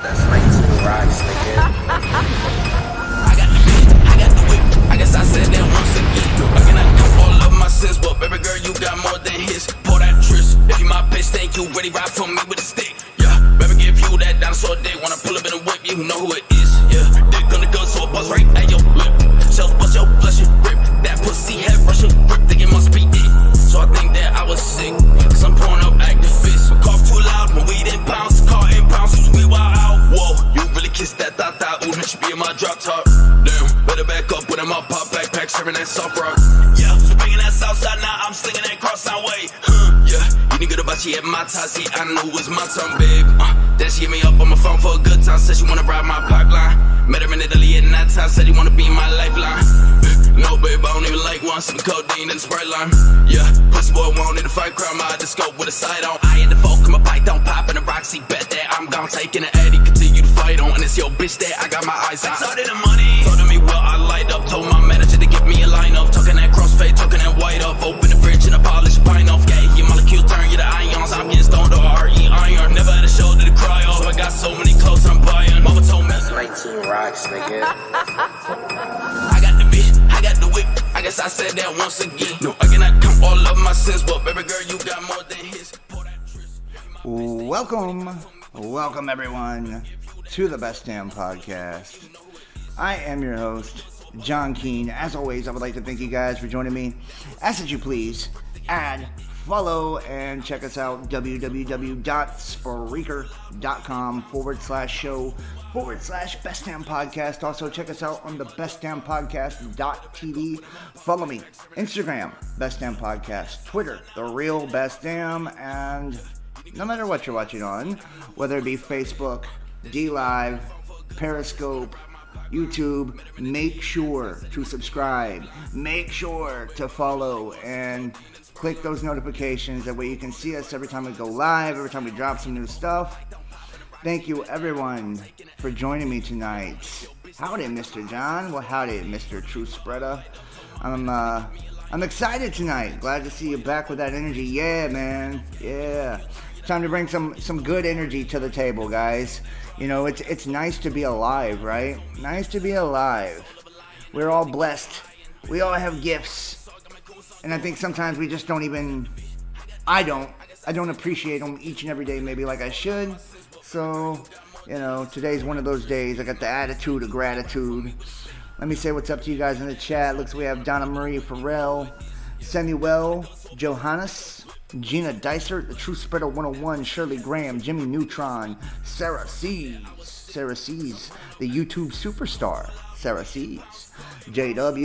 That's 19 rocks, nigga. I got the beat, I got the whip. I guess I said that once again. I cannot count all of my sins, but baby girl, you got more than his. Pour that tris. If you my bitch, thank you. Ready ride for me with a stick. Yeah, baby, give you that dinosaur dick. Wanna pull up in a whip, you know who it is. Yeah, dick on the gun, so a buzz right at your lip. Shells bust your blush and rip. That pussy head rushing grip, think it must be it. So I think that I was sick. Cause I'm pouring up activists. Cough too loud, my weed in pounds. Car in pounds, so we wild out. Whoa, you really kissed that thought. Ooh, that should be in my drop top. Damn, better back up, put in my pop backpack, serving that soft rock. Yeah, so bringing that south side now, I'm slinging that cross our way. Yeah, you need good about she at my time, see, I know it's my turn, babe. Then she hit me up on my phone for a good time, said she wanna ride my pipeline. Met her in Italy at night time, said he wanna be my lifeline. No, babe, I don't even like one, some codeine and Sprite lime. Yeah, pussy boy won't need to fight crime, I had to scope with a sight on. I had to focus, my bike don't pop in the Roxy, bet that I'm gone taking an Eddie, continue to fight on. And it's your bitch that I got my eyes on. I told her the money, told me well, I light up, told my manager to give me a line up. Talking that crossfade, talking that white up, open the fridge and a polish pint off. Yeah, your molecule turn you to ions, I'm getting stoned or RE iron. Never had a shoulder to cry off, I got so many clothes I'm buying. Mama told me That's 19 rocks, nigga. I got the bitch, I got the whip. I guess I said that once again. No, I cannot count all of my sins, but baby girl, you got more than his. Welcome everyone to the Best Damn Podcast. I am your host, John Keane. As always, I would like to thank you guys for joining me. Ask that you please add, follow, and check us out, www.spreaker.com/show/Best Damn Podcast. Also, check us out on the bestdampodcast.tv. Follow me, Instagram, Best Damn Podcast, Twitter, The Real Best Damn, and no matter what you're watching on, whether it be Facebook, DLive, Periscope, YouTube, make sure to subscribe, make sure to follow, and click those notifications. That way you can see us every time we go live, every time we drop some new stuff. Thank you everyone for joining me tonight. Howdy, Mr. John. Well, howdy, Mr. True Spreader. I'm excited tonight. Glad to see you back with that energy. Yeah, man. Yeah. Time to bring some good energy to the table, guys. You know, it's nice to be alive, right? Nice to be alive. We're all blessed. We all have gifts. And I think sometimes we just don't even... I don't appreciate them each and every day maybe like I should. So, you know, today's one of those days. I got the attitude of gratitude. Let me say what's up to you guys in the chat. Looks like we have Donna Marie Farrell, Samuel Johannes, Gina Dysert, the True Spreader 101, Shirley Graham, Jimmy Neutron, Sarah C's, the YouTube superstar, Sarah C's, J-Dub,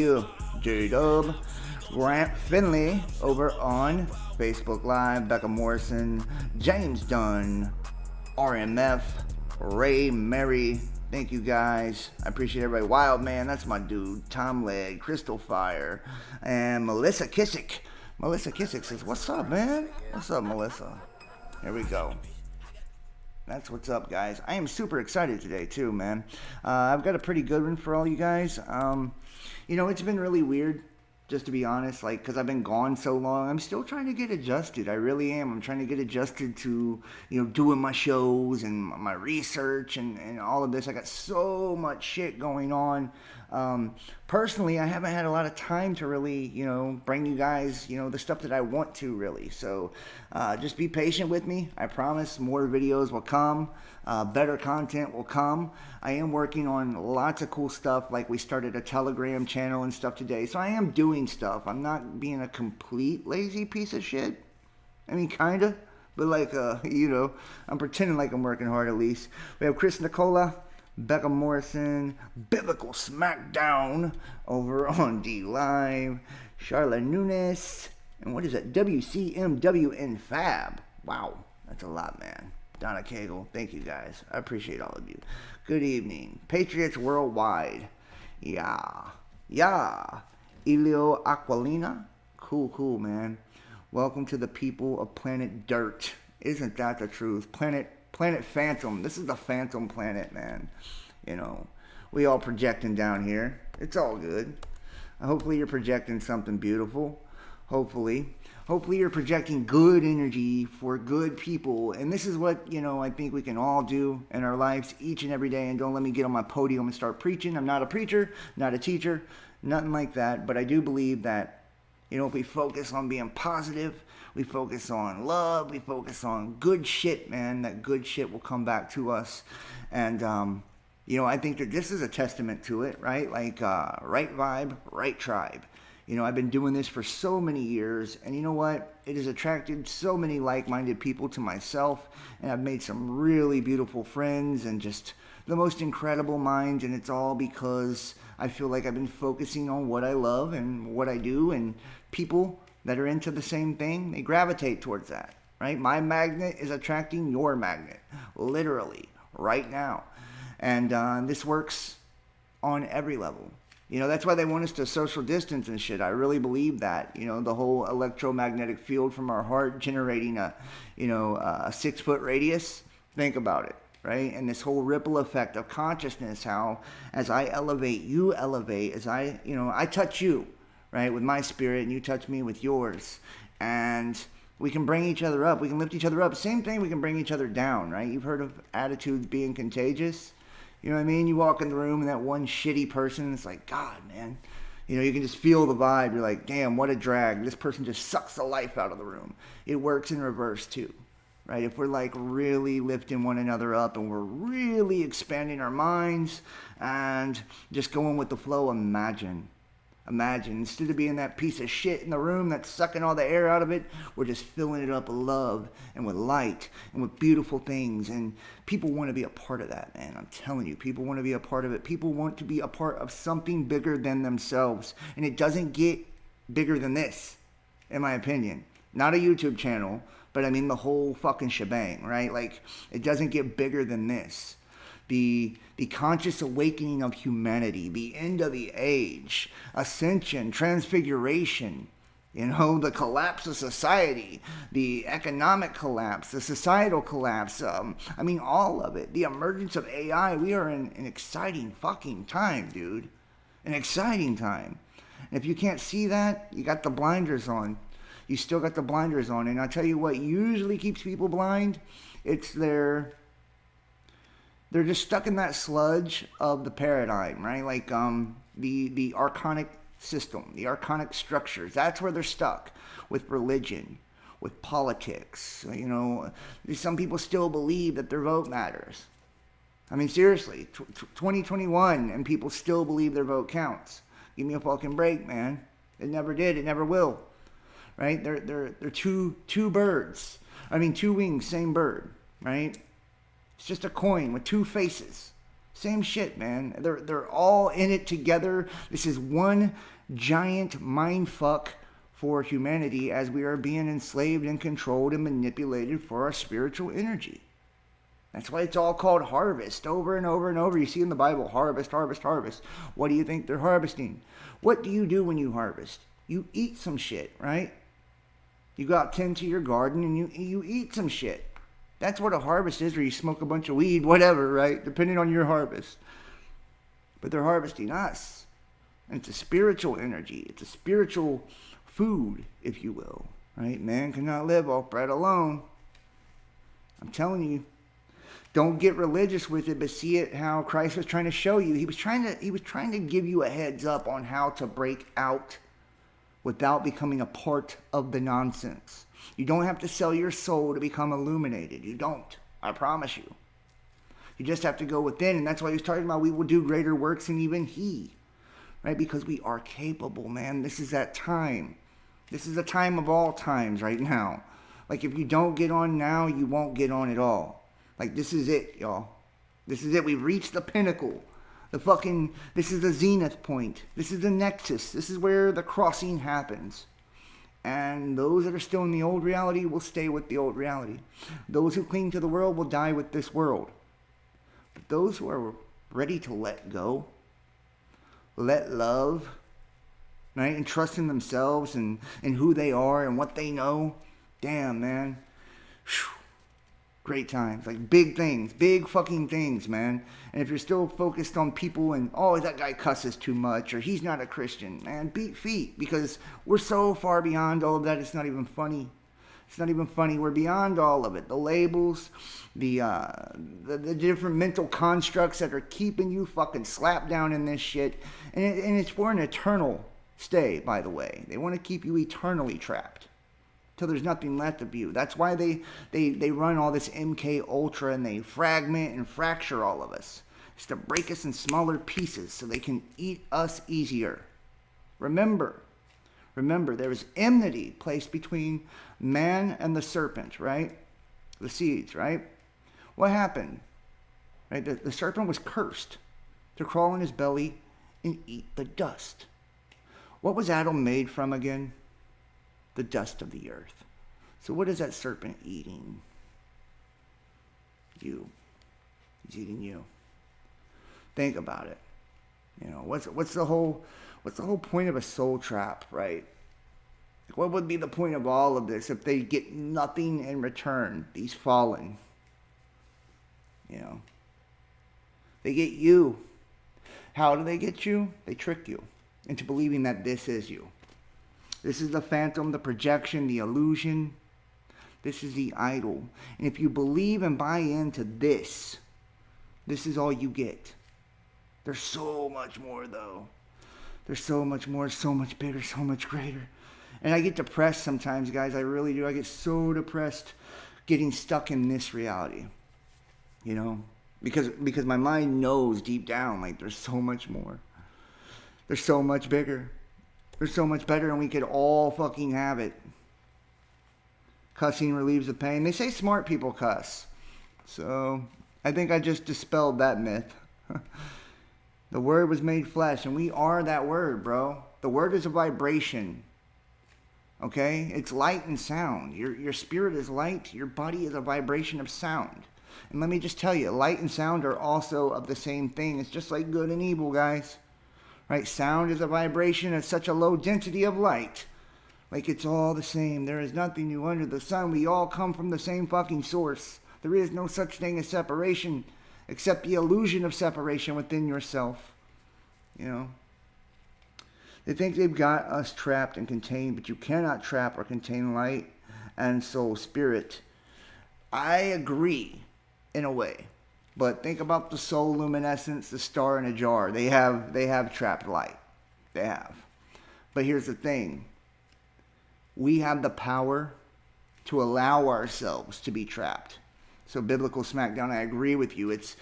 Grant Finley over on Facebook Live, Becca Morrison, James Dunn, RMF, Ray Mary. Thank you guys. I appreciate everybody. Wild Man, that's my dude. Tom Leg, Crystal Fire, and Melissa Kissick. Melissa Kissick says, what's up, man? What's up, Melissa? Here we go. That's what's up, guys. I am super excited today, too, man. I've got a pretty good one for all you guys. You know, it's been really weird, just to be honest, like, because I've been gone so long. I'm still trying to get adjusted. I really am. I'm trying to get adjusted to, you know, doing my shows and my research and all of this. I got so much shit going on. Personally, I haven't had a lot of time to really, you know, bring you guys, you know, the stuff that I want to really. So, just be patient with me. I promise more videos will come. Better content will come. I am working on lots of cool stuff. Like we started a Telegram channel and stuff today. So I am doing stuff. I'm not being a complete lazy piece of shit. I mean, kinda. But like, you know, I'm pretending like I'm working hard at least. We have Chris Nicola, Becca Morrison, Biblical Smackdown over on DLive, Charlotte Nunes, and what is that? WCMW and Fab. Wow, that's a lot, man. Donna Cagle, thank you guys. I appreciate all of you. Good evening. Patriots Worldwide. Yeah. Elio Aquilina. Cool, man. Welcome to the people of Planet Dirt. Isn't that the truth? Planet Phantom. This is the Phantom planet, man. You know, we all projecting down here. It's all good. Hopefully you're projecting something beautiful. Hopefully. Hopefully you're projecting good energy for good people. And this is what, I think we can all do in our lives each and every day. And don't let me get on my podium and start preaching. I'm not a preacher, not a teacher, nothing like that. But I do believe that, if we focus on being positive, we focus on love, we focus on good shit, man, that good shit will come back to us. And, I think that this is a testament to it, right? Like, right vibe, right tribe. I've been doing this for so many years, and you know what? It has attracted so many like-minded people to myself, and I've made some really beautiful friends and just the most incredible minds, and it's all because I feel like I've been focusing on what I love and what I do, and people that are into the same thing, they gravitate towards that, right? My magnet is attracting your magnet, literally, right now. And this works on every level. That's why they want us to social distance and shit. I really believe that. The whole electromagnetic field from our heart generating a 6-foot radius. Think about it, right? And this whole ripple effect of consciousness, how as I elevate, you elevate. As I touch you, right, with my spirit, and you touch me with yours. And we can bring each other up. We can lift each other up. Same thing, we can bring each other down, right? You've heard of attitudes being contagious. You know what I mean? You walk in the room and that one shitty person, it's like, God, man. You can just feel the vibe. You're like, damn, what a drag. This person just sucks the life out of the room. It works in reverse too, right? If we're like really lifting one another up and we're really expanding our minds and just going with the flow, imagine, instead of being that piece of shit in the room that's sucking all the air out of it, we're just filling it up with love and with light and with beautiful things. And people want to be a part of that, man. I'm telling you, people want to be a part of it. People want to be a part of something bigger than themselves. And it doesn't get bigger than this, in my opinion. Not a YouTube channel, but I mean the whole fucking shebang, right? Like, it doesn't get bigger than this. The conscious awakening of humanity, the end of the age, ascension, transfiguration, the collapse of society, the economic collapse, the societal collapse, all of it, the emergence of AI. We are in an exciting fucking time, dude. An exciting time. And if you can't see that, you got the blinders on. You still got the blinders on. And I'll tell you what usually keeps people blind. It's they're just stuck in that sludge of the paradigm, right? Like the archonic system, the archonic structures. That's where they're stuck with religion, with politics. Some people still believe that their vote matters. I mean, seriously, 2021, and people still believe their vote counts. Give me a fucking break, man. It never did. It never will. Right? They're two birds. Two wings, same bird. Right? It's just a coin with two faces. Same shit, man. They're all in it together. This is one giant mind fuck for humanity as we are being enslaved and controlled and manipulated for our spiritual energy. That's why it's all called harvest over and over and over. You see in the Bible, harvest, harvest, harvest. What do you think they're harvesting? What do you do when you harvest? You eat some shit, right? You go out tend to your garden and you eat some shit. That's what a harvest is, where you smoke a bunch of weed, whatever, right? Depending on your harvest. But they're harvesting us. And it's a spiritual energy. It's a spiritual food, if you will. Right? Man cannot live off bread alone. I'm telling you. Don't get religious with it, but see it how Christ was trying to show you. He was trying to give you a heads up on how to break out without becoming a part of the nonsense. You don't have to sell your soul to become illuminated. You don't. I promise you. You just have to go within. And that's why he's talking about we will do greater works than even he. Right? Because we are capable, man. This is that time. This is the time of all times right now. Like, if you don't get on now, you won't get on at all. Like, this is it, y'all. This is it. We've reached the pinnacle. This is the zenith point. This is the nexus. This is where the crossing happens. And those that are still in the old reality will stay with the old reality. Those who cling to the world will die with this world. But those who are ready to let go, let love, right, and trust in themselves and who they are and what they know, damn, man. Whew. Great times, like big things, big fucking things, man. And if you're still focused on people and, oh, that guy cusses too much, or he's not a Christian, man, beat feet, because we're so far beyond all of that, it's not even funny. It's not even funny. We're beyond all of it. The labels, the different mental constructs that are keeping you fucking slapped down in this shit. And it's for an eternal stay, by the way. They want to keep you eternally trapped till there's nothing left of you. That's why they run all this MK Ultra and they fragment and fracture all of us. It's to break us in smaller pieces so they can eat us easier. Remember, there is enmity placed between man and the serpent, right? The seeds, right? What happened? Right? The serpent was cursed to crawl in his belly and eat the dust. What was Adam made from again? The dust of the earth. So what is that serpent eating? You. He's eating you. Think about it. You know, what's the whole point of a soul trap, right? What would be the point of all of this if they get nothing in return? These fallen. You know. They get you. How do they get you? They trick you into believing that this is you. This is the phantom, the projection, the illusion. This is the idol. And if you believe and buy into this is all you get. There's so much more, though. There's so much more, so much bigger, so much greater. And I get depressed sometimes, guys. I really do. I get so depressed getting stuck in this reality. You know? Because my mind knows deep down, like, there's so much more. There's so much bigger. There's so much better, and we could all fucking have it. Cussing relieves the pain. They say smart people cuss. So, I think I just dispelled that myth. The Word was made flesh, and we are that Word, bro. The Word is a vibration. Okay? It's light and sound. Your spirit is light. Your body is a vibration of sound. And let me just tell you, light and sound are also of the same thing. It's just like good and evil, guys. Right? Sound is a vibration at such a low density of light. Like it's all the same. There is nothing new under the sun. We all come from the same fucking source. There is no such thing as separation, except the illusion of separation within yourself. You know? They think they've got us trapped and contained, but you cannot trap or contain light and soul spirit. I agree, in a way. But think about the soul luminescence, the star in a jar. They have trapped light. They have. But here's the thing. We have the power to allow ourselves to be trapped. So biblical smackdown, I agree with you. It's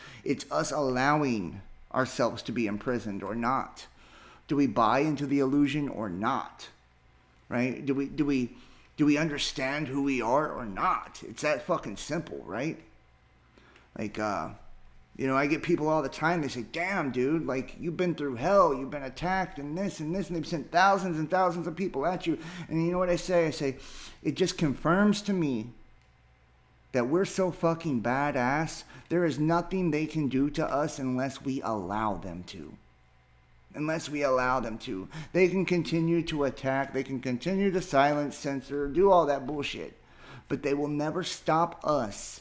us allowing ourselves to be imprisoned or not. Do we buy into the illusion or not? Right? Do we understand who we are or not? It's that fucking simple, right? Like, you know, I get people all the time, they say, damn, dude, like, you've been through hell, you've been attacked, and this, and they've sent thousands and thousands of people at you. And you know what I say? I say, it just confirms to me that we're so fucking badass, there is nothing they can do to us unless we allow them to. Unless we allow them to. They can continue to attack, they can continue to silence, censor, do all that bullshit. But they will never stop us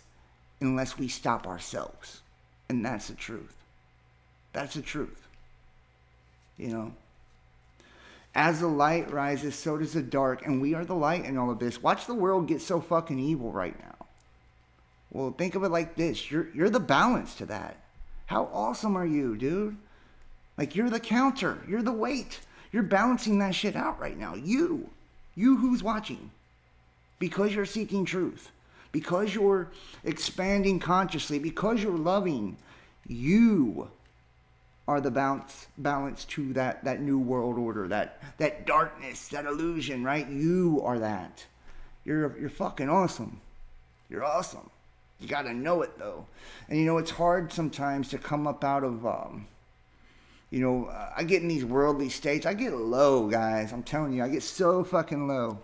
unless we stop ourselves. And that's the truth. That's the truth. You know? As the light rises, so does the dark. And we are the light in all of this. Watch the world get so fucking evil right now. Well, think of it like this. You're the balance to that. How awesome are you, dude? Like, you're the counter. You're the weight. You're balancing that shit out right now. You who's watching. Because you're seeking truth. Because you're expanding consciously, because you're loving, you are the balance to that new world order, that darkness, that illusion, right? You are that. You're fucking awesome. You're awesome. You gotta know it, though. And you know, it's hard sometimes to come up out of, you know, I get in these worldly states. I get low, guys. I'm telling you, I get so fucking low,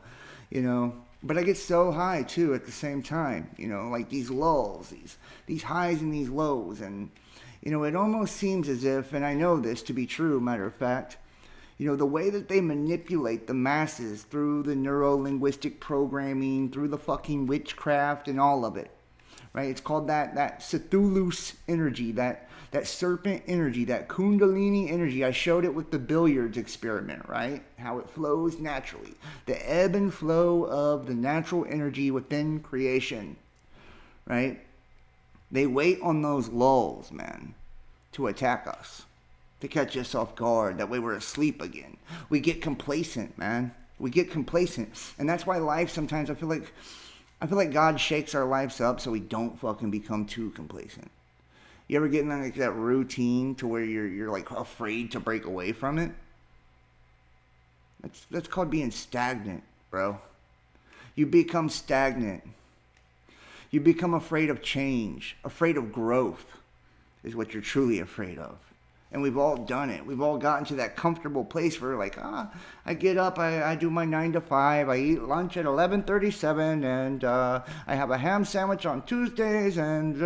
you know. But I get so high, too, at the same time. You know, like these lulls, these highs and these lows. And, you know, it almost seems as if, and I know this to be true, matter of fact, you know, the way that they manipulate the masses through the neuro-linguistic programming, through the fucking witchcraft and all of it, right? It's called that Cthulhu's energy, that serpent energy, that Kundalini energy. I showed it with the billiards experiment, right? How it flows naturally. The ebb and flow of the natural energy within creation, right? They wait on those lulls, man, to attack us, to catch us off guard. That way we're asleep again. We get complacent, man. We get complacent. And that's why life sometimes, I feel like God shakes our lives up so we don't fucking become too complacent. You ever get in like that routine to where you're like afraid to break away from it? That's called being stagnant, bro. You become stagnant. You become afraid of change, afraid of growth is what you're truly afraid of. And we've all done it. We've all gotten to that comfortable place where like, I get up, I do my 9 to 5, I eat lunch at 11:37, and I have a ham sandwich on Tuesdays, and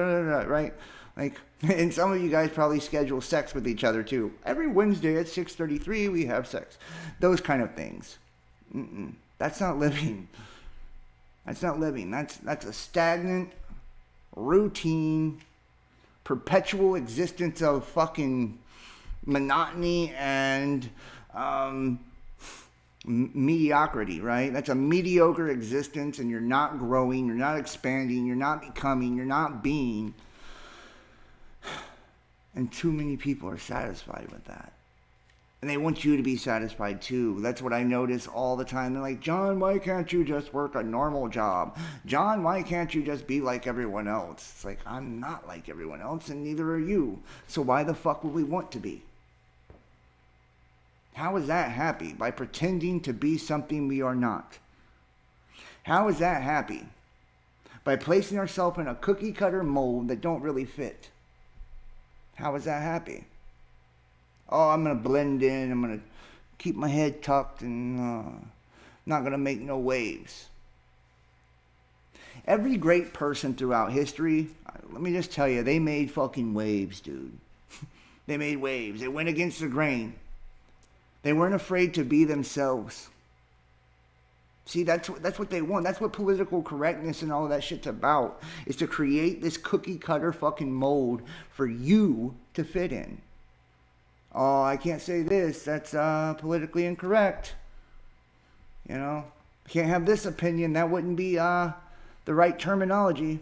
right? Like, and some of you guys probably schedule sex with each other too. Every Wednesday at 6:33 we have sex. Those kind of things. That's not living. That's not living. That's a stagnant, routine, perpetual existence of fucking monotony and mediocrity, right? That's a mediocre existence, and you're not growing, you're not expanding, you're not becoming, you're not being. And too many people are satisfied with that. And they want you to be satisfied too. That's what I notice all the time. They're like, John, why can't you just work a normal job? John, why can't you just be like everyone else? It's like, I'm not like everyone else, and neither are you. So why the fuck would we want to be? How is that happy? By pretending to be something we are not. How is that happy? By placing ourselves in a cookie cutter mold that don't really fit. How is that happy? Oh, I'm going to blend in. I'm going to keep my head tucked and not going to make no waves. Every great person throughout history, let me just tell you, they made fucking waves, dude. They made waves. They went against the grain. They weren't afraid to be themselves. See, that's what they want. That's what political correctness and all of that shit's about. Is to create this cookie cutter fucking mold for you to fit in. Oh, I can't say this. That's politically incorrect. You know, I can't have this opinion. That wouldn't be the right terminology.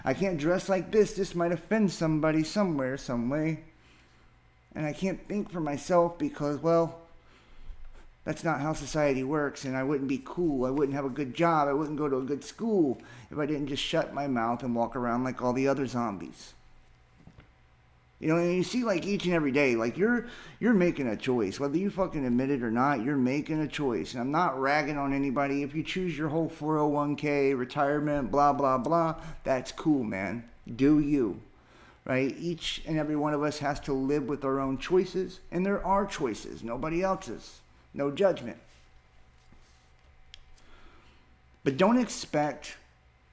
I can't dress like this. This might offend somebody somewhere, some way. And I can't think for myself because, well, that's not how society works, and I wouldn't be cool. I wouldn't have a good job. I wouldn't go to a good school if I didn't just shut my mouth and walk around like all the other zombies. You know, and you see like each and every day, like you're making a choice. Whether you fucking admit it or not, you're making a choice. And I'm not ragging on anybody. If you choose your whole 401k, retirement, blah, blah, blah, that's cool, man. Do you. Right? Each and every one of us has to live with our own choices, and there are choices, nobody else's. No judgment. But don't expect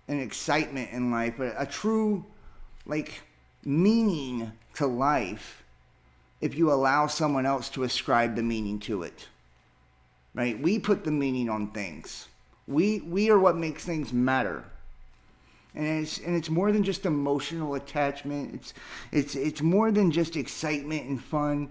an excitement in life, a true, like, meaning to life if you allow someone else to ascribe the meaning to it. Right? We put the meaning on things. We are what makes things matter. And it's more than just emotional attachment. It's more than just excitement and fun.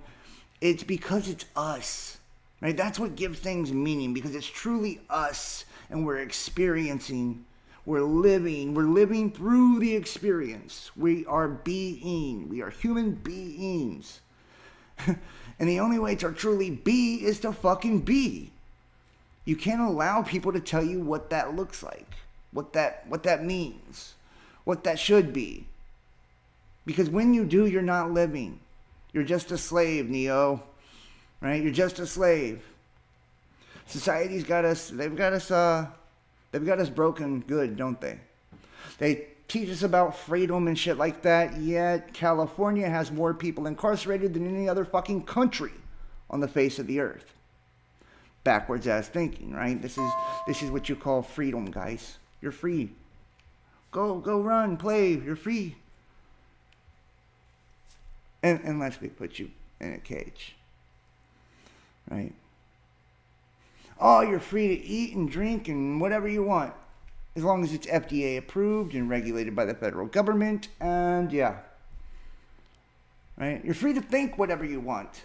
It's because it's us. Right? That's what gives things meaning, because it's truly us, and we're experiencing, we're living through the experience. We are being. We are human beings. And the only way to truly be is to fucking be. You can't allow people to tell you what that looks like, what that means, what that should be. Because when you do, you're not living. You're just a slave, Neo. Right? You're just a slave. Society's got us, they've got us broken good, don't they? They teach us about freedom and shit like that, yet California has more people incarcerated than any other fucking country on the face of the earth. Backwards ass thinking, right? This is what you call freedom, guys. You're free. Go run, play, you're free. Unless we put you in a cage. Right? Oh, you're free to eat and drink and whatever you want. as long as it's FDA approved and regulated by the federal government. And yeah, right? You're free to think whatever you want,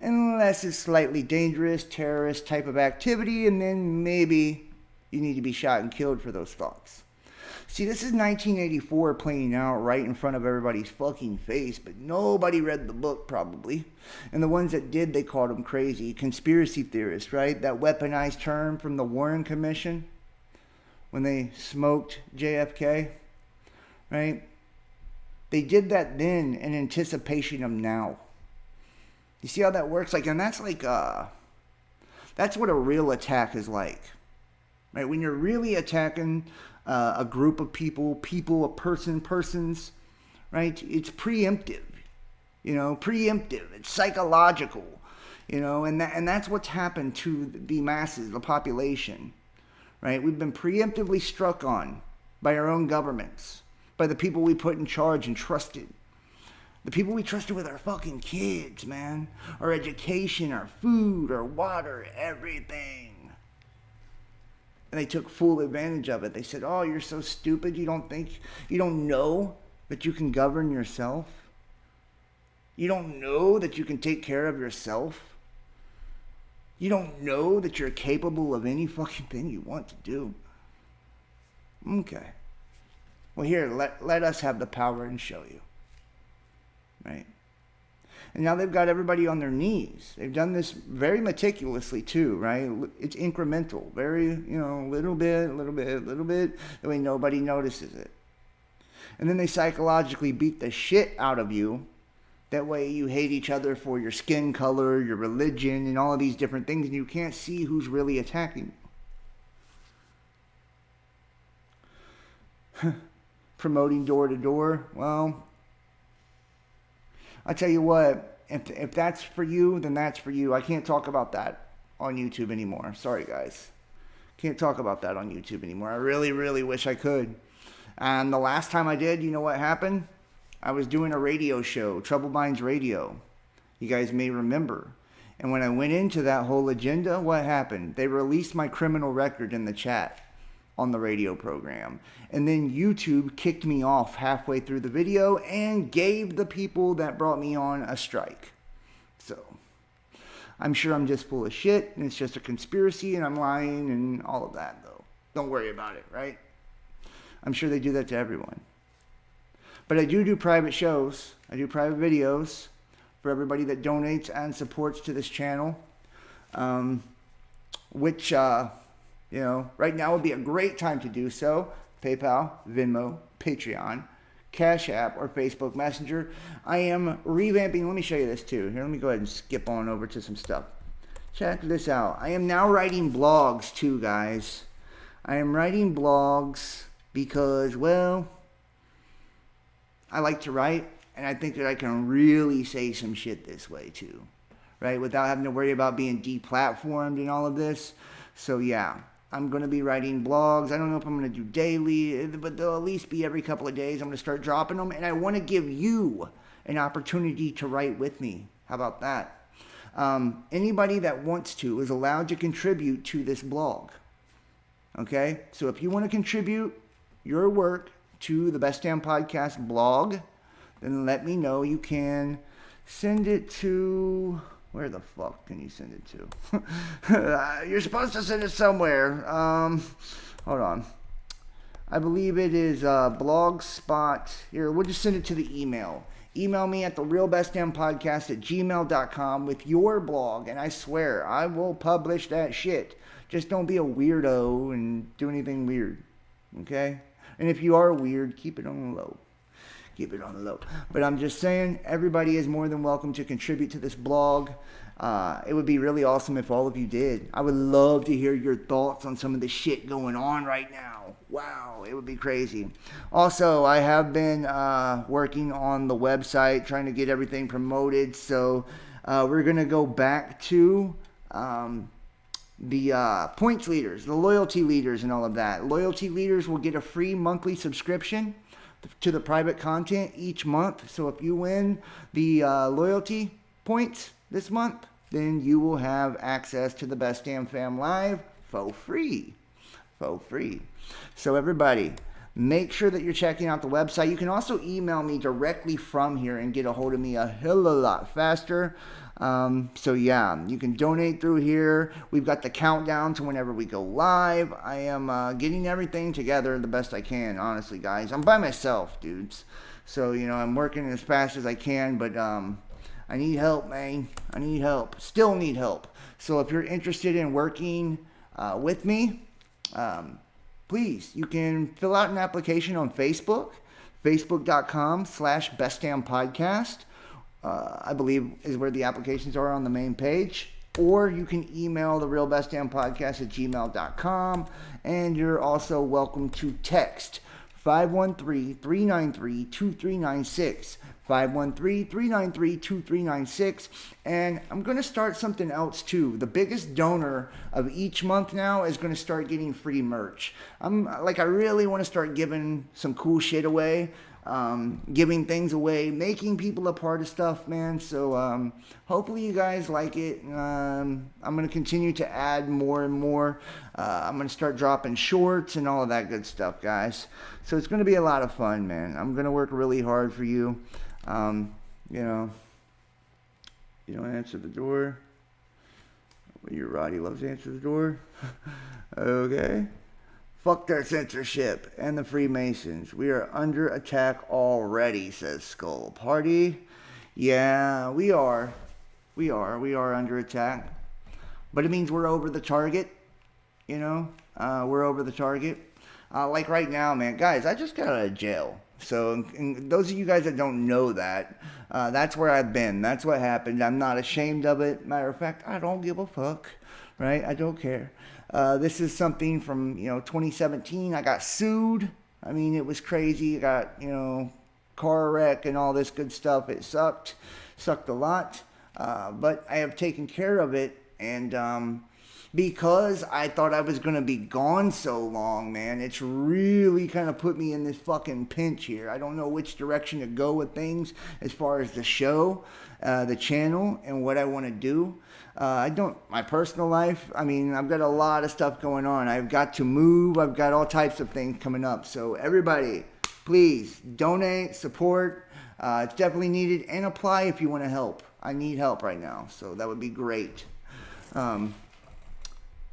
unless it's slightly dangerous, terrorist type of activity, and then maybe you need to be shot and killed for those thoughts. See, this is 1984 playing out right in front of everybody's fucking face, but nobody read the book probably. And the ones that did, they called them crazy. Conspiracy theorists, right? That weaponized term from the Warren Commission when they smoked JFK, right? They did that then in anticipation of now. You see how that works? Like, and that's like, that's what a real attack is like, right? When you're really attacking a group of people, persons, right? It's preemptive, preemptive. It's psychological, and that's what's happened to the masses, the population, right? We've been preemptively struck on by our own governments, by the people we put in charge and trusted. The people we trusted with our fucking kids, man. Our education, our food, our water, everything. And they took full advantage of it. They said, oh, you're so stupid. You don't know that you can govern yourself. You don't know that you can take care of yourself. You don't know that you're capable of any fucking thing you want to do. Okay. Well, here, let us have the power and show you. Right? And now they've got everybody on their knees. They've done this very meticulously too, right? It's incremental, very, little bit, the way nobody notices it. And then they psychologically beat the shit out of you. That way you hate each other for your skin color, your religion, and all of these different things, and you can't see who's really attacking you. Promoting door to door, well, I tell you what, if that's for you, then that's for you. I can't talk about that on YouTube anymore. Sorry, guys. Can't talk about that on YouTube anymore. I really, really wish I could. And the last time I did, you know what happened? I was doing a radio show, Troubled Minds Radio. You guys may remember. And when I went into that whole agenda, what happened? They released my criminal record in the chat on the radio program. And then YouTube kicked me off halfway through the video and gave the people that brought me on a strike. So, I'm sure I'm just full of shit and it's just a conspiracy and I'm lying and all of that though. Don't worry about it, right? I'm sure they do that to everyone. But I do private shows. I do private videos for everybody that donates and supports to this channel. Which, right now would be a great time to do so. PayPal, Venmo, Patreon, Cash App, or Facebook Messenger. I am revamping. Let me show you this too. Here, let me go ahead and skip on over to some stuff. Check this out. I am now writing blogs too, guys. I am writing blogs because, well, I like to write, and I think that I can really say some shit this way too, right? Without having to worry about being deplatformed and all of this. So yeah, I'm going to be writing blogs. I don't know if I'm going to do daily, but they'll at least be every couple of days. I'm going to start dropping them, and I want to give you an opportunity to write with me. How about that? Anybody that wants to is allowed to contribute to this blog. Okay? So if you want to contribute your work to the Best Damn Podcast blog, then let me know. You can send it to... Where the fuck can you send it to? You're supposed to send it somewhere. Hold on. I believe it is Blogspot. Here, we'll just send it to the email. Email me at therealbestdampodcast@gmail.com with your blog, and I swear I will publish that shit. Just don't be a weirdo and do anything weird. Okay? And if you are weird, keep it on the low. Keep it on the low. But I'm just saying, everybody is more than welcome to contribute to this blog. It would be really awesome if all of you did. I would love to hear your thoughts on some of the shit going on right now. Wow, it would be crazy. Also, I have been working on the website, trying to get everything promoted. So we're going to go back to the points leaders, the loyalty leaders and all of that. Loyalty leaders will get a free monthly subscription to the private content each month. So if you win the loyalty points this month, then you will have access to the Best Damn Fam Live for free. for free. So everybody, make sure that you're checking out the website. You can also email me directly from here and get a hold of me a hell of a lot faster. So yeah, you can donate through here. We've got the countdown to whenever we go live. I am getting everything together the best I can, honestly, guys. I'm by myself, dudes. So, you know, I'm working as fast as I can, but I need help, man. I need help. Still need help. So if you're interested in working with me, please, you can fill out an application on Facebook, facebook.com/bestdampodcast. I believe is where the applications are on the main page. Or you can email the realbestdampodcast@gmail.com. And you're also welcome to text 513-393-2396. 513-393-2396. And I'm going to start something else too. The biggest donor of each month now is going to start getting free merch. I really want to start giving some cool shit away. Giving things away, making people a part of stuff, man. So hopefully you guys like it. I'm going to continue to add more and more. I'm going to start dropping shorts and all of that good stuff, guys. So it's going to be a lot of fun, man. I'm going to work really hard for you. You know, you don't answer the door. Your Roddy loves to answer the door. Okay. Fuck their censorship and the Freemasons. We are under attack already, says Skull Party. Yeah, we are. We are under attack. But it means we're over the target. You know? We're over the target. Like right now, man. Guys, I just got out of jail. So, and those of you guys that don't know that, that's where I've been. That's what happened. I'm not ashamed of it. Matter of fact, I don't give a fuck. Right? I don't care. This is something from, 2017. I got sued. I mean, it was crazy. I got, car wreck and all this good stuff. It sucked a lot. But I have taken care of it. And because I thought I was going to be gone so long, man, it's really kind of put me in this fucking pinch here. I don't know which direction to go with things as far as the show, the channel, and what I want to do. My personal life, I mean, I've got a lot of stuff going on. I've got to move. I've got all types of things coming up. So everybody, please donate, support. It's definitely needed, and apply if you want to help. I need help right now, so that would be great.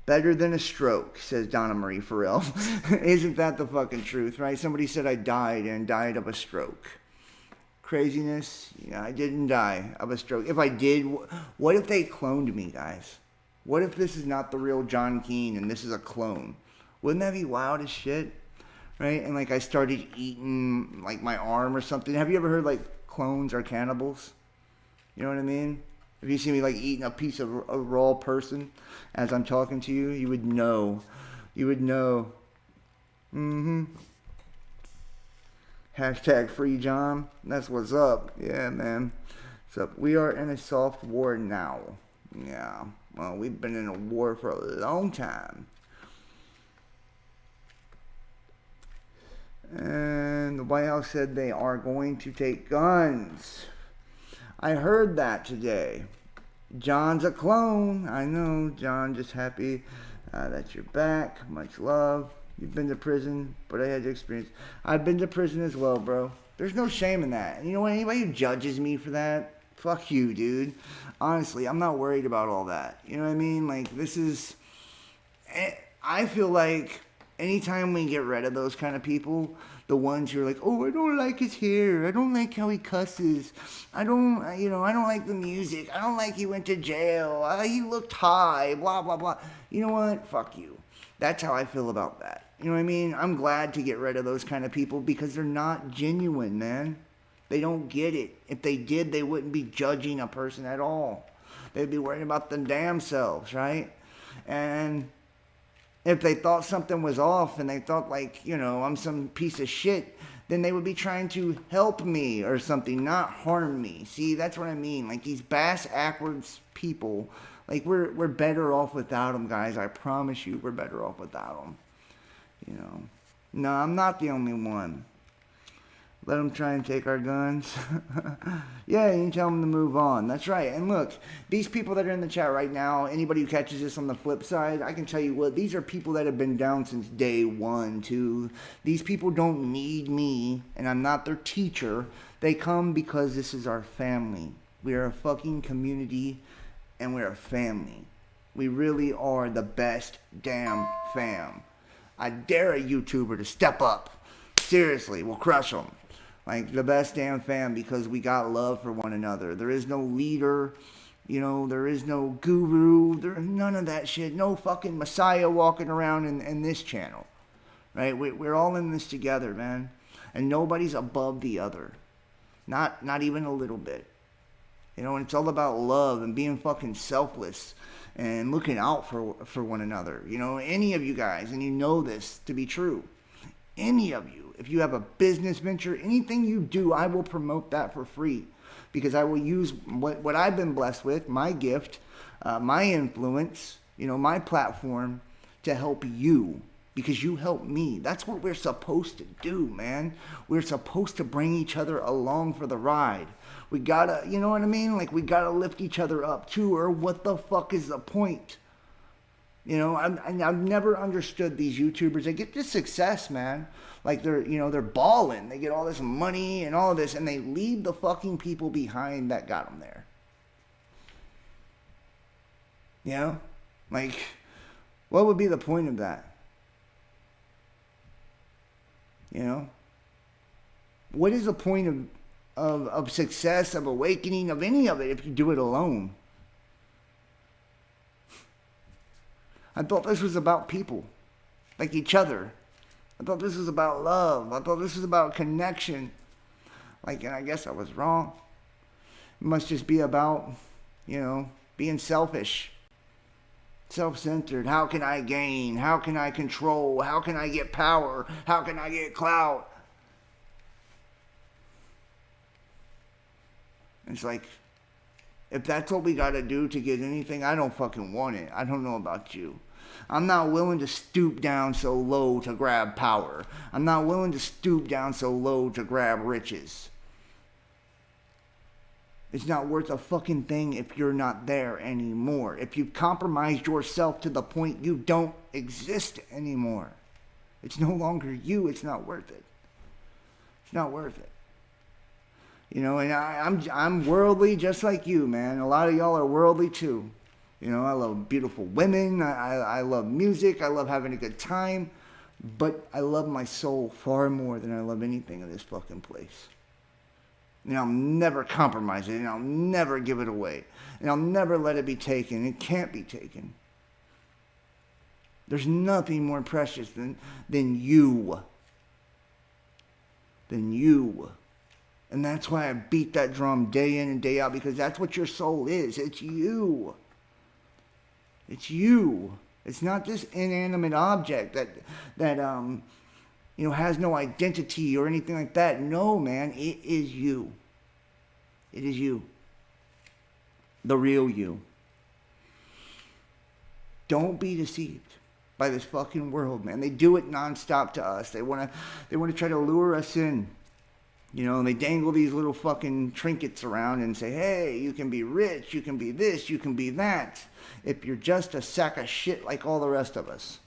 Better than a stroke, says Donna Marie Farrell. Isn't that the fucking truth, right? Somebody said I died of a stroke. Craziness. Yeah, I didn't die of a stroke. If I did, what if they cloned me, guys? What if this is not the real John Keane and this is a clone? Wouldn't that be wild as shit? Right? And I started eating my arm or something. Have you ever heard clones are cannibals? You know what I mean? If you see me eating a piece of a raw person as I'm talking to you, you would know. You would know. Hashtag free John. That's what's up. Yeah, man. So we are in a soft war now. Yeah. Well, we've been in a war for a long time. And the White House said they are going to take guns. I heard that today. John's a clone. I know, John. Just happy that you're back. Much love. You've been to prison, but I had the experience. I've been to prison as well, bro. There's no shame in that. And you know what? Anybody who judges me for that, fuck you, dude. Honestly, I'm not worried about all that. You know what I mean? This is... I feel like anytime we get rid of those kind of people, the ones who are like, oh, I don't like his hair. I don't like how he cusses. I don't like the music. I don't like he went to jail. He looked high, blah, blah, blah. You know what? Fuck you. That's how I feel about that. You know what I mean? I'm glad to get rid of those kind of people because they're not genuine, man. They don't get it. If they did, they wouldn't be judging a person at all. They'd be worrying about them damn selves, right? And if they thought something was off and they thought I'm some piece of shit, then they would be trying to help me or something, not harm me. See, that's what I mean. These bass-ackwards people, we're better off without them, guys. I promise you, we're better off without them. No, I'm not the only one. Let them try and take our guns. Yeah, you can tell them to move on. That's right. And look, these people that are in the chat right now, anybody who catches this on the flip side, I can tell you what, these are people that have been down since day one, too. These people don't need me, and I'm not their teacher. They come because this is our family. We are a fucking community, and we're a family. We really are the best damn fam. I dare a YouTuber to step up. Seriously, we'll crush them. Like, the best damn fam, because we got love for one another. There is no leader, you know, there is no guru, there's none of that shit. No fucking messiah walking around in this channel, right? We're all in this together, man. And nobody's above the other. Not even a little bit. You know, and it's all about love and being fucking selfless and looking out for one another. You know, any of you guys, and you know this to be true, any of you, if you have a business venture, anything you do, I will promote that for free, because I will use what I've been blessed with, my gift, my influence, you know, my platform, to help you, because you help me. That's what we're supposed to do, man. We're supposed to bring each other along for the ride. We gotta, you know what I mean? Like, we gotta lift each other up too, or what the fuck is the point? You know, I've never understood these YouTubers. They get this success, man. Like, they're balling. They get all this money and all of this, and they leave the fucking people behind that got them there. You know? Like, what would be the point of that? You know? What is the point of success, of awakening, of any of it if you do it alone? I thought this was about people, like each other. I thought this was about love. I thought this was about connection. Like, and I guess I was wrong. It must just be about, you know, being selfish, self-centered. How can I gain? How can I control? How can I get power? How can I get clout? It's like, if that's what we got to do to get anything, I don't fucking want it. I don't know about you. I'm not willing to stoop down so low to grab power. I'm not willing to stoop down so low to grab riches. It's not worth a fucking thing if you're not there anymore. If you've compromised yourself to the point you don't exist anymore. It's no longer you. It's not worth it. It's not worth it. You know, and I'm worldly just like you, man. A lot of y'all are worldly too. You know, I love beautiful women. I love music. I love having a good time. But I love my soul far more than I love anything in this fucking place. And I'll never compromise it. And I'll never give it away. And I'll never let it be taken. It can't be taken. There's nothing more precious than you. Than you. And that's why I beat that drum day in and day out, because that's what your soul is. It's you. It's you. It's not this inanimate object that you know, has no identity or anything like that. No, man, it is you. It is you. The real you. Don't be deceived by this fucking world, man. They do it nonstop to us. They wanna try to lure us in. You know, and they dangle these little fucking trinkets around and say, hey, you can be rich, you can be this, you can be that, if you're just a sack of shit like all the rest of us.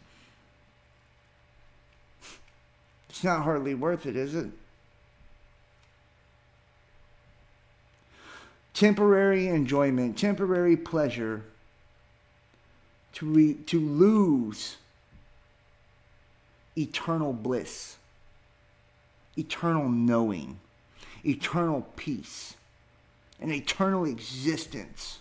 It's not hardly worth it, is it? Temporary enjoyment, temporary pleasure, to lose eternal bliss. Eternal knowing, eternal peace, and eternal existence.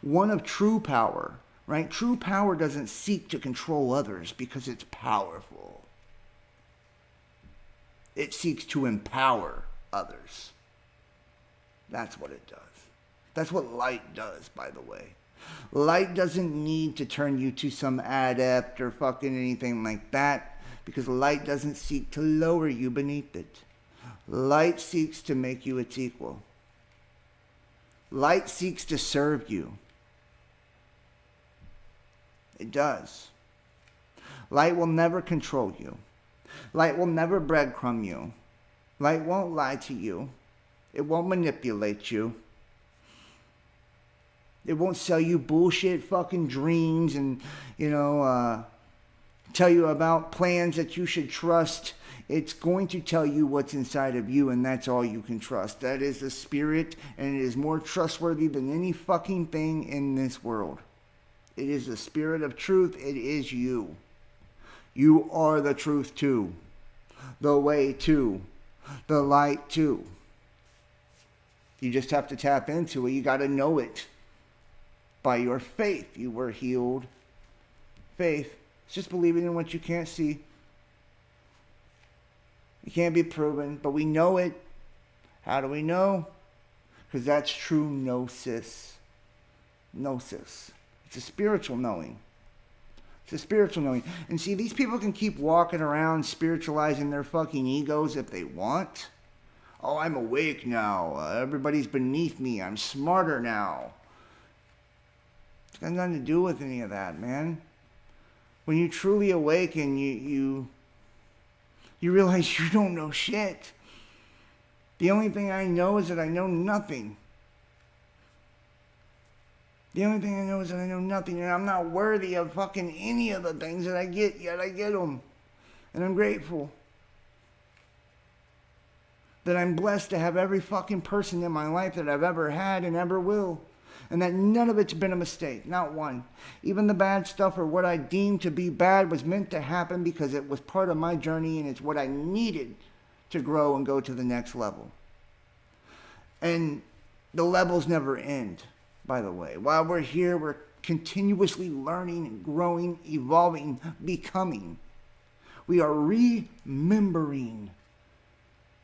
One of true power, right? True power doesn't seek to control others because it's powerful. It seeks to empower others. That's what it does. That's what light does, by the way. Light doesn't need to turn you to some adept or fucking anything like that. Because light doesn't seek to lower you beneath it. Light seeks to make you its equal. Light seeks to serve you. It does. Light will never control you. Light will never breadcrumb you. Light won't lie to you. It won't manipulate you. It won't sell you bullshit fucking dreams and, tell you about plans that you should trust. It's going to tell you what's inside of you, and that's all you can trust. That is the spirit, and it is more trustworthy than any fucking thing in this world. It is the spirit of truth. It is you. You are the truth too. The way too. The light too. You just have to tap into it. You got to know it. By your faith, you were healed. Faith. It's just believing in what you can't see. It can't be proven, but we know it. How do we know? Because that's true gnosis. Gnosis. It's a spiritual knowing. It's a spiritual knowing. And see, these people can keep walking around spiritualizing their fucking egos if they want. Oh, I'm awake now. Everybody's beneath me. I'm smarter now. It's got nothing to do with any of that, man. When you truly awaken, you realize you don't know shit. The only thing I know is that I know nothing. The only thing I know is that I know nothing, and I'm not worthy of fucking any of the things that I get, yet I get them. And I'm grateful that I'm blessed to have every fucking person in my life that I've ever had and ever will. And that none of it's been a mistake, not one. Even the bad stuff or what I deemed to be bad was meant to happen because it was part of my journey and it's what I needed to grow and go to the next level. And the levels never end, by the way. While we're here, we're continuously learning and growing, evolving, becoming. We are remembering.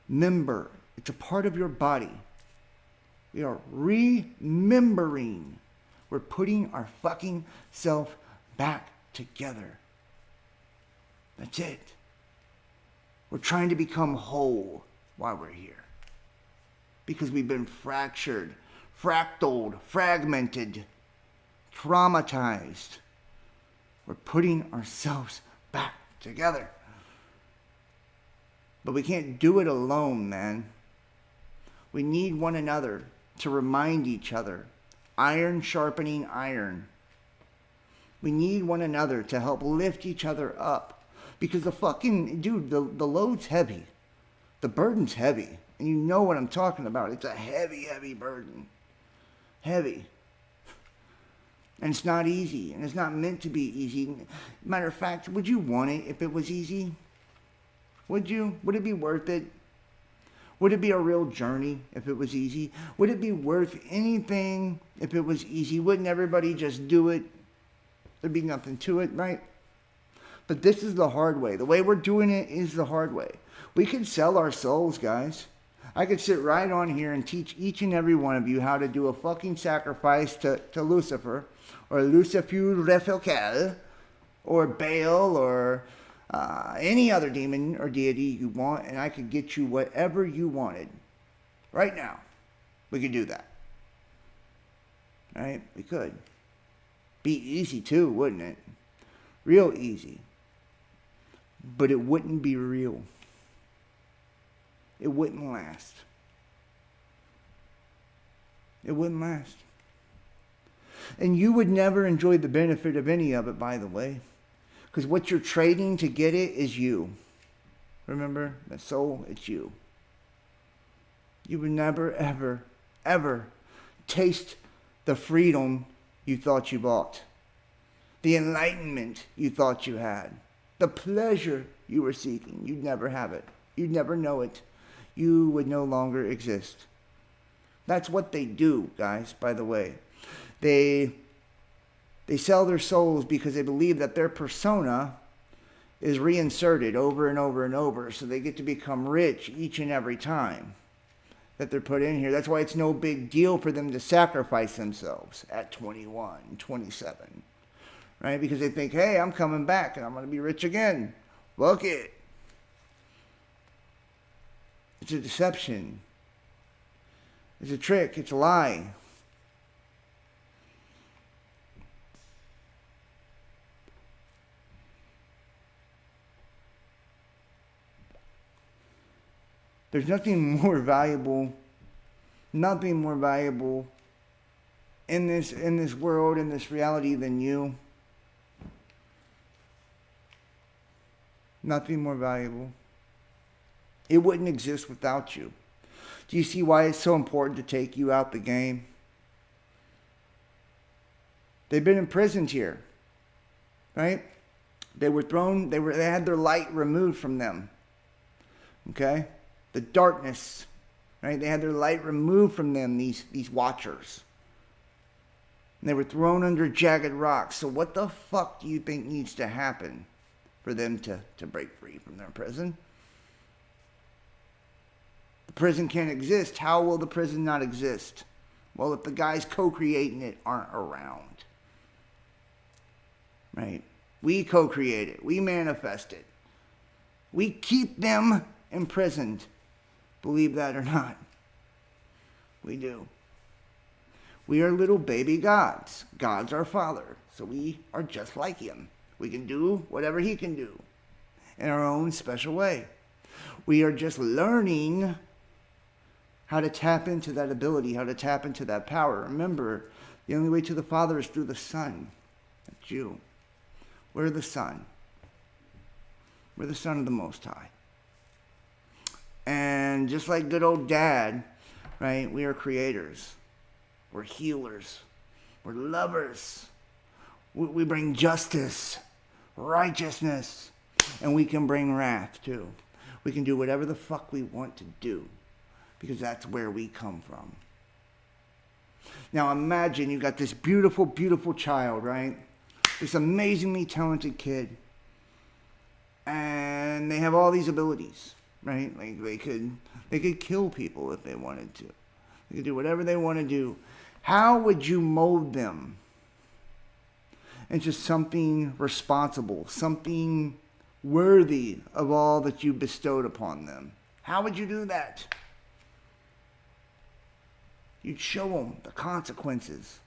Member. It's a part of your body. We are remembering. We're putting our fucking self back together. That's it. We're trying to become whole while we're here. Because we've been fractured, fractaled, fragmented, traumatized. We're putting ourselves back together. But we can't do it alone, man. We need one another to remind each other. Iron sharpening iron. We need one another to help lift each other up. Because the fucking, dude, the load's heavy. The burden's heavy. And you know what I'm talking about. It's a heavy, heavy burden. Heavy. And it's not easy. And it's not meant to be easy. Matter of fact, would you want it if it was easy? Would you? Would it be worth it? Would it be a real journey if it was easy? Would it be worth anything if it was easy? Wouldn't everybody just do it? There'd be nothing to it, right? But this is the hard way. The way we're doing it is the hard way. We could sell our souls, guys. I could sit right on here and teach each and every one of you how to do a fucking sacrifice to Lucifer, or Lucifer Refilcal, or Baal, or any other demon or deity you want, and I could get you whatever you wanted. Right now. We could do that. Right? We could. Be easy too, wouldn't it? Real easy. But it wouldn't be real. It wouldn't last. It wouldn't last. And you would never enjoy the benefit of any of it, by the way. Because what you're trading to get it is you. Remember? The soul, it's you. You would never, ever, ever taste the freedom you thought you bought. The enlightenment you thought you had. The pleasure you were seeking. You'd never have it. You'd never know it. You would no longer exist. That's what they do, guys, by the way. They sell their souls because they believe that their persona is reinserted over and over and over, so they get to become rich each and every time that they're put in here. That's why it's no big deal for them to sacrifice themselves at 21, 27, right? Because they think, hey, I'm coming back and I'm going to be rich again. Look it. It's a deception. It's a trick. It's a lie. There's nothing more valuable in this world, in this reality than you. Nothing more valuable. It wouldn't exist without you. Do you see why it's so important to take you out the game? They've been imprisoned here, right? They had their light removed from them. Okay? The darkness, right? They had their light removed from them, these watchers. And they were thrown under jagged rocks. So what the fuck do you think needs to happen for them to break free from their prison? The prison can't exist. How will the prison not exist? Well, if the guys co-creating it aren't around. Right? We co-create it. We manifest it. We keep them imprisoned. Believe that or not. We do. We are little baby gods. God's our father. So we are just like him. We can do whatever he can do in our own special way. We are just learning how to tap into that ability, how to tap into that power. Remember, the only way to the Father is through the Son. That's you. We're the Son. We're the Son of the Most High. And just like good old Dad, right, we are creators. We're healers. We're lovers. We bring justice, righteousness, and we can bring wrath too. We can do whatever the fuck we want to do because that's where we come from. Now imagine you got this beautiful, beautiful child, right? This amazingly talented kid. And they have all these abilities, right? Like they could kill people if they wanted to. They could do whatever they want to do. How would you mold them into something responsible, something worthy of all that you bestowed upon them? How would you do that? You'd show them the consequences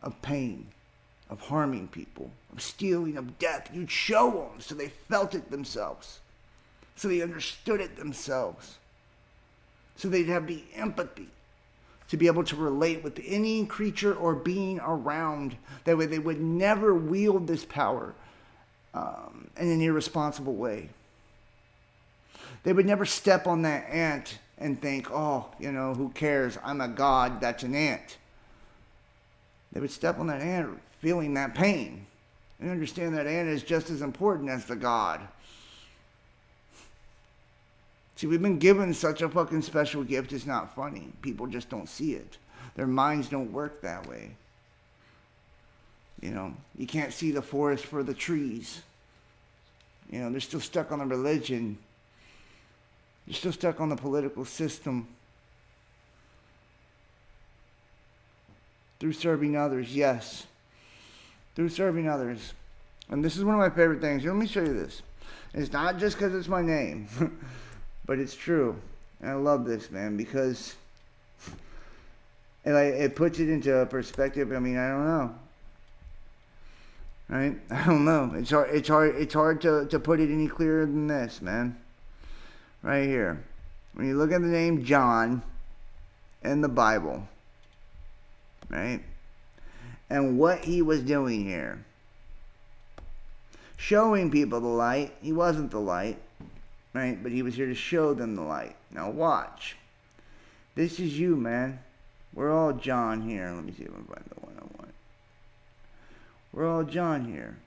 of pain, of harming people, of stealing, of death. You'd show them so they felt it themselves, so they understood it themselves, so they'd have the empathy to be able to relate with any creature or being around. That way they would never wield this power in an irresponsible way. They would never step on that ant and think, oh, who cares? I'm a god, that's an ant. They would step on that ant feeling that pain and understand that ant is just as important as the god. See, we've been given such a fucking special gift, it's not funny. People just don't see it. Their minds don't work that way. You can't see the forest for the trees. They're still stuck on the religion. They're still stuck on the political system. Through serving others, yes. Through serving others. And this is one of my favorite things. Let me show you this. It's not just because it's my name. But it's true. And I love this, man, because it puts it into perspective. I mean, I don't know. Right? I don't know. It's hard to put it any clearer than this, man. Right here. When you look at the name John in the Bible, right? And what he was doing here. Showing people the light. He wasn't the light. Right? But he was here to show them the light. Now watch. This is you, man. We're all John here. Let me see if I can find the one I want. We're all John here.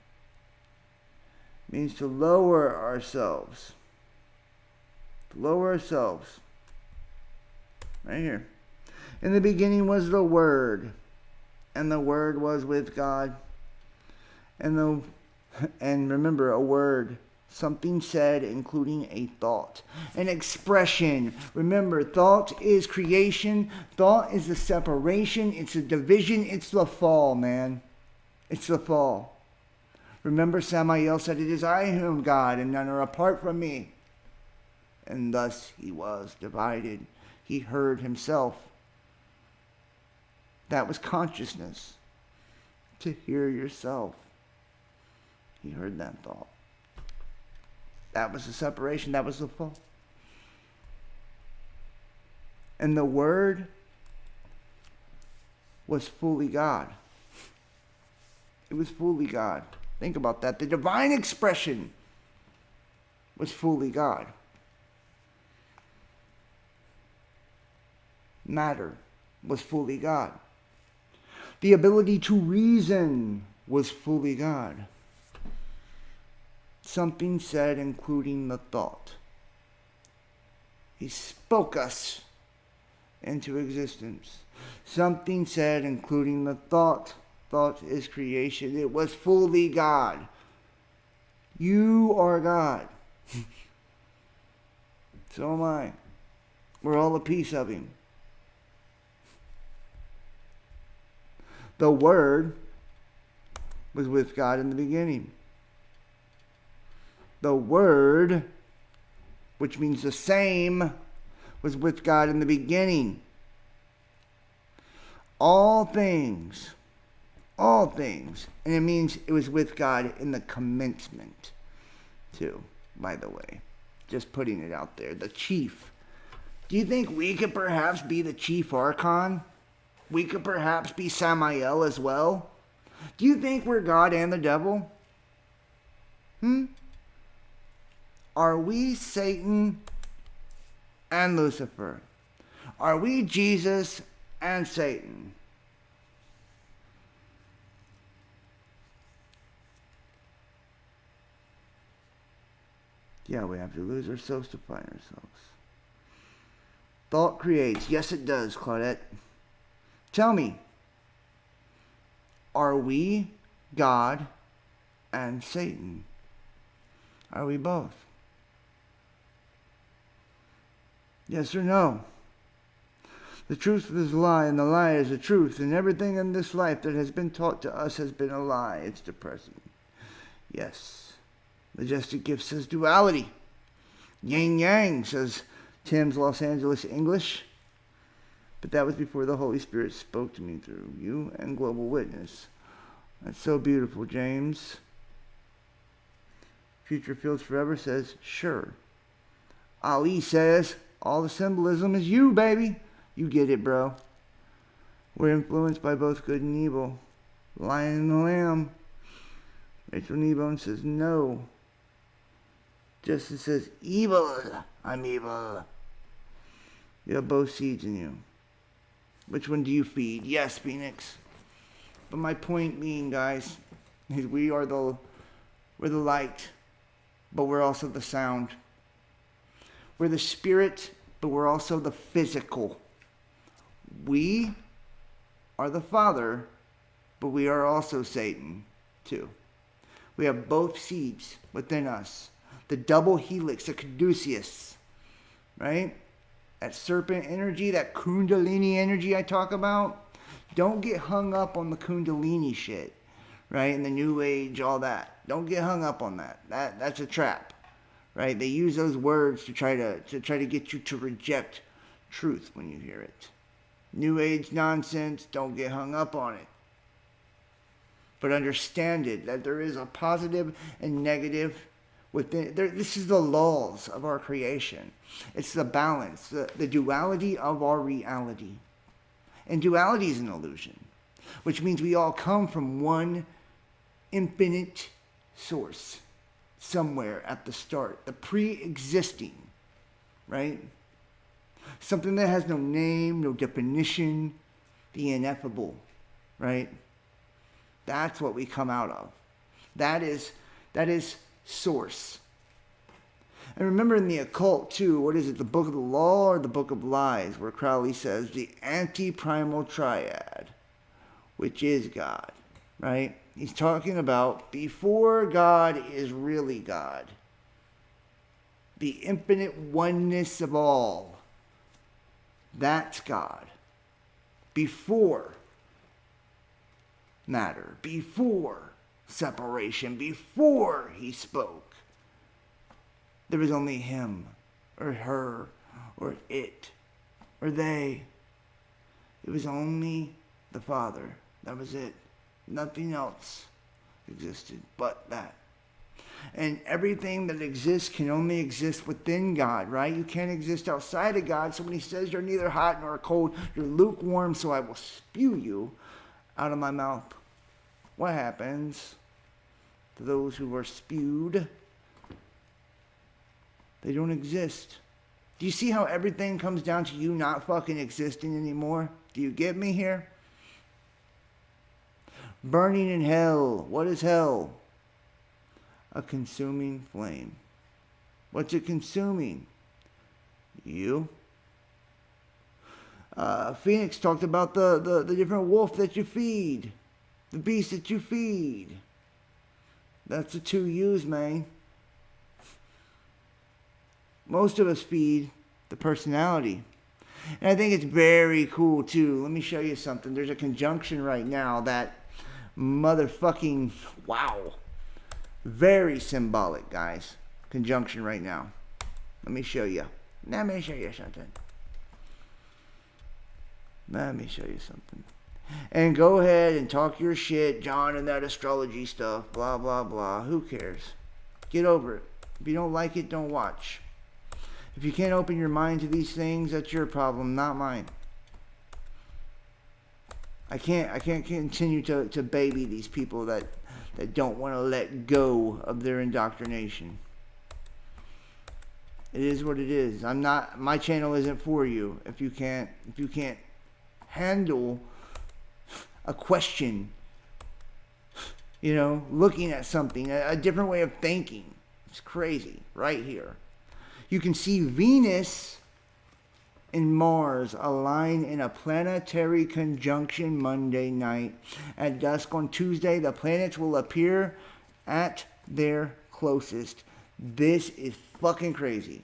It means to lower ourselves. To lower ourselves. Right here. In the beginning was the Word. And the Word was with God. And remember, a word. Something said, including a thought. An expression. Remember, thought is creation. Thought is the separation. It's a division. It's the fall, man. It's the fall. Remember, Samael said, it is I who am God, and none are apart from me. And thus he was divided. He heard himself. That was consciousness. To hear yourself. He heard that thought. That was the separation. That was the fall. And the Word was fully God. It was fully God. Think about that. The divine expression was fully God. Matter was fully God. The ability to reason was fully God. Something said, including the thought. He spoke us into existence. Something said, including the thought. Thought is creation. It was fully God. You are God. So am I. We're all a piece of Him. The Word was with God in the beginning. The Word, which means the same, was with God in the beginning. All things, and it means it was with God in the commencement, too, by the way. Just putting it out there. The chief. Do you think we could perhaps be the chief archon? We could perhaps be Samael as well? Do you think we're God and the devil? Are we Satan and Lucifer? Are we Jesus and Satan? Yeah, we have to lose ourselves to find ourselves. Thought creates. Yes, it does, Claudette. Tell me, are we God and Satan? Are we both? Yes or no? The truth is a lie, and the lie is the truth, and everything in this life that has been taught to us has been a lie. It's depressing. Yes. Majestic Gift says duality. Yin Yang, says Tim's Los Angeles English. But that was before the Holy Spirit spoke to me through you and Global Witness. That's so beautiful, James. Future Fields Forever says, sure. Ali says, all the symbolism is you, baby. You get it, bro. We're influenced by both good and evil. Lion and the Lamb. Rachel Kneebone says, no. Justin says, evil. I'm evil. You have both seeds in you. Which one do you feed? Yes, Phoenix. But my point being, guys, is we're the light, but we're also the sound. We're the spirit, but we're also the physical. We are the Father, but we are also Satan, too. We have both seeds within us. The double helix, the caduceus, right? That serpent energy, that kundalini energy I talk about. Don't get hung up on the kundalini shit, right? And the new age, all that. Don't get hung up on that. That's a trap, right? They use those words to try to get you to reject truth when you hear it. New age nonsense, don't get hung up on it. But understand it, that there is a positive and negative within. This is the laws of our creation. It's the balance, the duality of our reality. And duality is an illusion, which means we all come from one infinite source somewhere at the start, the pre-existing, right? Something that has no name, no definition, the ineffable, right? That's what we come out of. That is source. And remember in the occult too, what is it, the Book of the Law or the Book of Lies, where Crowley says the anti-primal triad, which is God, right? He's talking about before God is really God. The infinite oneness of all. That's God. Before matter, before separation, before he spoke, there was only him, or her, or it, or they. It was only the Father. That was it. Nothing else existed but that. And everything that exists can only exist within God, right? You can't exist outside of God. So when he says you're neither hot nor cold, you're lukewarm, so I will spew you out of my mouth. What happens to those who are spewed? They don't exist. Do you see how everything comes down to you not fucking existing anymore? Do you get me here? Burning in hell. What is hell? A consuming flame. What's it consuming? You. Phoenix talked about the different wolf that you feed. The beast that you feed. That's the two U's, man. Most of us feed the personality. And I think it's very cool, too. Let me show you something. There's a conjunction right now that motherfucking, wow. Very symbolic, guys. Conjunction right now. Let me show you. Let me show you something. Let me show you something. And go ahead and talk your shit, John, and that astrology stuff. Blah, blah, blah. Who cares? Get over it. If you don't like it, don't watch. If you can't open your mind to these things, that's your problem, not mine. I can't continue to baby these people that don't want to let go of their indoctrination. It is what it is. My channel isn't for you if you can't handle a question, looking at something, a different way of thinking. It's crazy right here. You can see Venus and Mars align in a planetary conjunction Monday night. At dusk on Tuesday, the planets will appear at their closest. This is fucking crazy.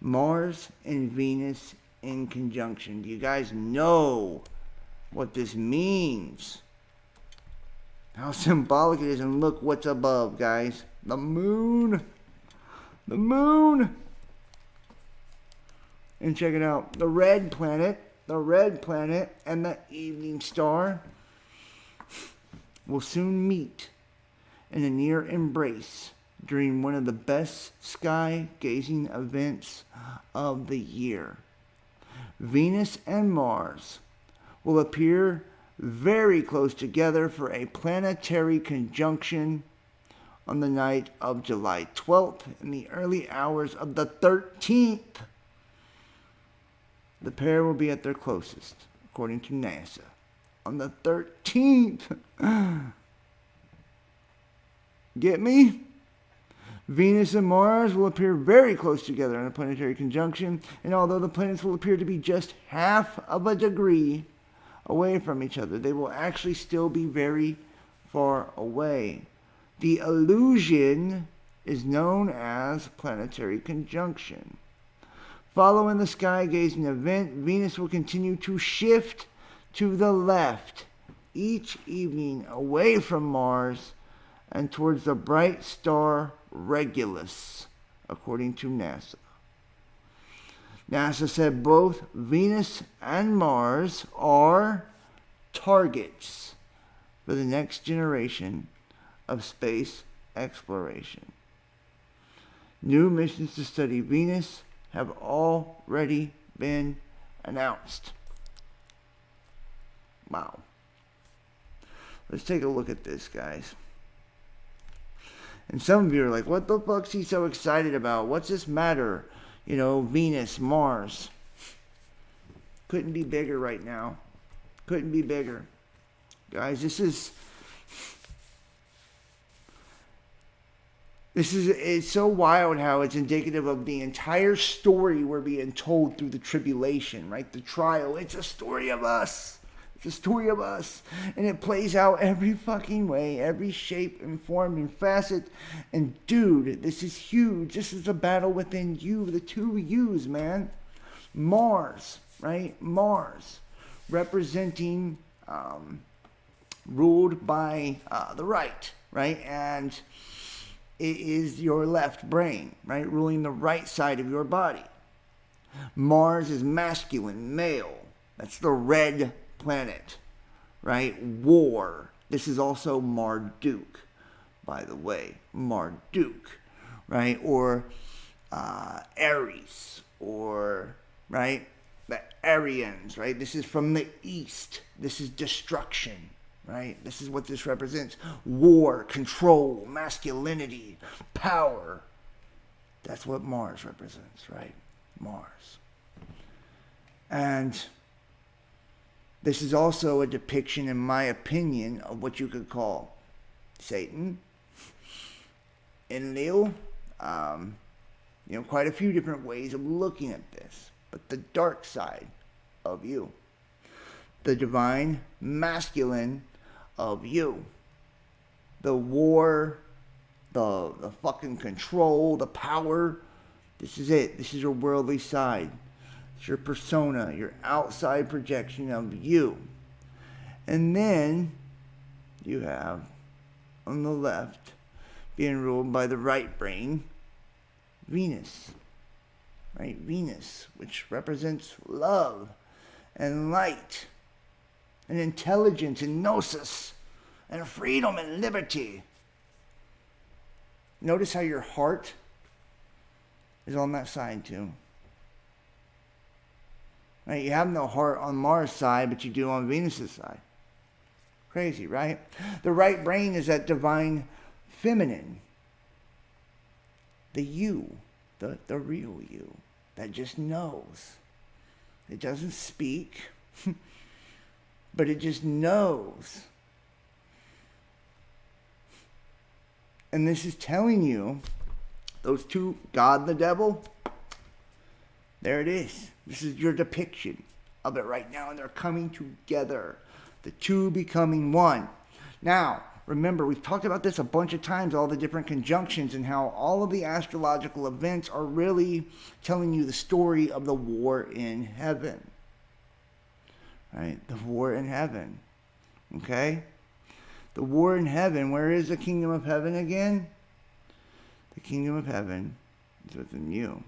Mars and Venus in conjunction. Do you guys know what this means? How symbolic it is. And look what's above, guys. The moon. The moon. And check it out. The red planet and the evening star will soon meet in a near embrace during one of the best sky gazing events of the year. Venus and Mars will appear very close together for a planetary conjunction on the night of July 12th in the early hours of the 13th. The pair will be at their closest, according to NASA, on the 13th. Get me? Venus and Mars will appear very close together in a planetary conjunction, and although the planets will appear to be just half of a degree away from each other, they will actually still be very far away. The illusion is known as planetary conjunction. Following the sky-gazing event, Venus will continue to shift to the left each evening away from Mars and towards the bright star Regulus, according to NASA. NASA said both Venus and Mars are targets for the next generation of space exploration. New missions to study Venus have already been announced. Wow. Let's take a look at this, guys. And some of you are like, what the fuck's he so excited about? What's this matter? Venus, Mars. Couldn't be bigger right now. Couldn't be bigger. Guys, it's so wild how it's indicative of the entire story we're being told through the tribulation, right? The trial. It's a story of us. It's a story of us. And it plays out every fucking way, every shape and form and facet. And dude, this is huge. This is a battle within you, the two U's, man. Mars, right? Mars, representing, ruled by the right, right? And it is your left brain, right? Ruling the right side of your body. Mars is masculine, male. That's the red planet, right? War. This is also Marduk. by the way, Marduk, right? Or Aries, or, right, the Aryans, right? This is from the east. This is destruction, right? This is what this represents. War, control, masculinity, power. That's what Mars represents, right? Mars. And this is also a depiction, in my opinion, of what you could call Satan, Enlil, quite a few different ways of looking at this. But the dark side of you, the divine masculine of you, the war, the fucking control, the power. This is it. This is your worldly side. It's your persona, your outside projection of you. And then you have, on the left, being ruled by the right brain, Venus. Right? Venus, which represents love and light and intelligence and gnosis and freedom and liberty. Notice how your heart is on that side too. Right? You have no heart on Mars' side, but you do on Venus' side. Crazy, right? The right brain is that divine feminine. The you, the real you, that just knows. It doesn't speak, but it just knows. And this is telling you, those two, God and the devil, there it is. This is your depiction of it right now, and they're coming together. The two becoming one. Now, remember, we've talked about this a bunch of times, all the different conjunctions and how all of the astrological events are really telling you the story of the war in heaven. Right? The war in heaven. Okay? The war in heaven. Where is the kingdom of heaven again? The kingdom of heaven is within you.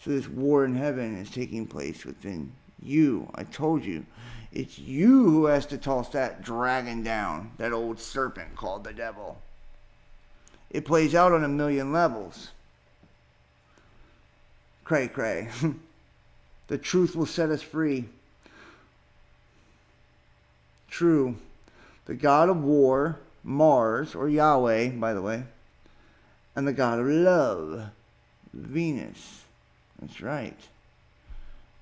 So this war in heaven is taking place within you. I told you. It's you who has to toss that dragon down, that old serpent called the devil. It plays out on a million levels. Cray cray. The truth will set us free. True. The god of war, Mars, or Yahweh, by the way, and the god of love, Venus. That's right.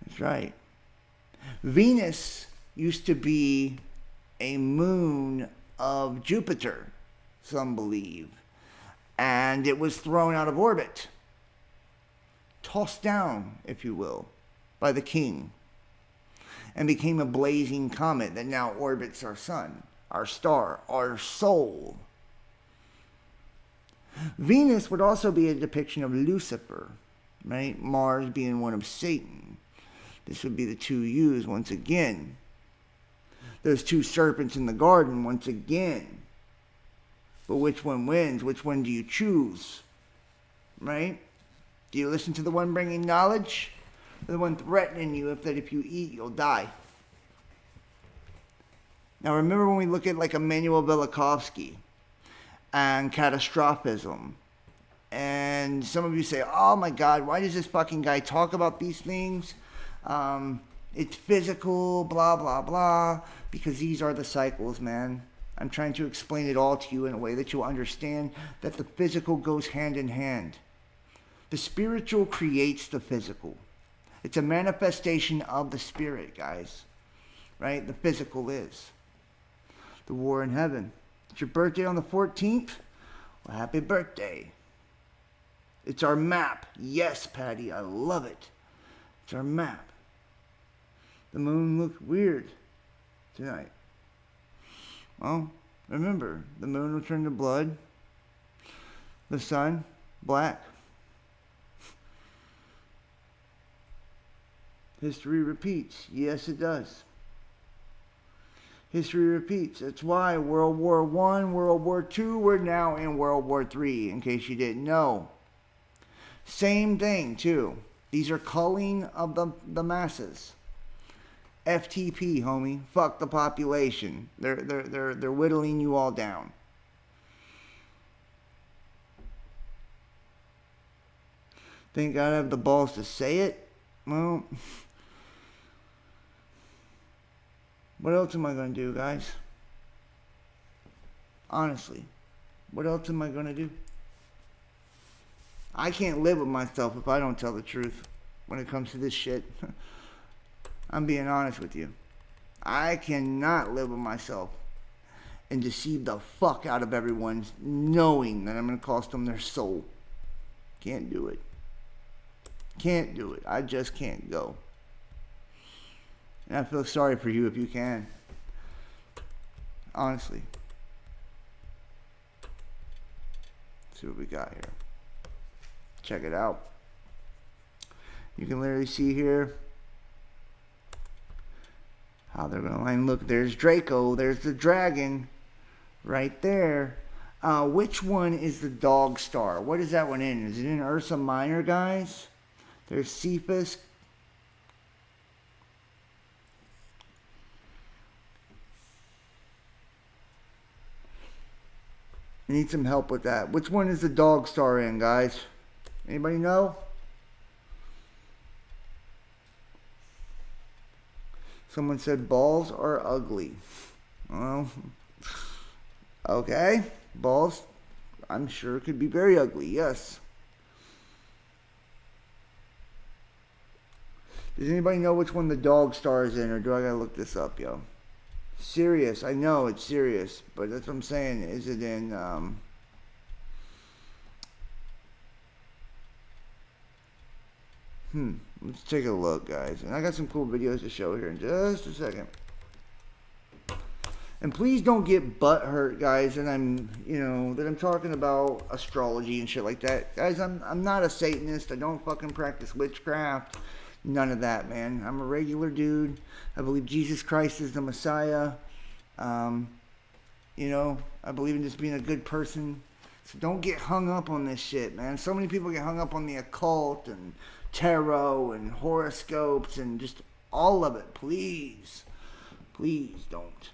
That's right. Venus used to be a moon of Jupiter, some believe, and it was thrown out of orbit, tossed down, if you will, by the king, and became a blazing comet that now orbits our sun, our star, our soul. Venus would also be a depiction of Lucifer, right? Mars being one of Satan. This would be the two U's once again. Those two serpents in the garden once again. But which one wins? Which one do you choose? Right? Do you listen to the one bringing knowledge? Or the one threatening you that if you eat, you'll die? Now remember when we look at like Immanuel Velikovsky and catastrophism. And some of you say, oh my God, why does this fucking guy talk about these things? It's physical, blah, blah, blah. Because these are the cycles, man. I'm trying to explain it all to you in a way that you'll understand that the physical goes hand in hand. The spiritual creates the physical. It's a manifestation of the spirit, guys. Right? The physical is. The war in heaven. It's your birthday on the 14th? Well, happy birthday. It's our map. Yes, Patty, I love it. It's our map. The moon looked weird tonight. Well, remember, the moon will turn to blood. The sun, black. History repeats. Yes, it does. History repeats. That's why World War I, World War II, we're now in World War III, in case you didn't know. Same thing, too. These are culling of the masses. FTP, homie. Fuck the population. They're whittling you all down. Think I'd have the balls to say it? Well, what else am I going to do, guys? Honestly, what else am I going to do? I can't live with myself if I don't tell the truth when it comes to this shit. I'm being honest with you. I cannot live with myself and deceive the fuck out of everyone knowing that I'm going to cost them their soul. Can't do it. Can't do it. I just can't go. And I feel sorry for you if you can. Honestly. Let's see what we got here. Check it out. You can literally see here how they're going to line. Look, there's Draco. There's the dragon right there. Which one is the dog star? What is that one in? Is it in Ursa Minor, guys? There's Cephas. I need some help with that. Which one is the dog star in, guys? Anybody know? Someone said balls are ugly. Well, okay. Balls, I'm sure, could be very ugly, yes. Does anybody know which one the dog star is in, or do I gotta look this up, yo? Sirius, I know it's Sirius, but that's what I'm saying. Is it in, let's take a look, guys. And I got some cool videos to show here in just a second. And please don't get butt hurt, guys, and that I'm talking about astrology and shit like that. Guys, I'm not a Satanist. I don't fucking practice witchcraft. None of that, man. I'm a regular dude. I believe Jesus Christ is the Messiah. I believe in just being a good person. So don't get hung up on this shit, man. So many people get hung up on the occult and tarot and horoscopes and just all of it. Please. Please don't.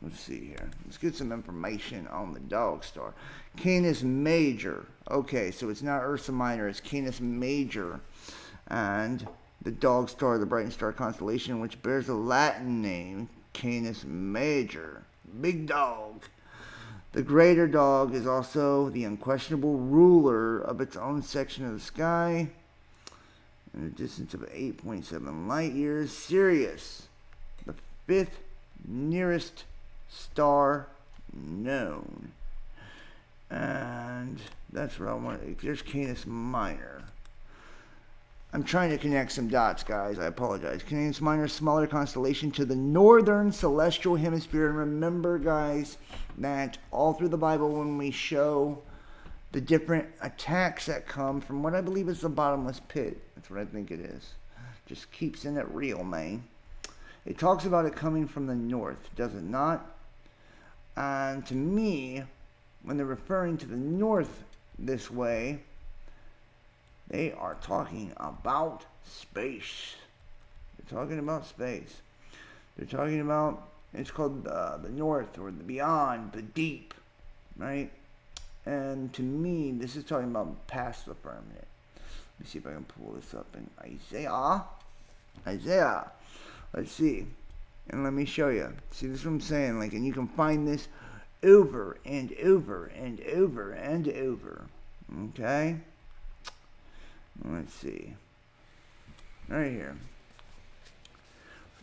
Let's see here. Let's get some information on the dog star. Canis Major. Okay, so it's not Ursa Minor. It's Canis Major. And the dog star, the Brighton Star constellation, which bears the Latin name Canis Major. Big dog. The greater dog is also the unquestionable ruler of its own section of the sky. In a distance of 8.7 light years. Sirius, the fifth nearest star known. And that's what I want. There's Canis Minor. I'm trying to connect some dots, guys. I apologize. Canis Minor, smaller constellation to the northern celestial hemisphere. And remember, guys, that all through the Bible, when we show the different attacks that come from what I believe is the bottomless pit, that's what I think it is. Just keeps in it real, man. It talks about it coming from the north, does it not? And to me, when they're referring to the north this way, they are talking about space. They're talking about space. They're talking about, it's called the north or the beyond, the deep, right? And to me, this is talking about past the firmament. Let me see if I can pull this up in Isaiah. Let's see. And let me show you. See, this is what I'm saying. Like, and you can find this over and over and over and over. Okay? Let's see. Right here.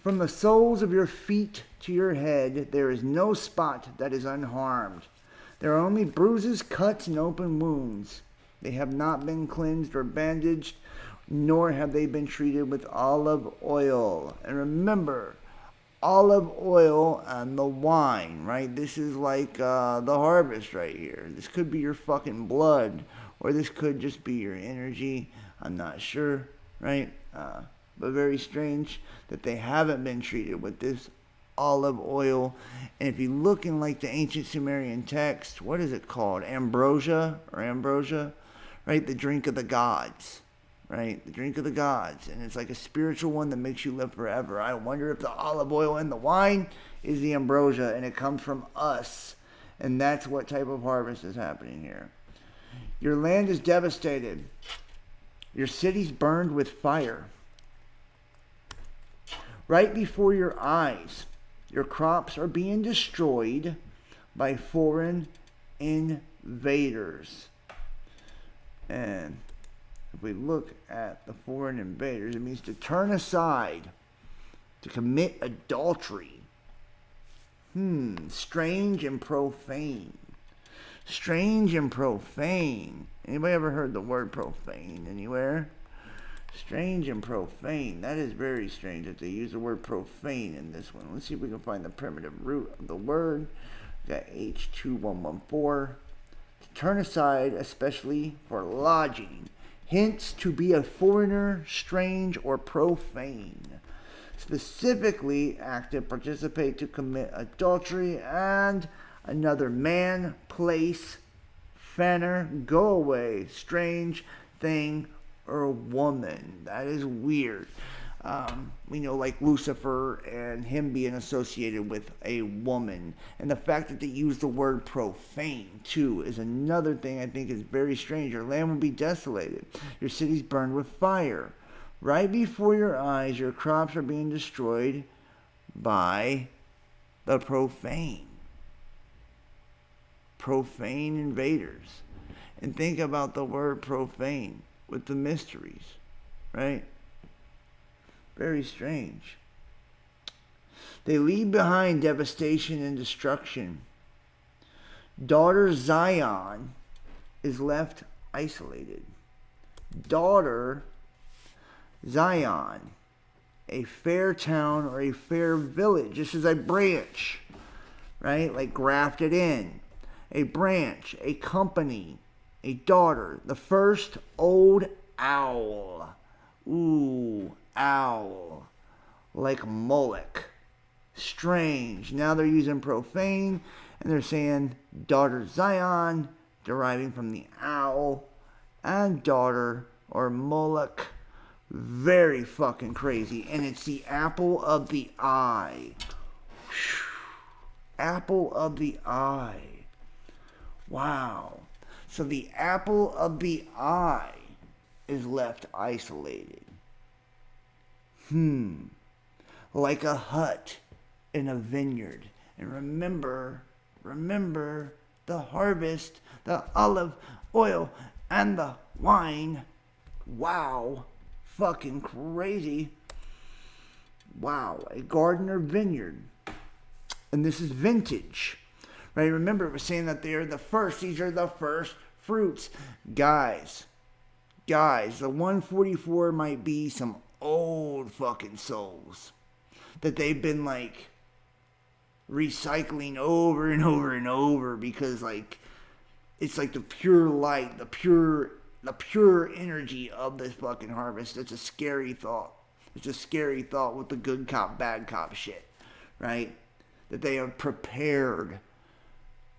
From the soles of your feet to your head, there is no spot that is unharmed. There are only bruises, cuts, and open wounds. They have not been cleansed or bandaged, nor have they been treated with olive oil. And remember, olive oil and the wine, right? This is like the harvest right here. This could be your fucking blood, or this could just be your energy. I'm not sure, right? But very strange that they haven't been treated with this olive oil. And if you look in like the ancient Sumerian text, what is it called? Ambrosia, right? The drink of the gods. right? The drink of the gods. And it's like a spiritual one that makes you live forever. I wonder if the olive oil in the wine is the ambrosia, and it comes from us. And that's what type of harvest is happening here. Your land is devastated. Your city's burned with fire. Right before your eyes, your crops are being destroyed by foreign invaders. And if we look at the foreign invaders, it means to turn aside, to commit adultery. Strange and profane. Strange and profane. Anybody ever heard the word profane anywhere? Strange and profane. That is very strange that they use the word profane in this one. Let's see if we can find the primitive root of the word. We got H2114. To turn aside, especially for lodging. Hence, to be a foreigner, strange, or profane. Specifically, active, participate, to commit adultery, and another man, place, fanner, go away, strange thing, or woman. That is weird. We know, like Lucifer and him being associated with a woman. And the fact that they use the word profane, too, is another thing I think is very strange. Your land will be desolated. Your cities burned with fire. Right before your eyes, your crops are being destroyed by the profane. Profane invaders. And think about the word profane with the mysteries, right? Very strange. They leave behind devastation and destruction. Daughter Zion is left isolated. Daughter Zion, a fair town or a fair village. This is a branch, right? Like grafted in. A branch, a company, a daughter. The first old owl. Ooh, owl. Like Moloch. Strange. Now they're using profane, and they're saying daughter Zion, deriving from the owl, and daughter or Moloch. Very fucking crazy. And it's the apple of the eye. Apple of the eye. Wow. So the apple of the eye is left isolated. Like a hut in a vineyard. And remember the harvest, the olive oil, and the wine. Wow. Fucking crazy. Wow. A garden or vineyard. And this is vintage. Right? Remember, it was saying that they are the first. These are the first fruits. Guys, the 144 might be some old fucking souls that they've been like recycling over and over and over, because like it's like the pure light, the pure energy of this fucking harvest. It's a scary thought. It's a scary thought with the good cop, bad cop shit, right? That they have prepared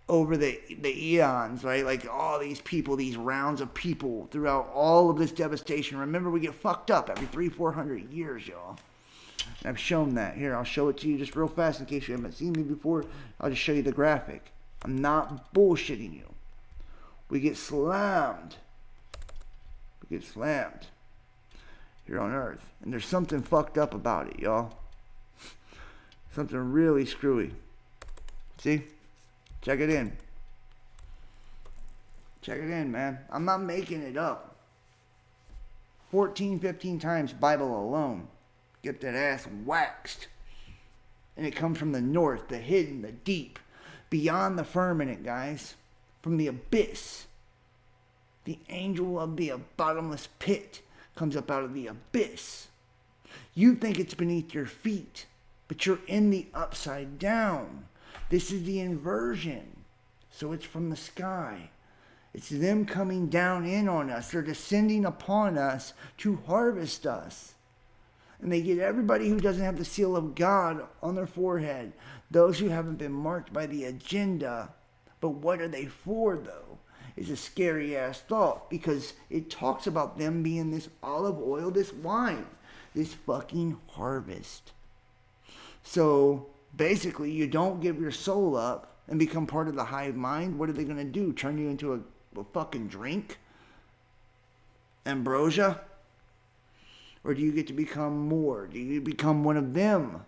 over the eons, right? Like all these people, these rounds of people throughout all of this devastation. Remember, we get fucked up every 300-400 years, y'all. And I've shown that. Here, I'll show it to you just real fast in case you haven't seen me before. I'll just show you the graphic. I'm not bullshitting you. We get slammed. We get slammed here on Earth. And there's something fucked up about it, y'all. Something really screwy. See? Check it in. Check it in, man. I'm not making it up. 14, 15 times Bible alone. Get that ass waxed. And it comes from the north, the hidden, the deep. Beyond the firmament, guys. From the abyss. The angel of the bottomless pit comes up out of the abyss. You think it's beneath your feet, but you're in the upside down. This is the inversion. So it's from the sky. It's them coming down in on us. They're descending upon us to harvest us. And they get everybody who doesn't have the seal of God on their forehead. Those who haven't been marked by the agenda. But what are they for, though? is a scary ass thought, because it talks about them being this olive oil, this wine, this fucking harvest. So basically, you don't give your soul up and become part of the hive mind. What are they going to do? Turn you into a fucking drink? Ambrosia? Or do you get to become more? Do you become one of them?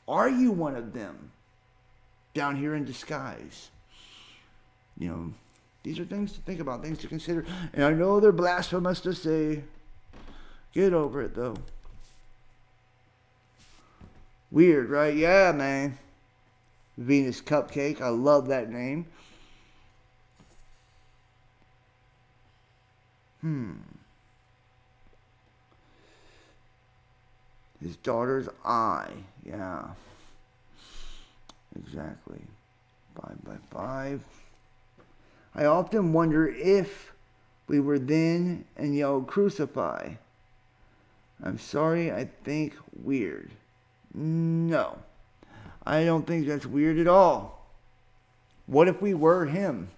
Are you one of them? Down here in disguise. You know, these are things to think about, things to consider. And I know they're blasphemous to say. Get over it, though. Weird, right? Yeah, man. Venus Cupcake. I love that name. His daughter's eye. Yeah. Exactly. 5 by 5. I often wonder if we were then and yelled crucify. I'm sorry, I think weird. No. I don't think that's weird at all. What if we were him?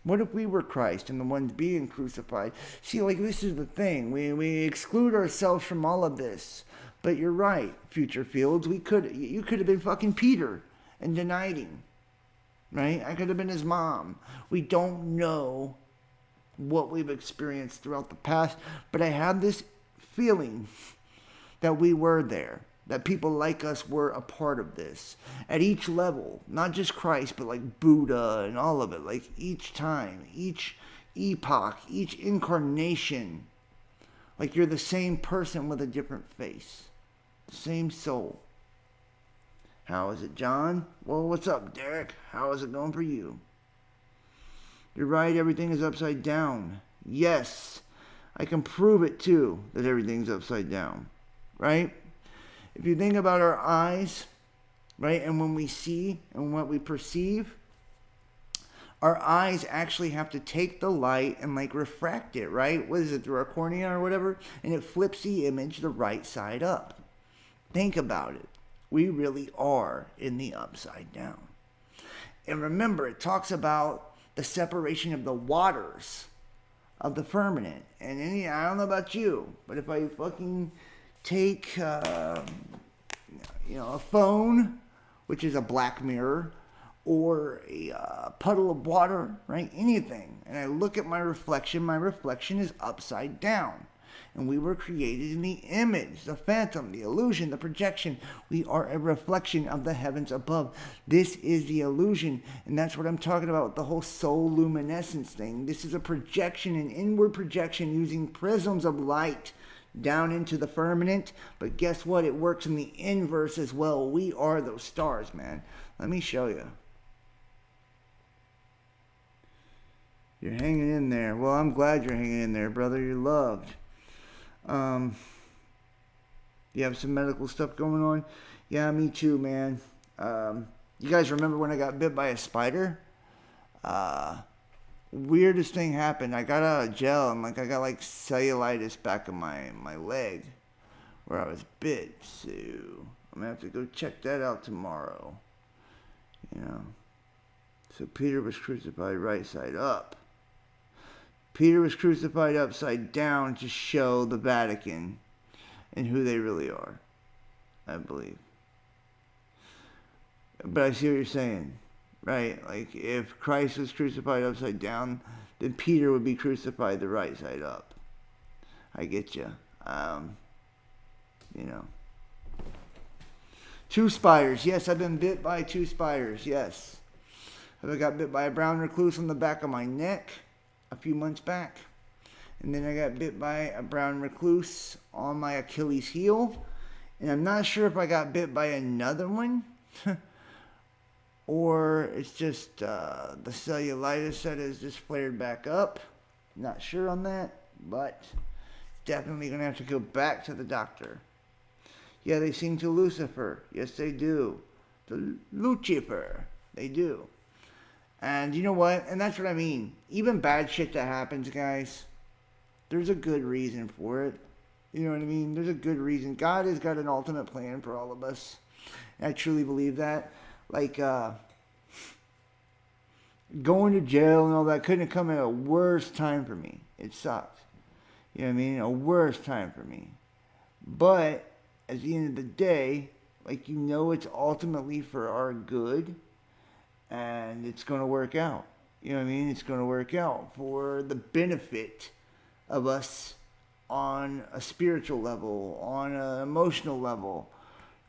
What if we were Christ and the ones being crucified? See, like, this is the thing. We exclude ourselves from all of this. But you're right, Future Fields. You could have been fucking Peter and denied him. Right? I could have been his mom. We don't know what we've experienced throughout the past. But I have this feeling that we were there. That people like us were a part of this. At each level. Not just Christ, but like Buddha and all of it. Like each time, each epoch, each incarnation. Like you're the same person with a different face. The same soul. How is it, John? Well, what's up, Derek? How is it going for you? You're right, everything is upside down. Yes, I can prove it too, that everything's upside down. Right? If you think about our eyes, right, and when we see and what we perceive, our eyes actually have to take the light and like refract it, right? What is it, through our cornea or whatever? And it flips the image the right side up. Think about it. We really are in the upside down. And remember, it talks about the separation of the waters of the firmament. And I don't know about you, but if I fucking take, a phone, which is a black mirror, or a puddle of water, right? Anything. And I look at my reflection is upside down. And we were created in the image, the phantom, the illusion, the projection. We are a reflection of the heavens above. This is the illusion. And that's what I'm talking about with the whole soul luminescence thing. This is a projection, an inward projection using prisms of light down into the firmament. But guess what? It works in the inverse as well. We are those stars, man. Let me show you. You're hanging in there. Well, I'm glad you're hanging in there, brother. You're loved. You have some medical stuff going on? Yeah, me too, man. You guys remember when I got bit by a spider? Weirdest thing happened. I got out of jail and I got cellulitis back in my leg where I was bit. So I'm gonna have to go check that out tomorrow. So Peter was crucified right side up. Peter was crucified upside down to show the Vatican and who they really are, I believe. But I see what you're saying, right? Like, if Christ was crucified upside down, then Peter would be crucified the right side up. I get you. 2 spiders. Yes, I've been bit by 2 spiders. Yes. I got bit by a brown recluse on the back of my neck a few months back. And then I got bit by a brown recluse on my Achilles heel. And I'm not sure if I got bit by another one. Or it's just the cellulitis that has just flared back up. Not sure on that. But definitely going to have to go back to the doctor. Yeah, they sing to Lucifer. Yes, they do. To Lucifer. They do. And you know what? And that's what I mean. Even bad shit that happens, guys, there's a good reason for it. You know what I mean? There's a good reason. God has got an ultimate plan for all of us. And I truly believe that. Like, going to jail and all that couldn't have come at a worse time for me. It sucked. You know what I mean? A worse time for me. But at the end of the day, like, you know, it's ultimately for our good, and it's going to work out. You know what I mean? It's going to work out for the benefit of us on a spiritual level, on an emotional level.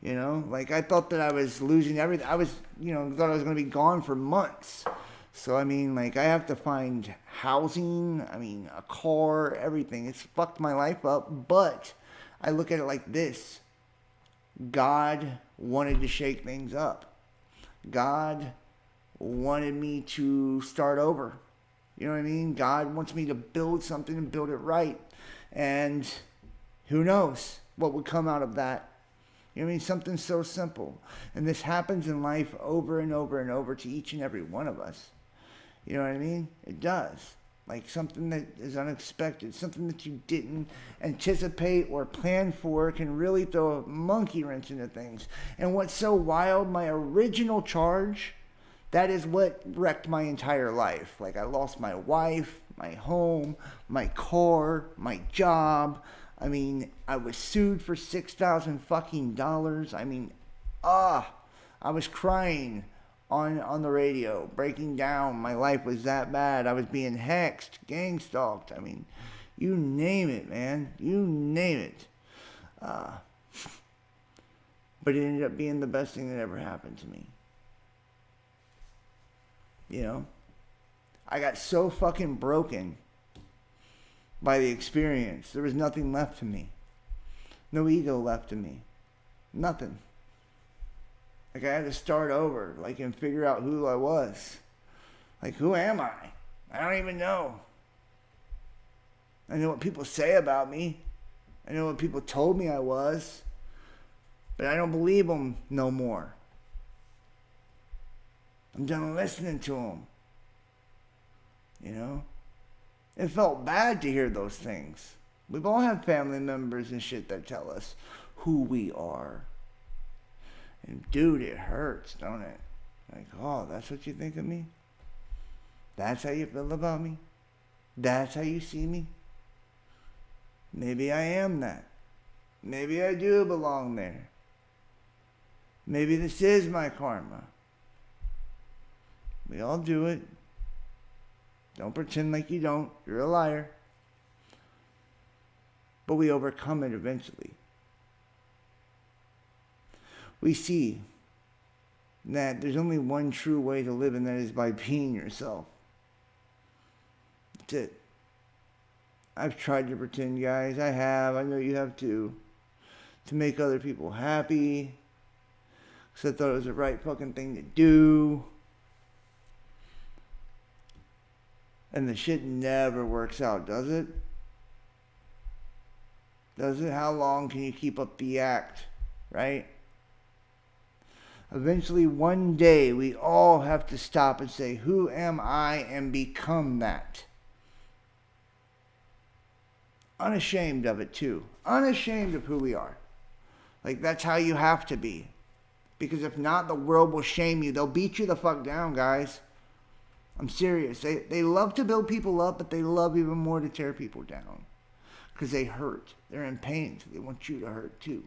You know, like, I thought that I was losing everything. I was, you know, thought I was going to be gone for months. So, I mean, like, I have to find housing, I mean, a car, everything. It's fucked my life up, but I look at it like this. God wanted to shake things up. God wanted me to start over. You know what I mean? God wants me to build something and build it right. And who knows what would come out of that. You know what I mean? Something so simple. And this happens in life over and over and over to each and every one of us. You know what I mean? It does. Like, something that is unexpected, something that you didn't anticipate or plan for can really throw a monkey wrench into things. And what's so wild, my original charge, that is what wrecked my entire life. Like, I lost my wife, my home, my car, my job. I mean, I was sued for $6,000 fucking dollars. I mean, I was crying on the radio, breaking down. My life was that bad. I was being hexed, gang stalked. I mean, you name it, man. You name it. But it ended up being the best thing that ever happened to me. You know? I got so fucking broken by the experience. There was nothing left to me. No ego left to me. Nothing. Like, I had to start over, like, and figure out who I was. Like, who am I? I don't even know. I know what people say about me. I know what people told me I was. But I don't believe them no more. I'm done listening to them. You know? It felt bad to hear those things. We've all had family members and shit that tell us who we are. And dude, it hurts, don't it? Like, oh, that's what you think of me? That's how you feel about me? That's how you see me? Maybe I am that. Maybe I do belong there. Maybe this is my karma. We all do it. Don't pretend like you don't. You're a liar. But we overcome it eventually. We see that there's only one true way to live, and that is by being yourself. That's it. I've tried to pretend, guys. I have. I know you have too. To make other people happy. Because I thought it was the right fucking thing to do. And the shit never works out, does it? Does it? How long can you keep up the act, right? Eventually, one day, we all have to stop and say, who am I, and become that. Unashamed of it, too. Unashamed of who we are. Like, that's how you have to be. Because if not, the world will shame you. They'll beat you the fuck down, guys. I'm serious. They love to build people up, but they love even more to tear people down. Because they hurt. They're in pain. So they want you to hurt, too.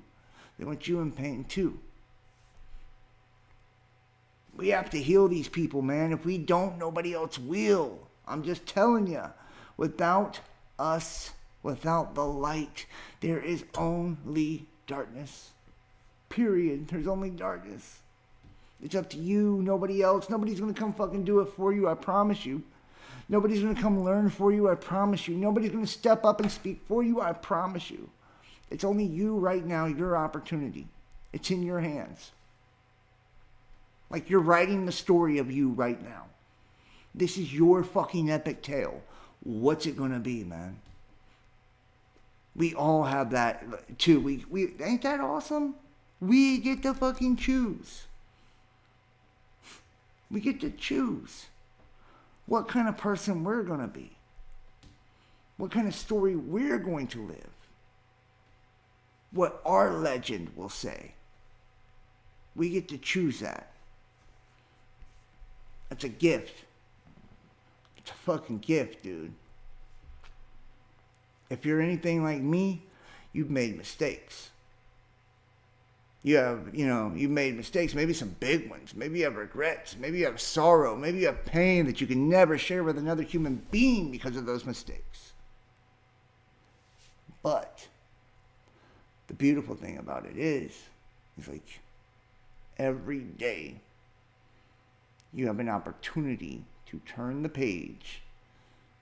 They want you in pain, too. We have to heal these people, man. If we don't, nobody else will. I'm just telling you. Without us, without the light, there is only darkness. Period. There's only darkness. It's up to you, nobody else. Nobody's going to come fucking do it for you, I promise you. Nobody's going to come learn for you, I promise you. Nobody's going to step up and speak for you, I promise you. It's only you right now, your opportunity. It's in your hands. Like, you're writing the story of you right now. This is your fucking epic tale. What's it gonna be, man? We all have that too. We ain't that awesome? We get to fucking choose. We get to choose what kind of person we're gonna be. What kind of story we're going to live. What our legend will say. We get to choose that. That's a gift. fucking gift, dude. If you're anything like me, you've made mistakes. You've made mistakes, maybe some big ones. Maybe you have regrets. Maybe you have sorrow. Maybe you have pain that you can never share with another human being because of those mistakes. But the beautiful thing about it is like every day you have an opportunity to turn the page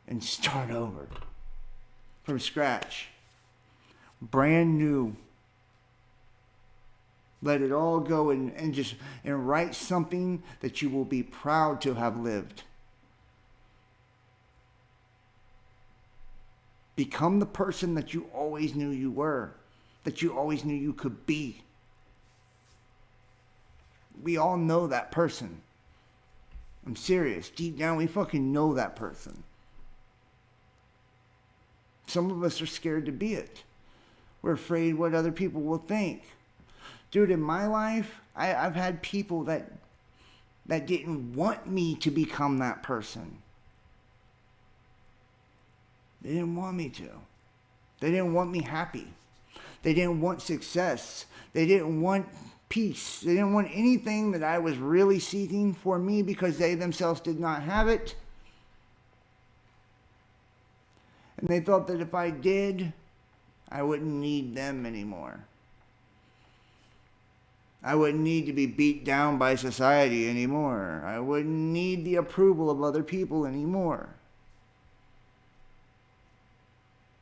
and start over from scratch. Brand new. Let it all go and write something that you will be proud to have lived. Become the person that you always knew you were, that you always knew you could be. We all know that person. I'm serious. Deep down, we fucking know that person. Some of us are scared to be it. We're afraid what other people will think. Dude, in my life, I've had people that didn't want me to become that person. They didn't want me to. They didn't want me happy. They didn't want success. They didn't want peace. They didn't want anything that I was really seeking for me because they themselves did not have it. And they thought that if I did, I wouldn't need them anymore. I wouldn't need to be beat down by society anymore. I wouldn't need the approval of other people anymore.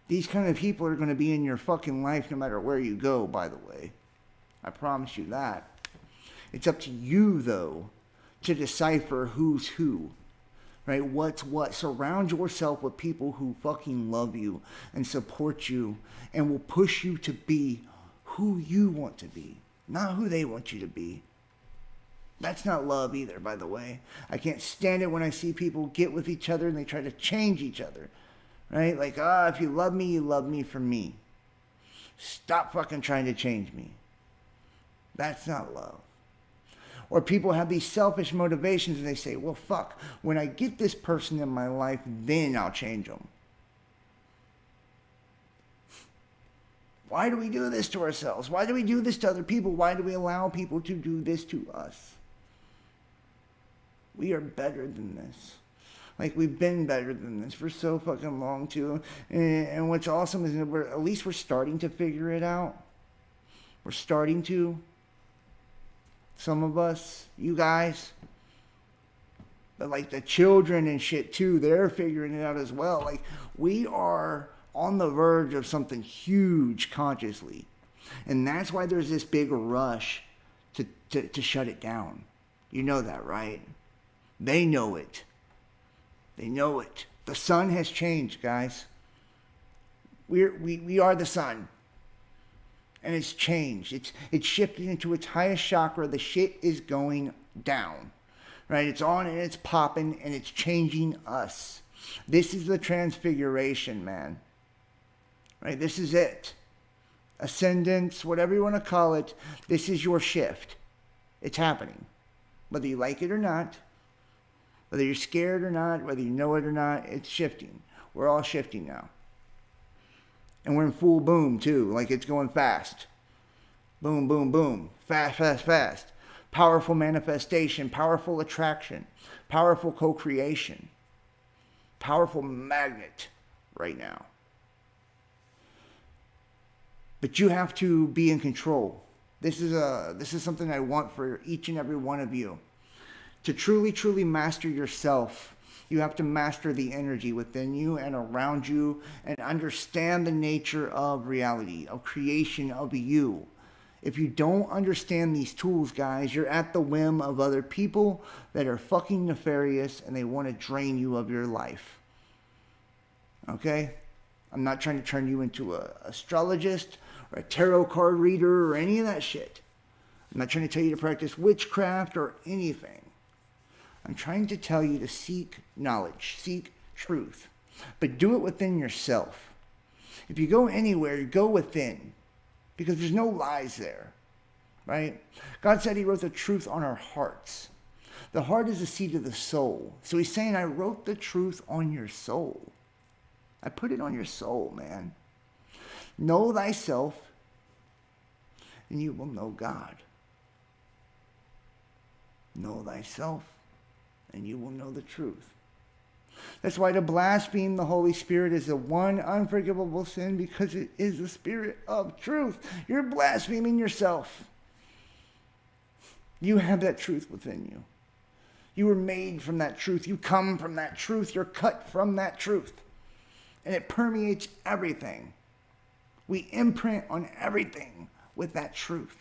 These kind of people are going to be in your fucking life no matter where you go, by the way. I promise you that. It's up to you, though, to decipher who's who. Right? What's what. Surround yourself with people who fucking love you and support you and will push you to be who you want to be. Not who they want you to be. That's not love either, by the way. I can't stand it when I see people get with each other and they try to change each other. Right? Like, if you love me for me. Stop fucking trying to change me. That's not love. Or people have these selfish motivations and they say, well, fuck, when I get this person in my life, then I'll change them. Why do we do this to ourselves? Why do we do this to other people? Why do we allow people to do this to us? We are better than this. Like, we've been better than this for so fucking long, too. And what's awesome is that at least we're starting to figure it out. We're starting to. Some of us, you guys. But, like, the children and shit, too, they're figuring it out as well. Like, we are on the verge of something huge consciously. And that's why there's this big rush to shut it down. You know that, right? They know it. They know it. The sun has changed, guys. We are the sun. And it's changed. It's shifted into its highest chakra. The shit is going down. Right? It's on and it's popping and it's changing us. This is the transfiguration, man. Right? This is it. Ascendance, whatever you want to call it, this is your shift. It's happening. Whether you like it or not, whether you're scared or not, whether you know it or not, it's shifting. We're all shifting now. And we're in full boom, too. Like, it's going fast. Boom, boom, boom. Fast, fast, fast. Powerful manifestation, powerful attraction, powerful co-creation, powerful magnet right now. But you have to be in control. This is something I want for each and every one of you. To truly, truly master yourself, you have to master the energy within you and around you and understand the nature of reality, of creation, of you. If you don't understand these tools, guys, you're at the whim of other people that are fucking nefarious and they want to drain you of your life. Okay? I'm not trying to turn you into an astrologist or a tarot card reader or any of that shit. I'm not trying to tell you to practice witchcraft or anything. I'm trying to tell you to seek knowledge, seek truth, but do it within yourself. If you go anywhere, go within, because there's no lies there, right? God said he wrote the truth on our hearts. The heart is the seat of the soul. So he's saying, I wrote the truth on your soul. I put it on your soul, man. Know thyself, and you will know God. Know thyself, and you will know the truth. That's why to blaspheme the Holy Spirit is the one unforgivable sin, because it is the Spirit of truth. You're blaspheming yourself. You have that truth within you. You were made from that truth. You come from that truth. You're cut from that truth. And it permeates everything. We imprint on everything with that truth.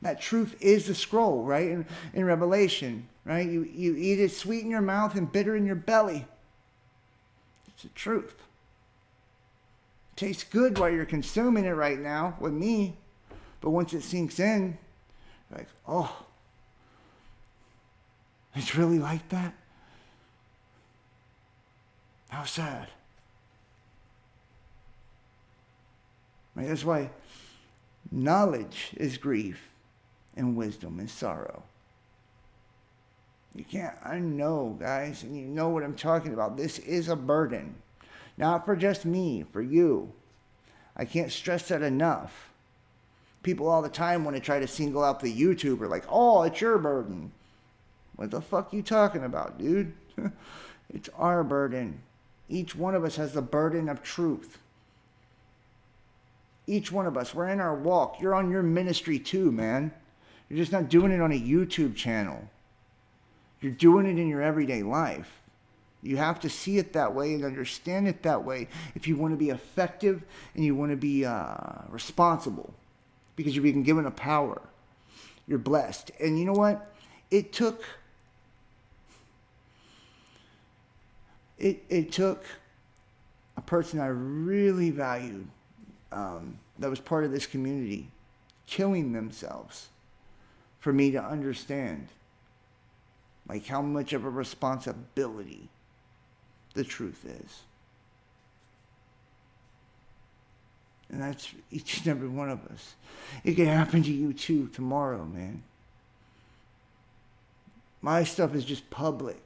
That truth is the scroll, right? In Revelation, right? You eat it sweet in your mouth and bitter in your belly. It's the truth. It tastes good while you're consuming it right now with me. But once it sinks in, you're like, oh, it's really like that? How sad. Right? That's why knowledge is grief and wisdom is sorrow. You can't, I know, guys, and you know what I'm talking about. This is a burden. Not for just me, for you. I can't stress that enough. People all the time want to try to single out the YouTuber, like, oh, it's your burden. What the fuck you talking about, dude? It's our burden. Each one of us has the burden of truth. Each one of us, we're in our walk. You're on your ministry too, man. You're just not doing it on a YouTube channel. You're doing it in your everyday life. You have to see it that way and understand it that way if you want to be effective and you want to be responsible, because you're being given a power. You're blessed. And you know what? It took a person I really valued that was part of this community killing themselves for me to understand like how much of a responsibility the truth is. And that's each and every one of us. It could happen to you too tomorrow, man. My stuff is just public.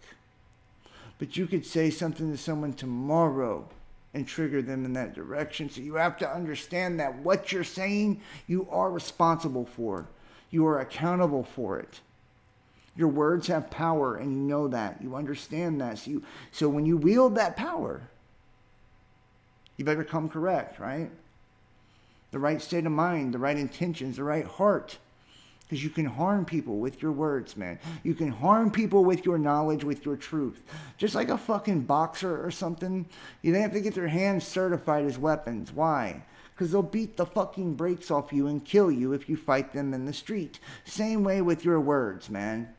But you could say something to someone tomorrow and trigger them in that direction. So you have to understand that what you're saying, you are responsible for. You are accountable for it. Your words have power, and you know that. You understand that. So when you wield that power, you better come correct, right? The right state of mind, the right intentions, the right heart. Because you can harm people with your words, man. You can harm people with your knowledge, with your truth. Just like a fucking boxer or something. They have to get their hands certified as weapons. Why? Because they'll beat the fucking brakes off you and kill you if you fight them in the street. Same way with your words, man.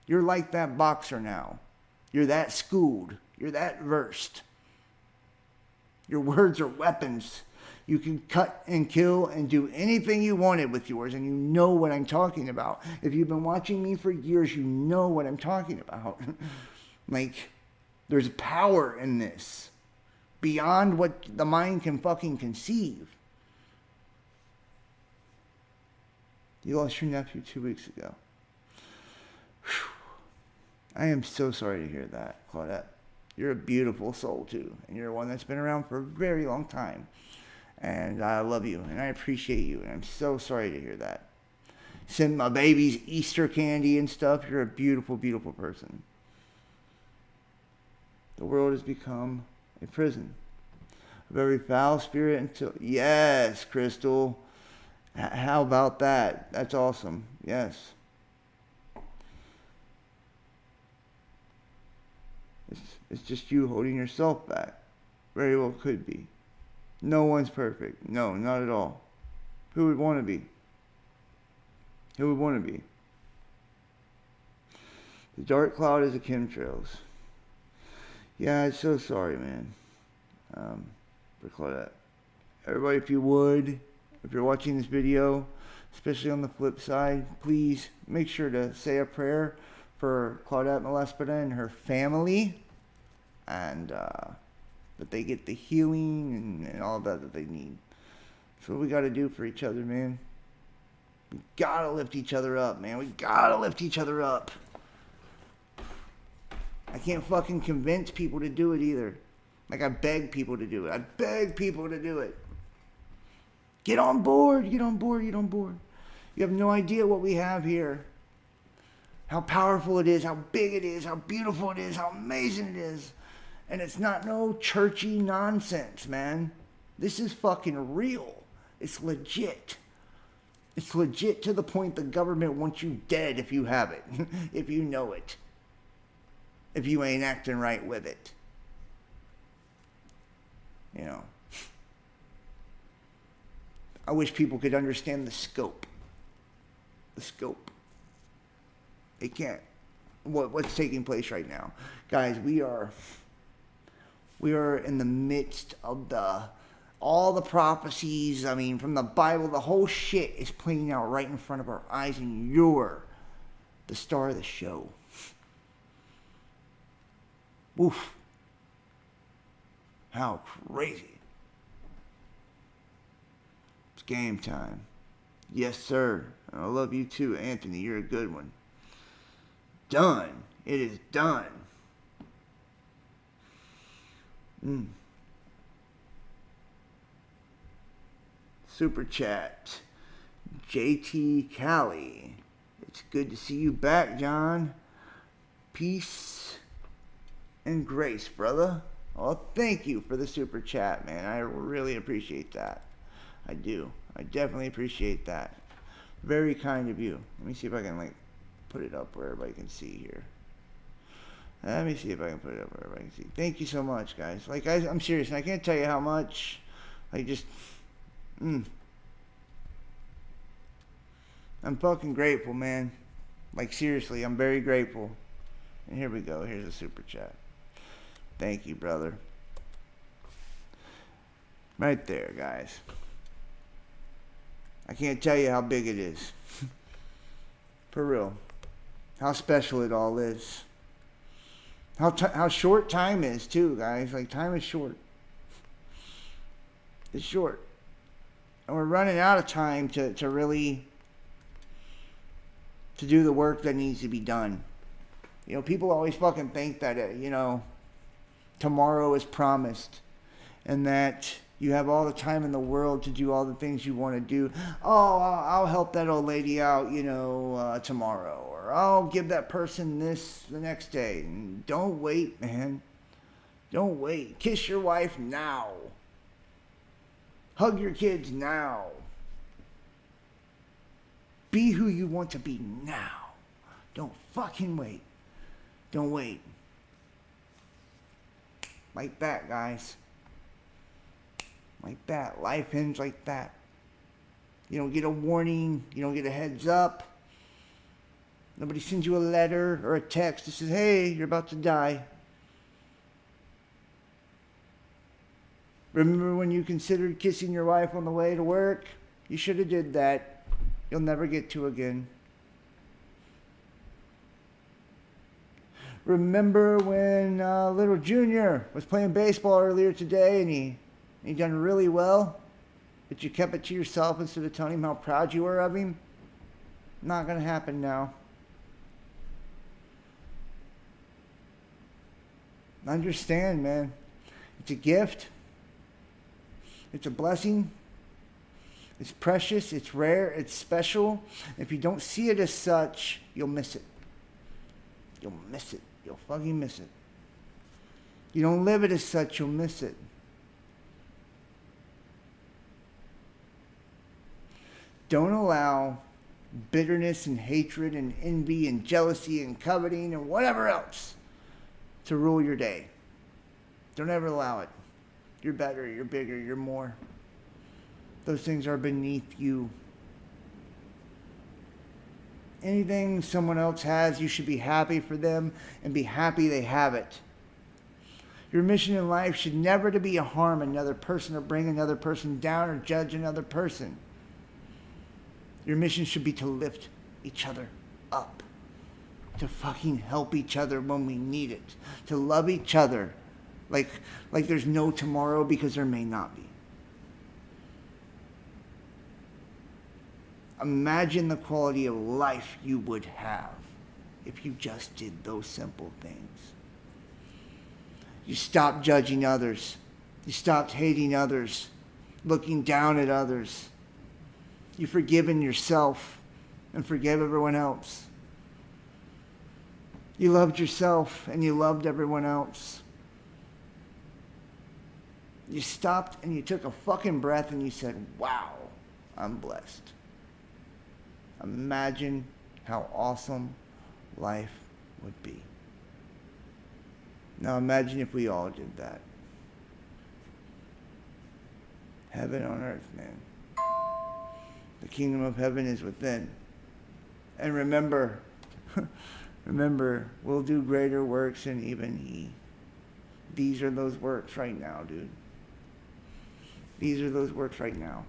You're like that boxer now. You're that schooled. You're that versed. Your words are weapons. You can cut and kill and do anything you wanted with yours, and you know what I'm talking about. If you've been watching me for years, you know what I'm talking about. Like, there's power in this beyond what the mind can fucking conceive. You lost your nephew 2 weeks ago. Whew. I am so sorry to hear that, Claudette. You're a beautiful soul, too. And you're one that's been around for a very long time. And I love you, and I appreciate you, and I'm so sorry to hear that. Send my babies Easter candy and stuff. You're a beautiful, beautiful person. The world has become a prison of every foul spirit until... Yes, Crystal. How about that? That's awesome. Yes. It's just you holding yourself back. Very well could be. No one's perfect. No, not at all. Who would want to be? Who would want to be? The dark cloud is the chemtrails. Yeah, I'm so sorry, man. For Claudette. Everybody, if you're watching this video, especially on the flip side, please make sure to say a prayer for Claudette Malespina and her family, and that they get the healing and all that they need. That's what we got to do for each other, man. We gotta lift each other up, man. We gotta lift each other up. I can't fucking convince people to do it either. Like, I beg people to do it. I beg people to do it. Get on board, get on board, get on board. You have no idea what we have here. How powerful it is, how big it is, how beautiful it is, how amazing it is. And it's not no churchy nonsense, man. This is fucking real. It's legit. It's legit to the point the government wants you dead if you have it. If you know it. If you ain't acting right with it. You know. I wish people could understand the scope. The scope. They can't. What's taking place right now? Guys, we are in the midst of all the prophecies. I mean, from the Bible, the whole shit is playing out right in front of our eyes, and you're the star of the show. Woof. How crazy. It's game time. Yes, sir. I love you too, Anthony. You're a good one. Done. It is done. Super chat. JT Cali. It's good to see you back, John. Peace and grace, brother. Oh, thank you for the super chat, man. I really appreciate that. I do. I definitely appreciate that. Very kind of you. Let me see if I can, like, put it up where everybody can see here. Let me see if I can put it up where everybody can see. Thank you so much, guys. Like, guys, I'm serious. And I can't tell you how much. Like, just, I'm fucking grateful, man. Like, seriously, I'm very grateful. And here we go. Here's a super chat. Thank you, brother. Right there, guys. I can't tell you how big it is. For real. How special it all is. How short time is, too, guys. Like, time is short. It's short. And we're running out of time to really to do the work that needs to be done. You know, people always fucking think that, tomorrow is promised. And that you have all the time in the world to do all the things you want to do. Oh, I'll help that old lady out, tomorrow. Or I'll give that person this the next day. And don't wait, man. Don't wait. Kiss your wife now. Hug your kids now. Be who you want to be now. Don't fucking wait. Don't wait. Like that, guys. Like that. Life ends like that. You don't get a warning. You don't get a heads up. Nobody sends you a letter or a text that says, hey, you're about to die. Remember when you considered kissing your wife on the way to work? You should have did that. You'll never get to again. Remember when little Junior was playing baseball earlier today and he done really well, but you kept it to yourself instead of telling him how proud you were of him? Not gonna happen now. Understand, man. It's a gift. It's a blessing. It's precious. It's rare. It's special. If you don't see it as such, you'll miss it. You'll miss it. You'll fucking miss it. You don't live it as such, you'll miss it. Don't allow bitterness and hatred and envy and jealousy and coveting and whatever else to rule your day. Don't ever allow it. You're better, you're bigger, you're more. Those things are beneath you. Anything someone else has, you should be happy for them and be happy they have it. Your mission in life should never to be to harm another person or bring another person down or judge another person. Your mission should be to lift each other up. To fucking help each other when we need it. To love each other like there's no tomorrow, because there may not be. Imagine the quality of life you would have if you just did those simple things. You stopped judging others. You stopped hating others, looking down at others. You've forgiven yourself and forgave everyone else. You loved yourself and you loved everyone else. You stopped and you took a fucking breath and you said, wow, I'm blessed. Imagine how awesome life would be. Now imagine if we all did that. Heaven on earth, man. The kingdom of heaven is within. And remember, we'll do greater works than even he. These are those works right now, dude. These are those works right now.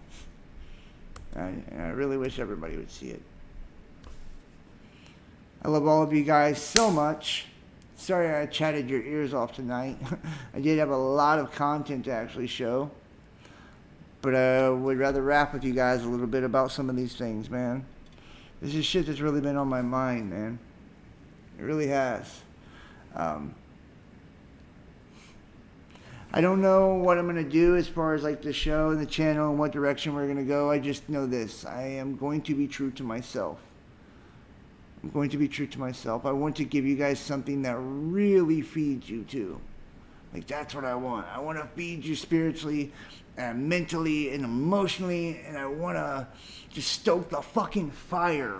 And I really wish everybody would see it. I love all of you guys so much. Sorry I chatted your ears off tonight. I did have a lot of content to actually show. But I would rather rap with you guys a little bit about some of these things, man. This is shit that's really been on my mind, man. It really has. I don't know what I'm going to do as far as like the show and the channel and what direction we're going to go. I just know this. I am going to be true to myself. I'm going to be true to myself. I want to give you guys something that really feeds you too. Like, that's what I want. I want to feed you spiritually and mentally and emotionally, and I want to just stoke the fucking fire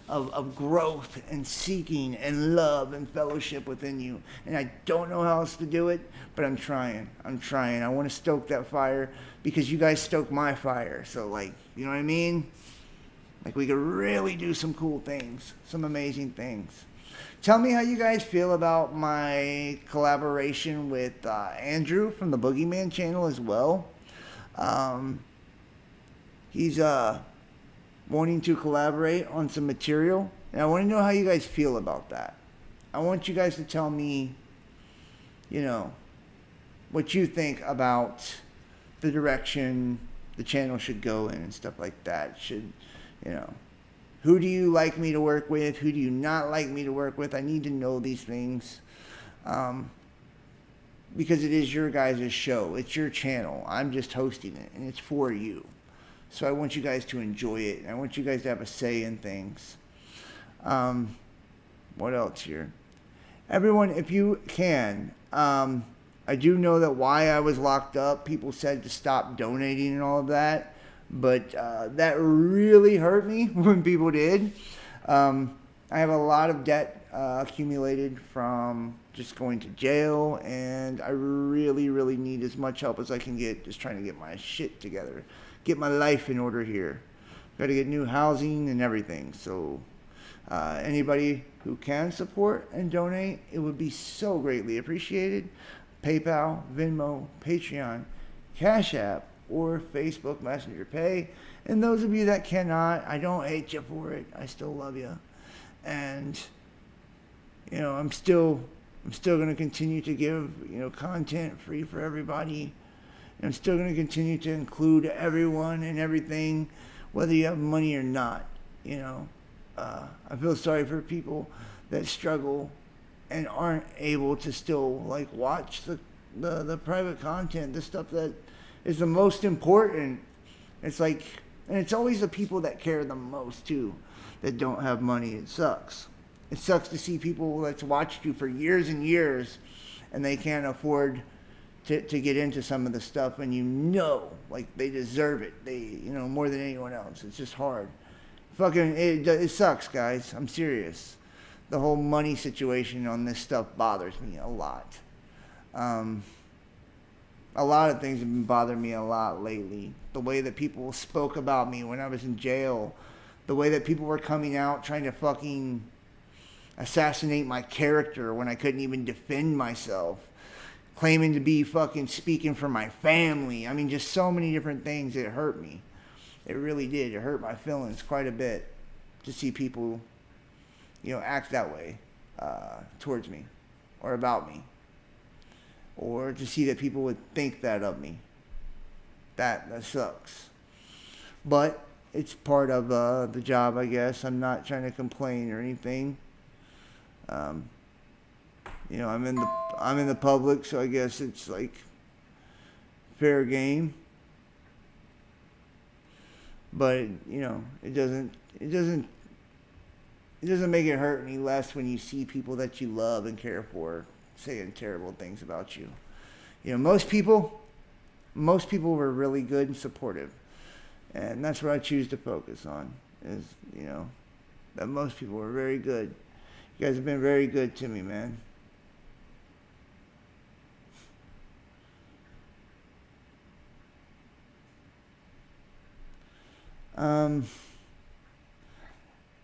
of growth and seeking and love and fellowship within you. And I don't know how else to do it, but I'm trying. I want to stoke that fire because you guys stoke my fire. So, like, you know what I mean? Like, we could really do some cool things, some amazing things. Tell me how you guys feel about my collaboration with Andrew from the Boogeyman channel as well. He's wanting to collaborate on some material, and I want to know how you guys feel about that. I want you guys to tell me, you know, what you think about the direction the channel should go in and stuff like that. Should, you know, who do you like me to work with? Who do you not like me to work with? I need to know these things. Because it is your guys' show. It's your channel. I'm just hosting it, and it's for you. So I want you guys to enjoy it, and I want you guys to have a say in things. What else here? Everyone, if you can, I do know that why I was locked up, people said to stop donating and all of that. But that really hurt me when people did. I have a lot of debt accumulated from just going to jail, and I really, really need as much help as I can get, just trying to get my shit together, get my life in order here. Got to get new housing and everything. So anybody who can support and donate, it would be so greatly appreciated. PayPal, Venmo, Patreon, Cash App, or Facebook Messenger Pay. And those of you that cannot, I don't hate you for it. I still love you. And, you know, I'm still going to continue to give, you know, content free for everybody. And I'm still going to continue to include everyone and everything, whether you have money or not. You know, I feel sorry for people that struggle and aren't able to still, like, watch the private content, the stuff that is the most important. It's like, and it's always the people that care the most too, that don't have money. It sucks. It sucks to see people that's watched you for years and years, and they can't afford to get into some of the stuff, and you know, like, they deserve it. They, you know, more than anyone else. It's just hard. Fucking, it sucks, guys. I'm serious. The whole money situation on this stuff bothers me a lot. A lot of things have been bothering me a lot lately. The way that people spoke about me when I was in jail. The way that people were coming out trying to fucking assassinate my character when I couldn't even defend myself. Claiming to be fucking speaking for my family. I mean, just so many different things. It hurt me. It really did. It hurt my feelings quite a bit to see people, you know, act that way towards me or about me. Or to see that people would think that of me. That sucks. But it's part of the job, I guess. I'm not trying to complain or anything. You know, I'm in the public, so I guess it's like fair game. But you know, it doesn't make it hurt any less when you see people that you love and care for saying terrible things about you. You know, most people were really good and supportive. And that's what I choose to focus on, is, you know, that most people were very good. You guys have been very good to me, man.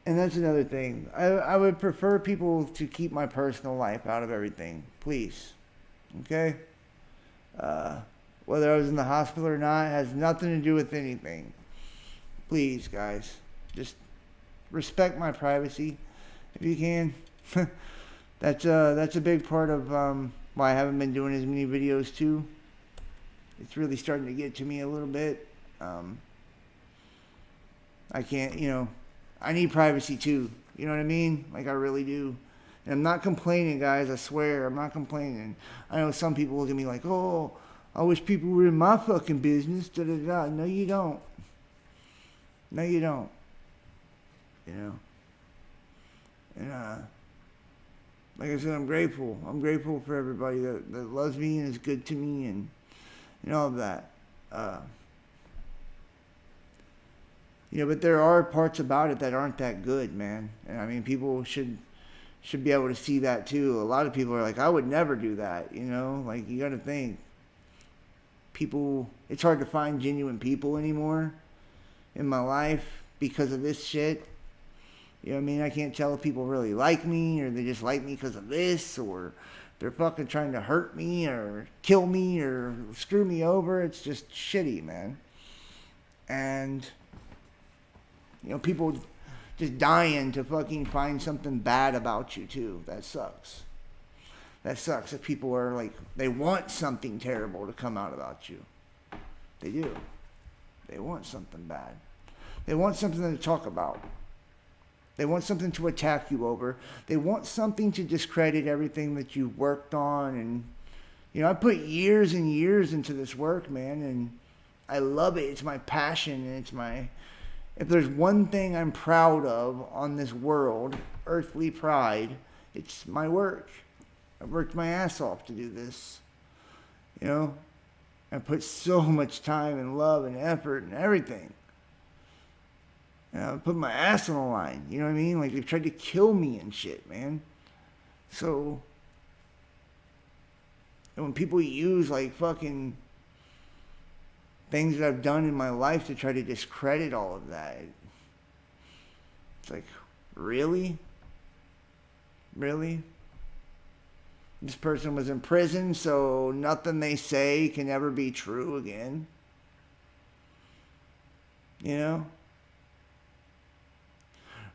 And that's another thing. I would prefer people to keep my personal life out of everything, please. Okay? Whether I was in the hospital or not has nothing to do with anything. Please, guys, just respect my privacy if you can. That's a big part of why I haven't been doing as many videos too. It's really starting to get to me a little bit. I can't, you know, I need privacy too. You know what I mean? Like, I really do. And I'm not complaining, guys. I swear, I'm not complaining. I know some people look at me like, oh, I wish people were in my fucking business. Da da da. No, you don't. No, you don't. You know. And like I said, I'm grateful. I'm grateful for everybody that loves me and is good to me and all of that. You know, but there are parts about it that aren't that good, man. And I mean, people should be able to see that too. A lot of people are like, I would never do that, you know? Like, you gotta think. People, it's hard to find genuine people anymore in my life because of this shit. You know what I mean? I can't tell if people really like me or they just like me because of this, or they're fucking trying to hurt me or kill me or screw me over. It's just shitty, man. And, you know, people just dying to fucking find something bad about you too. That sucks. That sucks if people are like, they want something terrible to come out about you. They do. They want something bad. They want something to talk about. They want something to attack you over. They want something to discredit everything that you worked on. And, you know, I put years and years into this work, man, and I love it. It's my passion, and it's my... If there's one thing I'm proud of on this world, earthly pride, it's my work. I worked my ass off to do this. You know? I put so much time and love and effort and everything. And I put my ass on the line. You know what I mean? Like, they tried to kill me and shit, man. So, and when people use, like, fucking things that I've done in my life to try to discredit all of that, it's like, really? Really? This person was in prison, so nothing they say can ever be true again. You know?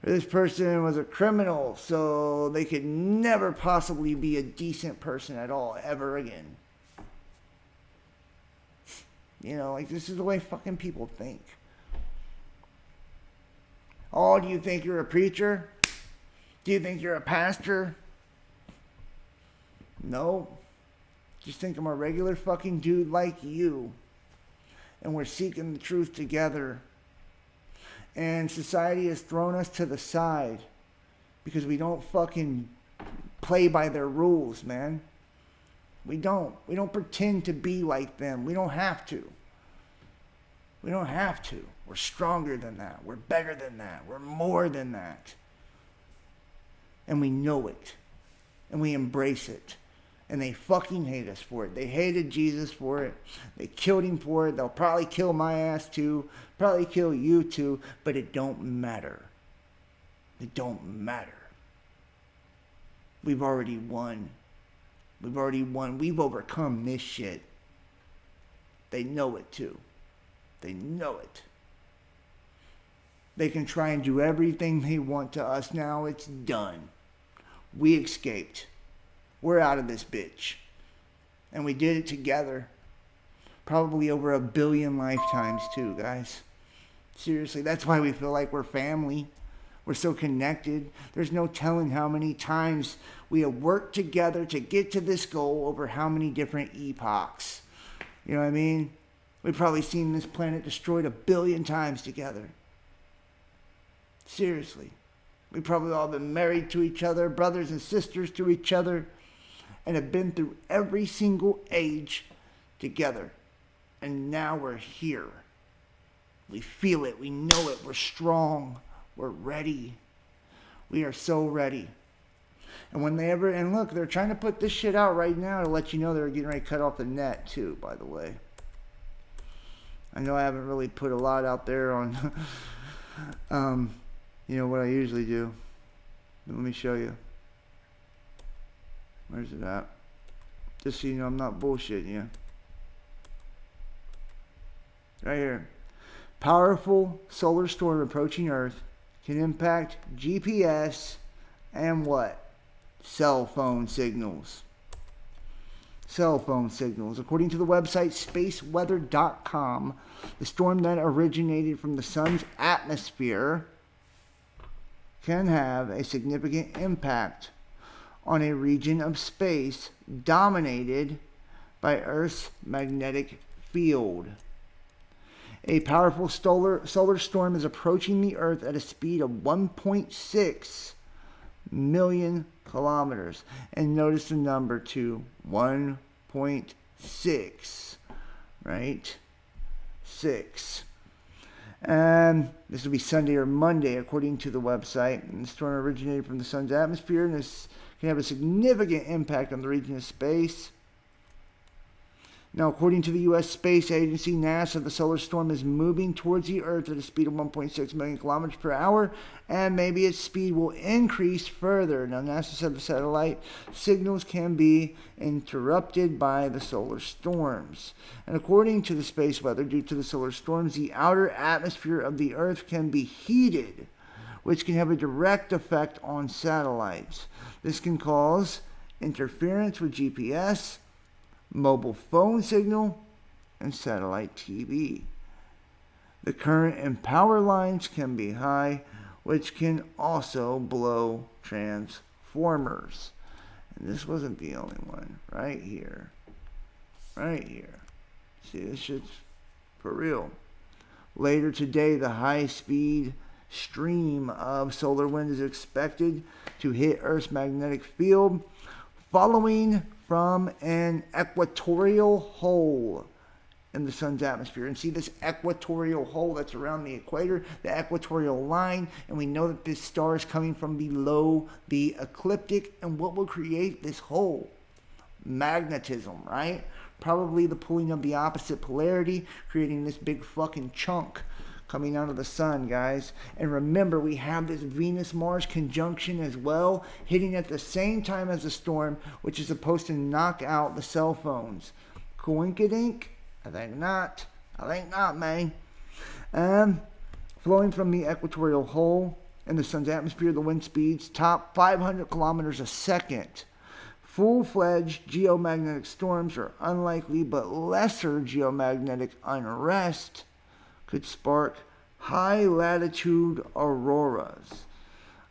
Or this person was a criminal, so they could never possibly be a decent person at all, ever again. You know, like, this is the way fucking people think. Oh, do you think you're a preacher? Do you think you're a pastor? No. Just think I'm a regular fucking dude like you. And we're seeking the truth together. And society has thrown us to the side because we don't fucking play by their rules, man. We don't. We don't pretend to be like them. We don't have to. We don't have to. We're stronger than that. We're better than that. We're more than that. And we know it. And we embrace it. And they fucking hate us for it. They hated Jesus for it. They killed him for it. They'll probably kill my ass too. Probably kill you too. But it don't matter. It don't matter. We've already won. We've already won. We've overcome this shit. They know it too. They know it. They can try and do everything they want to us now. It's done. We escaped. We're out of this bitch. And we did it together. Probably over 1 billion lifetimes too, guys. Seriously, that's why we feel like we're family. We're so connected. There's no telling how many times we have worked together to get to this goal over how many different epochs. You know what I mean? We've probably seen this planet destroyed 1 billion times together. Seriously. We've probably all been married to each other, brothers and sisters to each other, and have been through every single age together. And now we're here. We feel it. We know it. We're strong. We're ready. We are so ready. And and look, they're trying to put this shit out right now to let you know they're getting ready to cut off the net too, by the way. I know I haven't really put a lot out there on, what I usually do. But let me show you. Where's it at? Just so you know I'm not bullshitting you. Right here. Powerful solar storm approaching Earth can impact GPS and what? Cell phone signals. Cell phone signals. According to the website spaceweather.com, the storm that originated from the sun's atmosphere can have a significant impact on a region of space dominated by Earth's magnetic field. A powerful solar storm is approaching the Earth at a speed of 1.6 million kilometers. And notice the number too, 1.6, right? 6. And this will be Sunday or Monday, according to the website. And the storm originated from the sun's atmosphere, and this can have a significant impact on the region of space. Now, according to the U.S. Space Agency, NASA, the solar storm is moving towards the Earth at a speed of 1.6 million kilometers per hour, and maybe its speed will increase further. Now, NASA said the satellite signals can be interrupted by the solar storms. And according to the space weather, due to the solar storms, the outer atmosphere of the Earth can be heated, which can have a direct effect on satellites. This can cause interference with GPS, mobile phone signal, and satellite TV. The current in power lines can be high, which can also blow transformers. And this wasn't the only one. Right here. Right here. See, this shit's for real. Later today, the high-speed stream of solar wind is expected to hit Earth's magnetic field, following from an equatorial hole in the sun's atmosphere. And see this equatorial hole that's around the equator, the equatorial line, and we know that this star is coming from below the ecliptic. And what will create this hole? Magnetism, right? Probably the pulling of the opposite polarity, creating this big fucking chunk coming out of the sun, guys. And remember, we have this Venus-Mars conjunction as well, hitting at the same time as the storm, which is supposed to knock out the cell phones. Coinkydink? I think not. I think not, man. Flowing from the equatorial hole in the sun's atmosphere, the wind speeds top 500 kilometers a second. Full-fledged geomagnetic storms are unlikely, but lesser geomagnetic unrest could spark high-latitude auroras.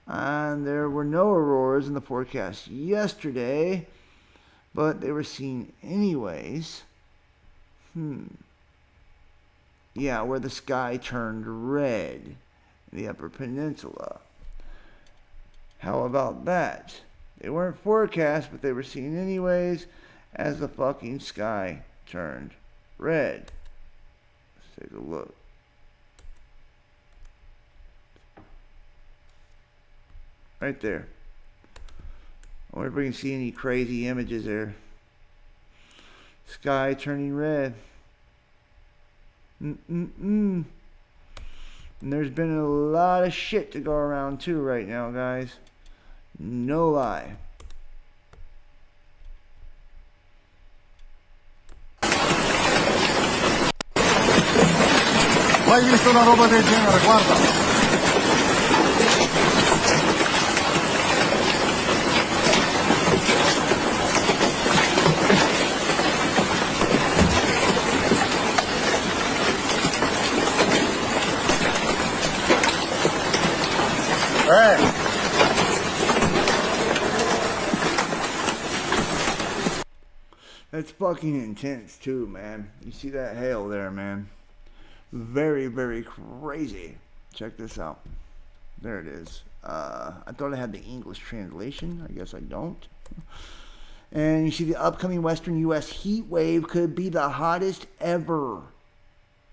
And there were no auroras in the forecast yesterday, but they were seen anyways. Yeah, where the sky turned red in the Upper Peninsula. How about that? They weren't forecast, but they were seen anyways as the fucking sky turned red. Let's take a look. Right there. I wonder if we can see any crazy images there. Sky turning red. And there's been a lot of shit to go around too right now, guys. No lie. Ho visto una roba del genere, guarda. That's fucking intense too, man. You see that hail there, man? Very, very crazy. Check this out. There it is. I thought I had the English translation. I guess I don't. And you see the upcoming western U.S. heat wave could be the hottest ever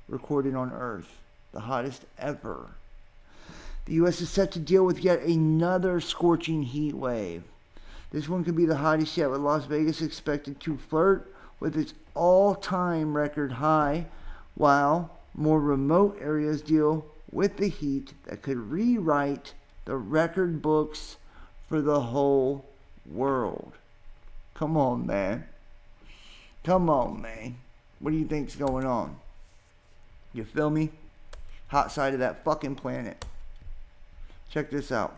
recorded on Earth. The hottest ever. The U.S. is set to deal with yet another scorching heat wave. This one could be the hottest yet, with Las Vegas expected to flirt with its all-time record high, while more remote areas deal with the heat that could rewrite the record books for the whole world. Come on, man. Come on, man. What do you think's going on? You feel me? Hot side of that fucking planet. Check this out.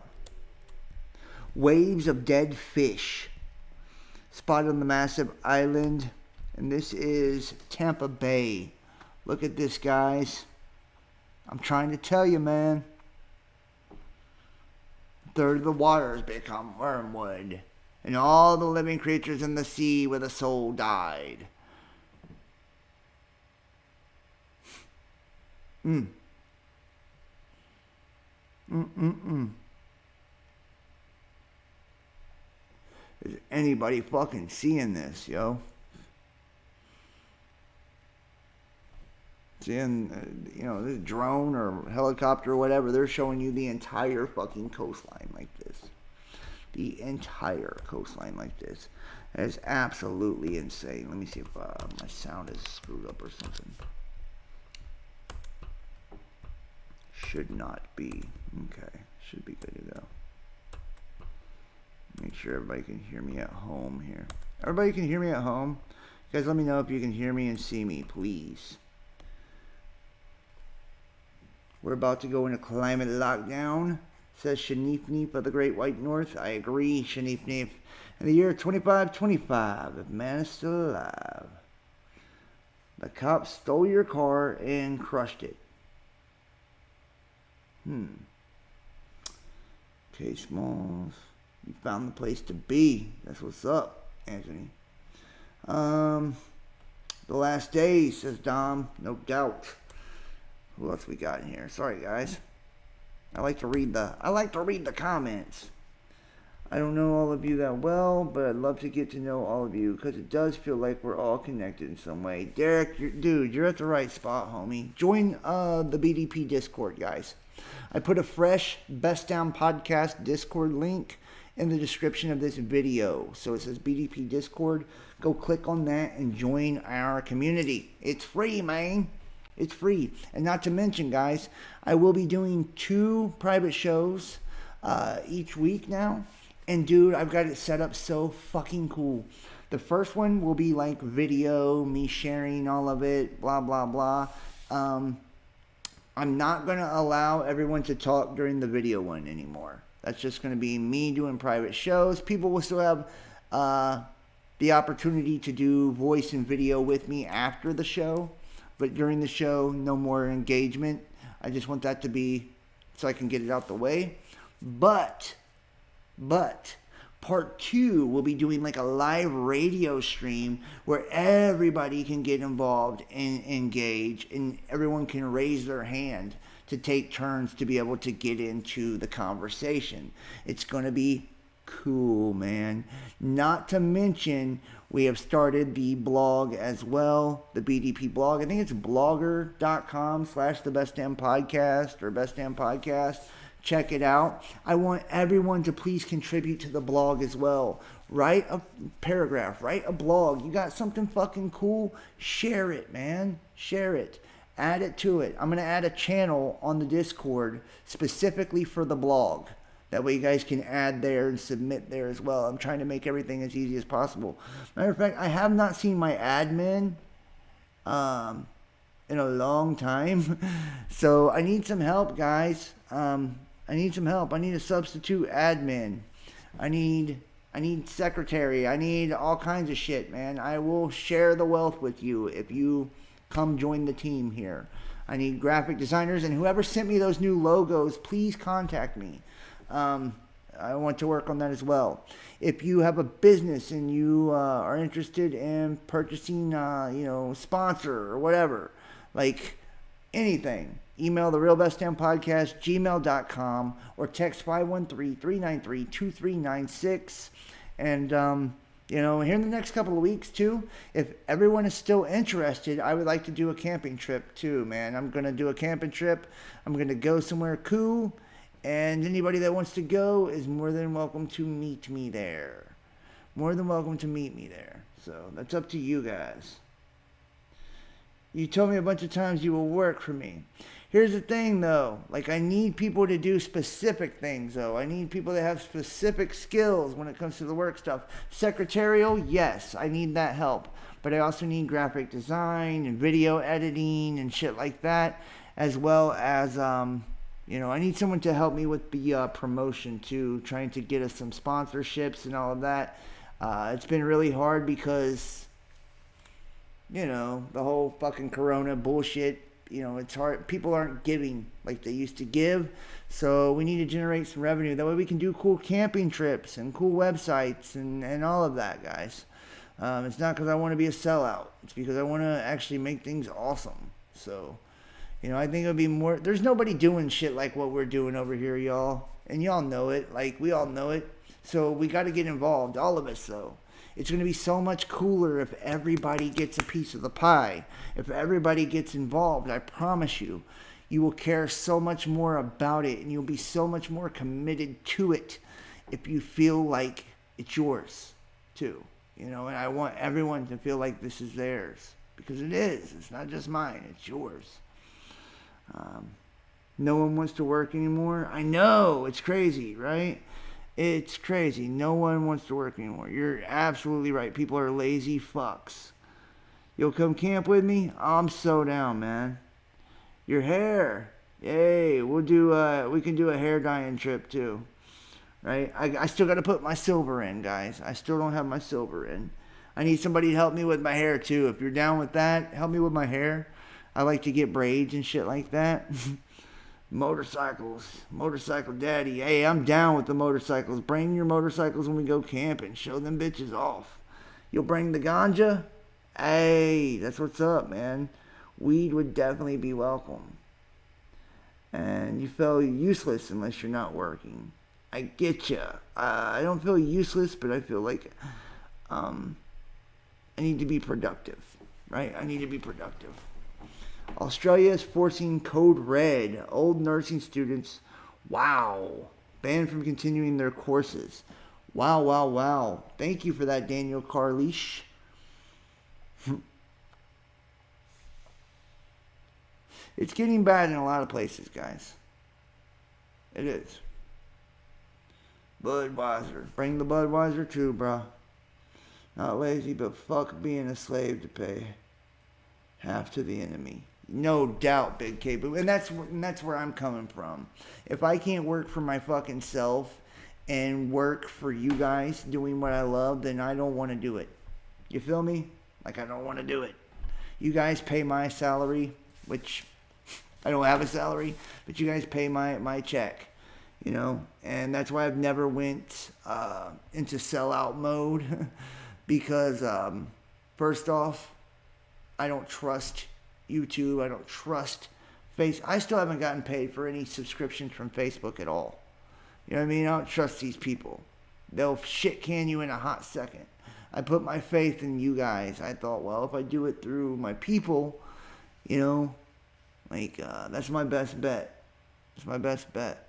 Waves of dead fish spotted on the massive island, and this is Tampa Bay. Look at this, guys. I'm trying to tell you, man. A third of the water has become wormwood, and all the living creatures in the sea with a soul died. Is anybody fucking seeing this, yo? Seeing, this drone or helicopter or whatever, they're showing you the entire fucking coastline like this. The entire coastline like this. That is absolutely insane. Let me see if my sound is screwed up or something. Should not be. Okay. Should be good to go. Make sure everybody can hear me at home here. Everybody can hear me at home? Guys, let me know if you can hear me and see me, please. We're about to go into climate lockdown, says Shanif of the Great White North. I agree, Shanif. In the year 2525, if man is still alive, the cops stole your car and crushed it. Okay, Smalls. You found the place to be. That's what's up, Anthony. The last days, says Dom. No doubt. Who else we got in here? Sorry, guys. I like to read the comments. I don't know all of you that well, but I'd love to get to know all of you, because it does feel like we're all connected in some way. Derek, you're at the right spot, homie. Join the BDP Discord, guys. I put a fresh Best Damn Podcast Discord link in the description of this video. So it says BDP Discord. Go click on that and join our community. It's free, man. It's free. And not to mention, guys, I will be doing 2 private shows each week now. And dude, I've got it set up so fucking cool. The first one will be like video, me sharing all of it, blah, blah, blah. I'm not going to allow everyone to talk during the video one anymore. That's just going to be me doing private shows. People will still have the opportunity to do voice and video with me after the show. But during the show, no more engagement. I just want that to be so I can get it out the way. But part 2 will be doing like a live radio stream where everybody can get involved and engage, and everyone can raise their hand to take turns to be able to get into the conversation. It's going to be cool, man. Not to mention, we have started the blog as well, the BDP blog. I think it's blogger.com/thebestdampodcast or bestdampodcast. Check it out. I want everyone to please contribute to the blog as well. Write a paragraph, write a blog. You got something fucking cool? Share it, man. Share it. Add it to it. I'm going to add a channel on the Discord specifically for the blog. That way you guys can add there and submit there as well. I'm trying to make everything as easy as possible. Matter of fact, I have not seen my admin in a long time. So I need some help, guys. I need some help. I need a substitute admin. I need secretary. I need all kinds of shit, man. I will share the wealth with you if you come join the team here. I need graphic designers, and whoever sent me those new logos, please contact me. I want to work on that as well. If you have a business and you are interested in purchasing, sponsor or whatever, like anything, email the Real Best Damn Podcast, gmail.com, or text 513-393-2396. And, here in the next couple of weeks, too, if everyone is still interested, I would like to do a camping trip, too, man. I'm going to do a camping trip. I'm going to go somewhere cool. And anybody that wants to go is more than welcome to meet me there. More than welcome to meet me there. So that's up to you guys. You told me a bunch of times you will work for me. Here's the thing, though. Like, I need people to do specific things, though. I need people that have specific skills when it comes to the work stuff. Secretarial, yes, I need that help. But I also need graphic design and video editing and shit like that, as well as, I need someone to help me with the promotion, too, trying to get us some sponsorships and all of that. It's been really hard because, the whole fucking Corona bullshit. It's hard. People aren't giving like they used to give. So we need to generate some revenue. That way we can do cool camping trips and cool websites and all of that, guys. It's not because I want to be a sellout. It's because I want to actually make things awesome. So, I think it'll be more. There's nobody doing shit like what we're doing over here, y'all. And y'all know it. Like, we all know it. So we got to get involved. All of us, though. It's going to be so much cooler if everybody gets a piece of the pie. If everybody gets involved, I promise you, you will care so much more about it and you'll be so much more committed to it if you feel like it's yours, too. And I want everyone to feel like this is theirs. Because it is. It's not just mine. It's yours. No one wants to work anymore. I know. It's crazy, right? It's crazy. No one wants to work anymore. You're absolutely right. People are lazy fucks. You'll come camp with me? I'm so down, man. Your hair. Yay. We can do a hair dyeing trip too. Right? I still got to put my silver in, guys. I still don't have my silver in. I need somebody to help me with my hair too. If you're down with that, help me with my hair. I like to get braids and shit like that. Motorcycle daddy. Hey, I'm down with the motorcycles. Bring your motorcycles when we go camping. Show them bitches off. You'll bring the ganja? Hey, that's what's up, man. Weed would definitely be welcome. And you feel useless unless you're not working. I get ya. I don't feel useless, but I feel like I need to be productive. Right? I need to be productive. Australia is forcing Code Red. Old nursing students, banned from continuing their courses. Wow. Thank you for that, Daniel Carlish. It's getting bad in a lot of places, guys. It is. Budweiser. Bring the Budweiser too, bro. Not lazy, but fuck being a slave to pay half to the enemy. No doubt, Big K. And that's where I'm coming from. If I can't work for my fucking self and work for you guys doing what I love, then I don't want to do it. You feel me? Like, I don't want to do it. You guys pay my salary, which I don't have a salary, but you guys pay my check. And that's why I've never went into sellout mode because first off, I don't trust YouTube. I don't trust I still haven't gotten paid for any subscriptions from Facebook at all. You know what I mean? I don't trust these people. They'll shit can you in a hot second. I put my faith in you guys. I thought, well, if I do it through my people, that's my best bet. It's my best bet.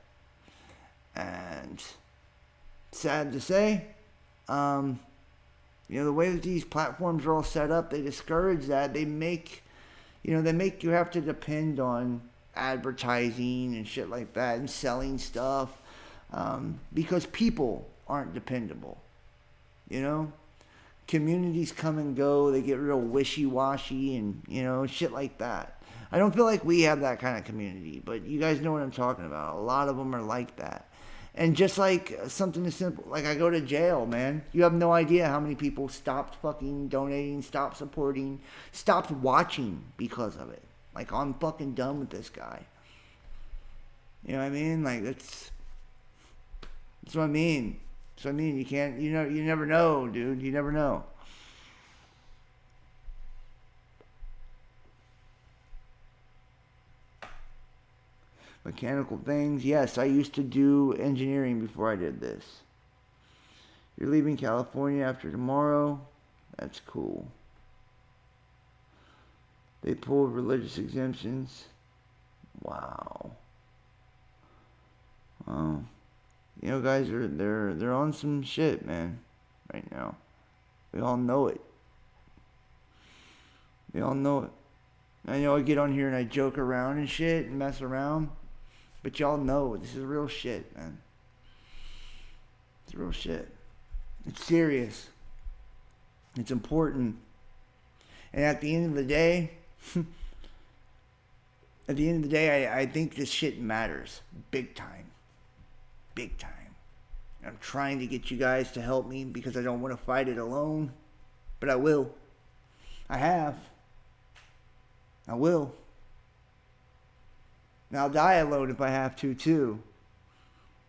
And sad to say, the way that these platforms are all set up, they discourage that. They make you have to depend on advertising and shit like that and selling stuff because people aren't dependable. Communities come and go. They get real wishy-washy and, shit like that. I don't feel like we have that kind of community, but you guys know what I'm talking about. A lot of them are like that. And just like something as simple, like I go to jail, man. You have no idea how many people stopped fucking donating, stopped supporting, stopped watching because of it. Like, I'm fucking done with this guy. You know what I mean? Like, That's what I mean. That's what I mean. You can't, you never know, dude. You never know. Mechanical things. Yes, I used to do engineering before I did this. You're leaving California after tomorrow? That's cool. They pulled religious exemptions. Wow. Wow. You know, guys, they're on some shit, man, right now. We all know it. We all know it. I know I get on here and I joke around and shit and mess around, but y'all know this is real shit, man. It's real shit. It's serious. It's important. And at the end of the day, I think this shit matters. Big time. Big time. I'm trying to get you guys to help me because I don't want to fight it alone. But I will. I have. I will. And I'll die alone if I have to, too.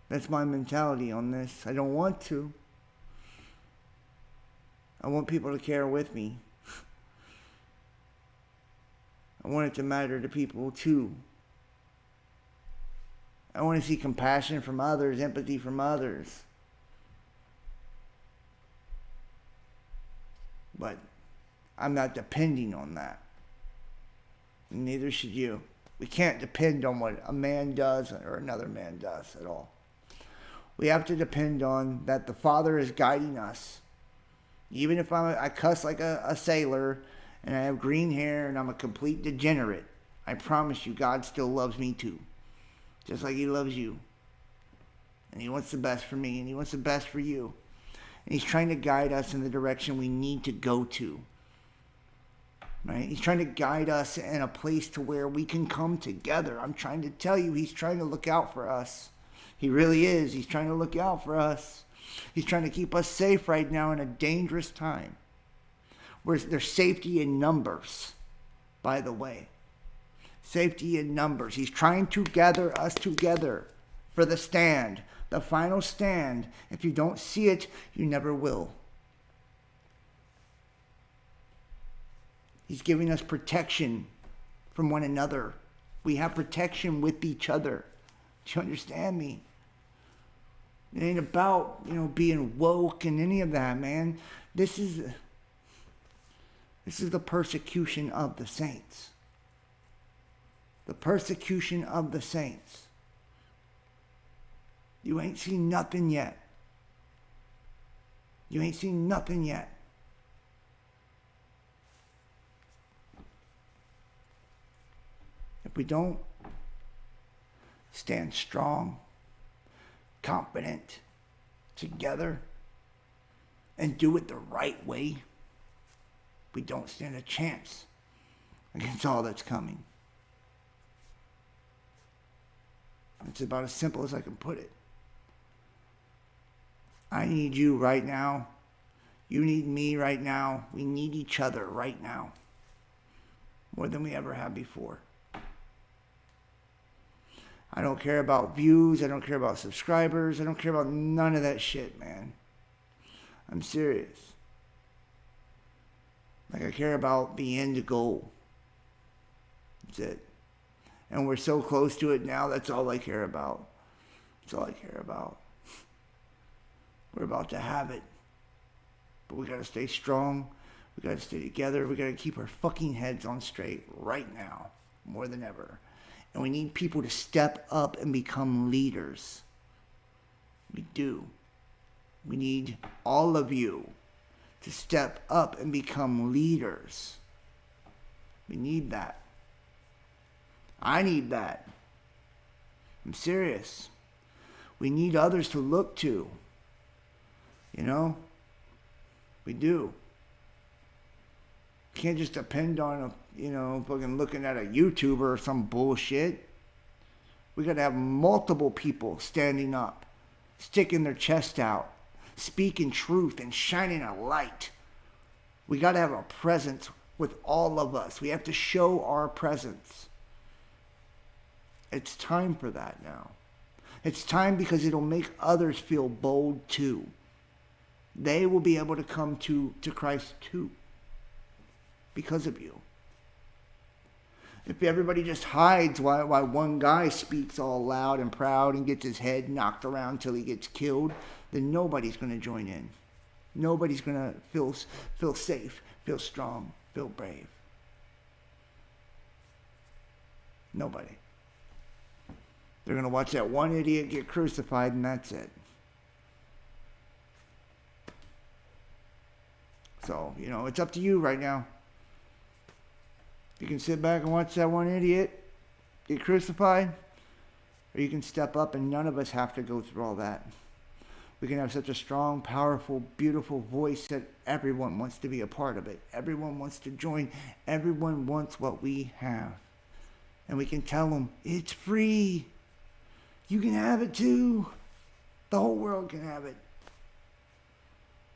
That's my mentality on this. I don't want to. I want people to care with me. I want it to matter to people, too. I want to see compassion from others, empathy from others. But I'm not depending on that. Neither should you. We can't depend on what a man does or another man does at all. We have to depend on that the Father is guiding us. Even if I cuss like a sailor and I have green hair and I'm a complete degenerate, I promise you God still loves me too. Just like he loves you. And he wants the best for me and he wants the best for you. And he's trying to guide us in the direction we need to go to. Right? He's trying to guide us in a place to where we can come together. I'm trying to tell you, he's trying to look out for us. He really is. He's trying to look out for us. He's trying to keep us safe right now in a dangerous time. Where there's safety in numbers, by the way. Safety in numbers. He's trying to gather us together for the stand. The final stand. If you don't see it, you never will. He's giving us protection from one another. We have protection with each other. Do you understand me? It ain't about, being woke and any of that, man. This is the persecution of the saints. The persecution of the saints. You ain't seen nothing yet. You ain't seen nothing yet. If we don't stand strong, confident, together, and do it the right way, we don't stand a chance against all that's coming. It's about as simple as I can put it. I need you right now. You need me right now. We need each other right now. More than we ever have before. I don't care about views. I don't care about subscribers. I don't care about none of that shit, man. I'm serious. Like, I care about the end goal. That's it. And we're so close to it now, that's all I care about. That's all I care about. We're about to have it. But we gotta stay strong. We gotta stay together. We gotta keep our fucking heads on straight right now. More than ever. And we need people to step up and become leaders. We do. We need all of you to step up and become leaders. We need that. I need that. I'm serious. We need others to look to. We do. Can't just depend on fucking looking at a YouTuber or some bullshit. We gotta have multiple people standing up, sticking their chest out, speaking truth and shining a light. We gotta have a presence with all of us. We have to show our presence. It's time for that now. It's time because it'll make others feel bold too. They will be able to come to Christ too because of you. If everybody just hides while one guy speaks all loud and proud and gets his head knocked around till he gets killed, then nobody's going to join in. Nobody's going to feel safe, feel strong, feel brave. Nobody. They're going to watch that one idiot get crucified and that's it. So, it's up to you right now. You can sit back and watch that one idiot get crucified, or you can step up and none of us have to go through all that. We can have such a strong, powerful, beautiful voice that everyone wants to be a part of it. Everyone wants to join. Everyone wants what we have. And we can tell them, it's free. You can have it too. The whole world can have it.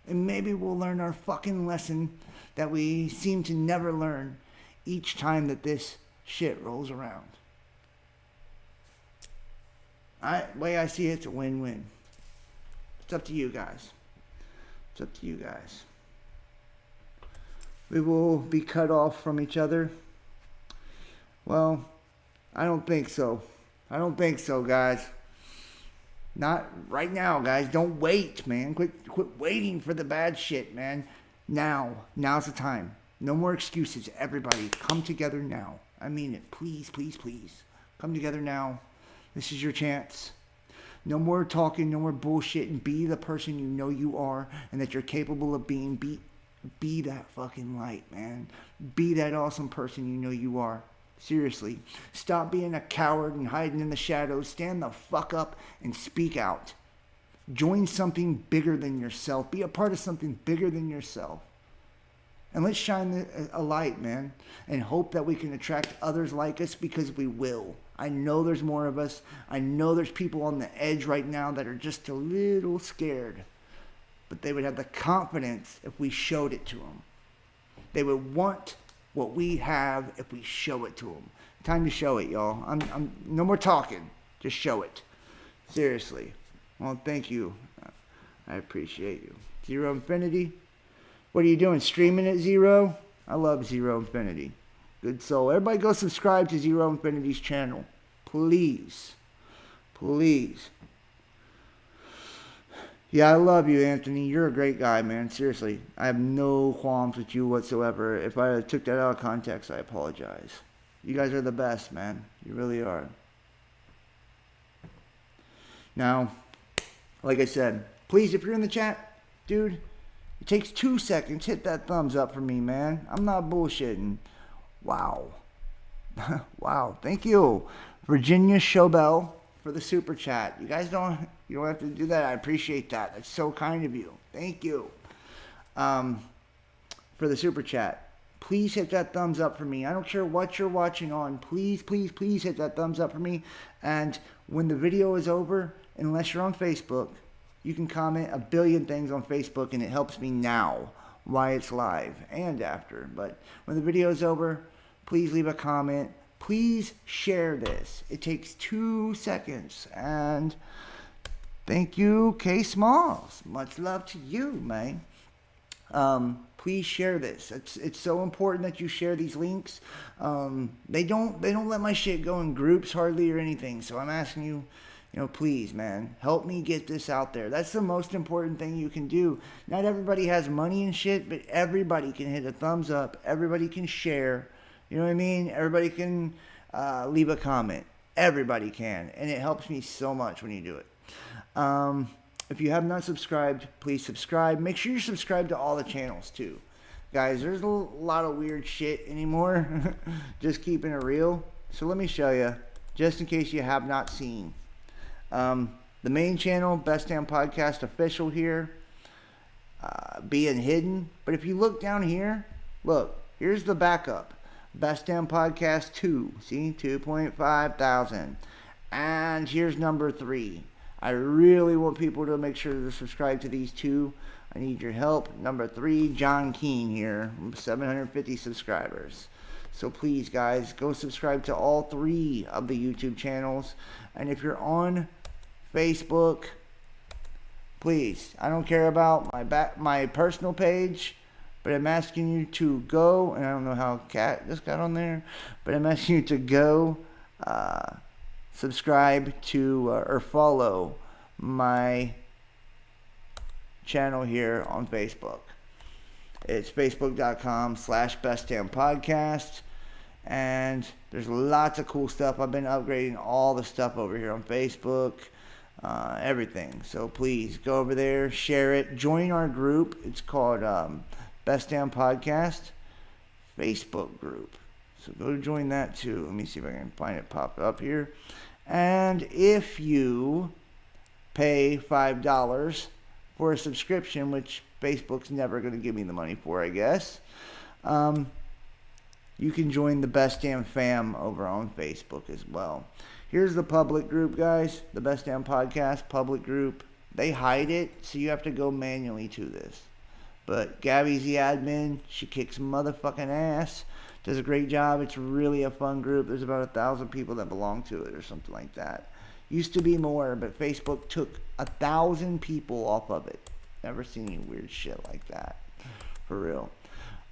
And maybe we'll learn our fucking lesson that we seem to never learn each time that this shit rolls around. The way I see it, it's a win-win. It's up to you guys. It's up to you guys. We will be cut off from each other. Well, I don't think so. I don't think so, guys. Not right now, guys. Don't wait, man. Quit waiting for the bad shit, man. Now's the time. No more excuses. Everybody, come together now. I mean it. Please, please, please. Come together now. This is your chance. No more talking, no more bullshit, and be the person you know you are and that you're capable of being. Be that fucking light, man. Be that awesome person you know you are. Seriously. Stop being a coward and hiding in the shadows. Stand the fuck up and speak out. Join something bigger than yourself. Be a part of something bigger than yourself. And let's shine a light, man, and hope that we can attract others like us, because we will. I know there's more of us. I know there's people on the edge right now that are just a little scared. But they would have the confidence if we showed it to them. They would want what we have if we show it to them. Time to show it, y'all. I'm no more talking. Just show it. Seriously. Well, thank you. I appreciate you. Zero Infinity. What are you doing? Streaming at Zero? I love Zero Infinity. Good soul. Everybody go subscribe to Zero Infinity's channel. Please. Please. Yeah, I love you, Anthony. You're a great guy, man. Seriously. I have no qualms with you whatsoever. If I took that out of context, I apologize. You guys are the best, man. You really are. Now, like I said, please, if you're in the chat, dude, it takes 2 seconds. Hit that thumbs up for me, man. I'm not bullshitting. Wow. Wow. Thank you, Virginia Shobel, for the super chat. You guys don't have to do that. I appreciate that. That's so kind of you. Thank you. For the super chat. Please hit that thumbs up for me. I don't care what you're watching on. Please, please, please hit that thumbs up for me. And when the video is over, unless you're on Facebook, you can comment a billion things on Facebook, and it helps me now while it's live and after. But when the video is over, please leave a comment. Please share this. It takes 2 seconds. And thank you, K Smalls. Much love to you, man. Please share this. It's so important that you share these links. They don't let my shit go in groups hardly or anything. So I'm asking you, please, man, help me get this out there. That's the most important thing you can do. Not everybody has money and shit, but everybody can hit a thumbs up. Everybody can share. You know what I mean? Everybody can leave a comment. Everybody can. And it helps me so much when you do it. If you have not subscribed, please subscribe. Make sure you're subscribed to all the channels too. Guys, there's a lot of weird shit anymore. Just keeping it real. So let me show you, just in case you have not seen. The main channel, Best Damn Podcast Official here, being hidden. But if you look down here, look, here's the backup. Best Damn Podcast 2. See, 2.5 thousand. And here's number 3. I really want people to make sure to subscribe to these two. I need your help. Number 3, John Keane here, 750 subscribers. So please, guys, go subscribe to all 3 of the YouTube channels. And if you're on Facebook. Please, I don't care about my personal page, but I'm asking you to go, and I don't know how Cat just got on there, but I'm asking you to go subscribe to or follow my channel here on Facebook. It's facebook.com/bestdampodcast, and there's lots of cool stuff. I've been upgrading all the stuff over here on Facebook, everything. So please go over there, share it, join our group. It's called Best Damn Podcast Facebook group. So go join that too. Let me see if I can find it pop up here. And if you pay $5 for a subscription, which Facebook's never going to give me the money for, I guess, you can join the Best Damn Fam over on Facebook as well. Here's the public group, guys. The Best Damn Podcast public group. They hide it, so you have to go manually to this. But Gabby's the admin. She kicks motherfucking ass. Does a great job. It's really a fun group. There's about 1,000 people that belong to it or something like that. Used to be more, but Facebook took 1,000 people off of it. Never seen any weird shit like that. For real.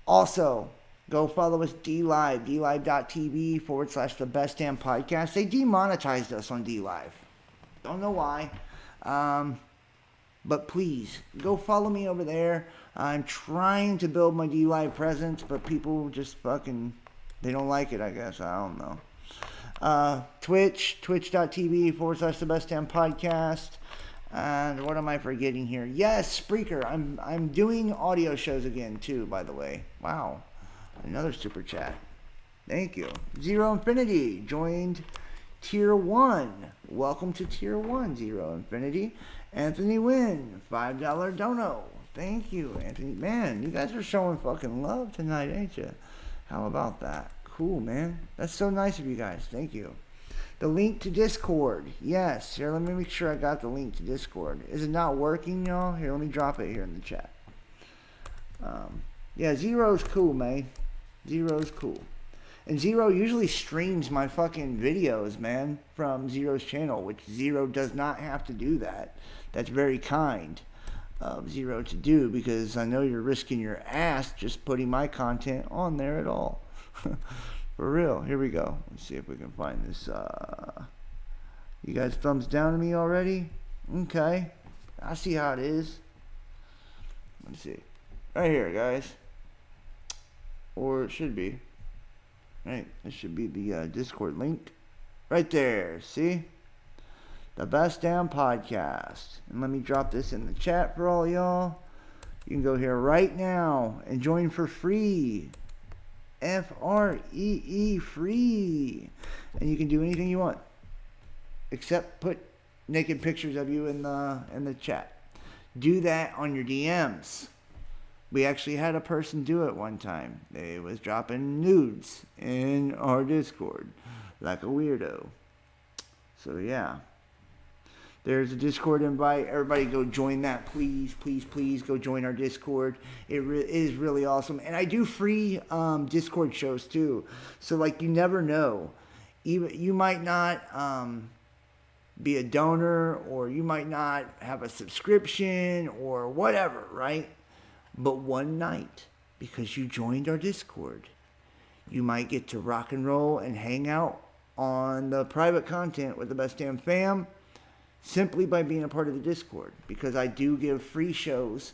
Also, go follow us DLive, DLive.tv/the Best Damn Podcast. They demonetized us on DLive. Don't know why. But please, go follow me over there. I'm trying to build my DLive presence, but people just fucking, they don't like it, I guess. I don't know. Twitch.tv/the Best Damn Podcast. And what am I forgetting here? Yes, Spreaker. I'm doing audio shows again, too, by the way. Wow. Another super chat. Thank you. Zero Infinity joined Tier 1. Welcome to Tier 1, Zero Infinity. Anthony Wynn, $5 dono. Thank you, Anthony. Man, you guys are showing fucking love tonight, ain't you? How about that? Cool, man. That's so nice of you guys. Thank you. The link to Discord. Yes. Here, let me make sure I got the link to Discord. Is it not working, y'all? Here, let me drop it here in the chat. Yeah, Zero's cool, man. Zero's cool. And Zero usually streams my fucking videos, man, from Zero's channel, which Zero does not have to do that. That's very kind of Zero to do, because I know you're risking your ass just putting my content on there at all. For real. Here we go. Let's see if we can find this. You guys thumbs down to me already? Okay. I see how it is. Let's see. Right here, guys. Or it should be. Right. This should be the Discord link. Right there. See? The Best Damn Podcast. And let me drop this in the chat for all y'all. You can go here right now and join for free. FREE, free. And you can do anything you want, except put naked pictures of you in the chat. Do that on your DMs. We actually had a person do it one time. They was dropping nudes in our Discord like a weirdo. So yeah, there's a Discord invite. Everybody go join that, please, please, please. Go join our Discord. It is really awesome. And I do free Discord shows too. So like, you never know. Even you might not be a donor, or you might not have a subscription or whatever, right? But one night, because you joined our Discord, you might get to rock and roll and hang out on the private content with the Best Damn Fam, simply by being a part of the Discord, because I do give free shows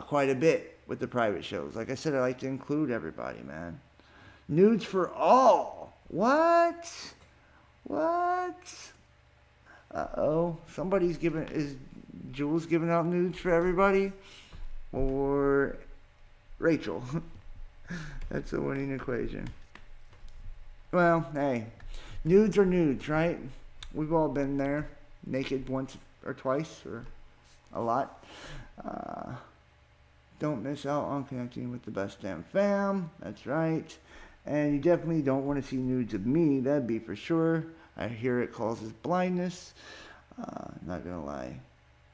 quite a bit with the private shows. Like I said, I like to include everybody, man. Nudes for all. What? Uh-oh. Is Jules giving out nudes for everybody? Or Rachel? That's a winning equation. Well, hey. Nudes are nudes, right? We've all been there. Naked once or twice or a lot. Don't miss out on connecting with the Best Damn Fam. That's right. And you definitely don't want to see nudes of me. That'd be for sure. I hear it causes blindness. Not gonna lie.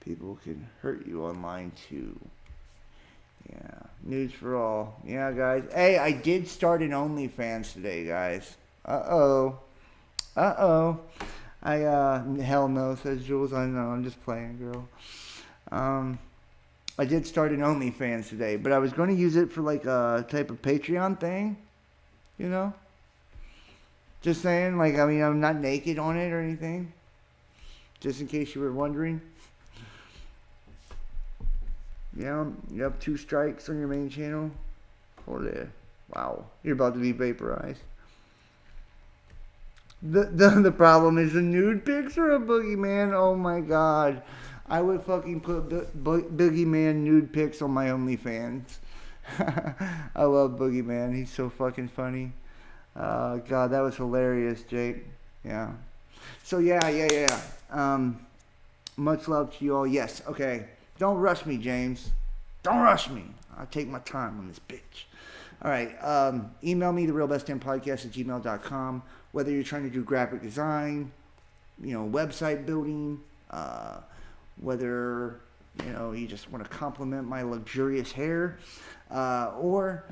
People can hurt you online too. Yeah. Nudes for all. Yeah, guys. Hey, I did start an OnlyFans today, guys. Uh-oh. Hell no, says Jules. I know, I'm just playing, girl. I did start an OnlyFans today, but I was going to use it for like a type of Patreon thing, you know? Just saying, like, I mean, I'm not naked on it or anything. Just in case you were wondering. Yeah, you have 2 strikes on your main channel. Hold it. Wow, you're about to be vaporized. The problem is the nude pics are a boogeyman. Oh my god. I would fucking put Boogeyman nude pics on my OnlyFans. I love Boogeyman. He's so fucking funny. God, that was hilarious, Jake. Yeah. So yeah. Much love to you all. Yes, okay. Don't rush me, James. Don't rush me. I'll take my time on this bitch. All right. Email me, therealbestdampodcast@gmail.com. Whether you're trying to do graphic design, website building, whether, you just want to compliment my luxurious hair, or,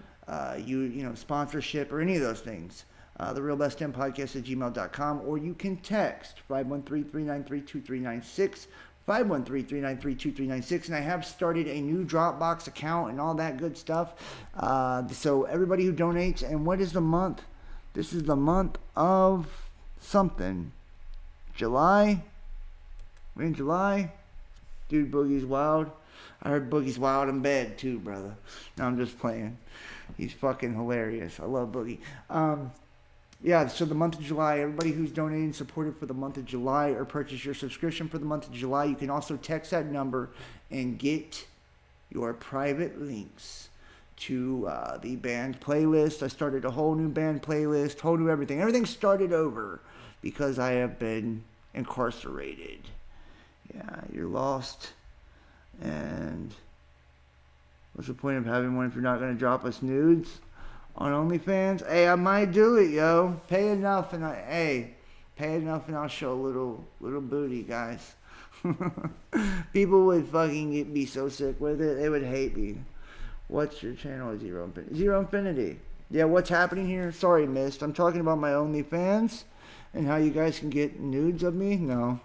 sponsorship or any of those things. Therealbestdampodcast@gmail.com, or you can text 513-393-2396, 513-393-2396, and I have started a new Dropbox account and all that good stuff. So everybody who donates, and what is the month? This is the month of something. July? We're in July? Dude, Boogie's wild. I heard Boogie's wild in bed too, brother. No, I'm just playing. He's fucking hilarious. I love Boogie. Yeah, so the month of July, everybody who's donating and supported for the month of July or purchase your subscription for the month of July, you can also text that number and get your private links to the band playlist. I started a whole new band playlist, whole new everything. Everything started over because I have been incarcerated. Yeah, you're lost. And what's the point of having one if you're not going to drop us nudes on OnlyFans? Hey, I might do it, yo. Pay enough and I'll show a little booty, guys. People would fucking be so sick with it. They would hate me. What's your channel? Zero Infinity. Yeah, what's happening here? Sorry, Mist. I'm talking about my OnlyFans and how you guys can get nudes of me. No.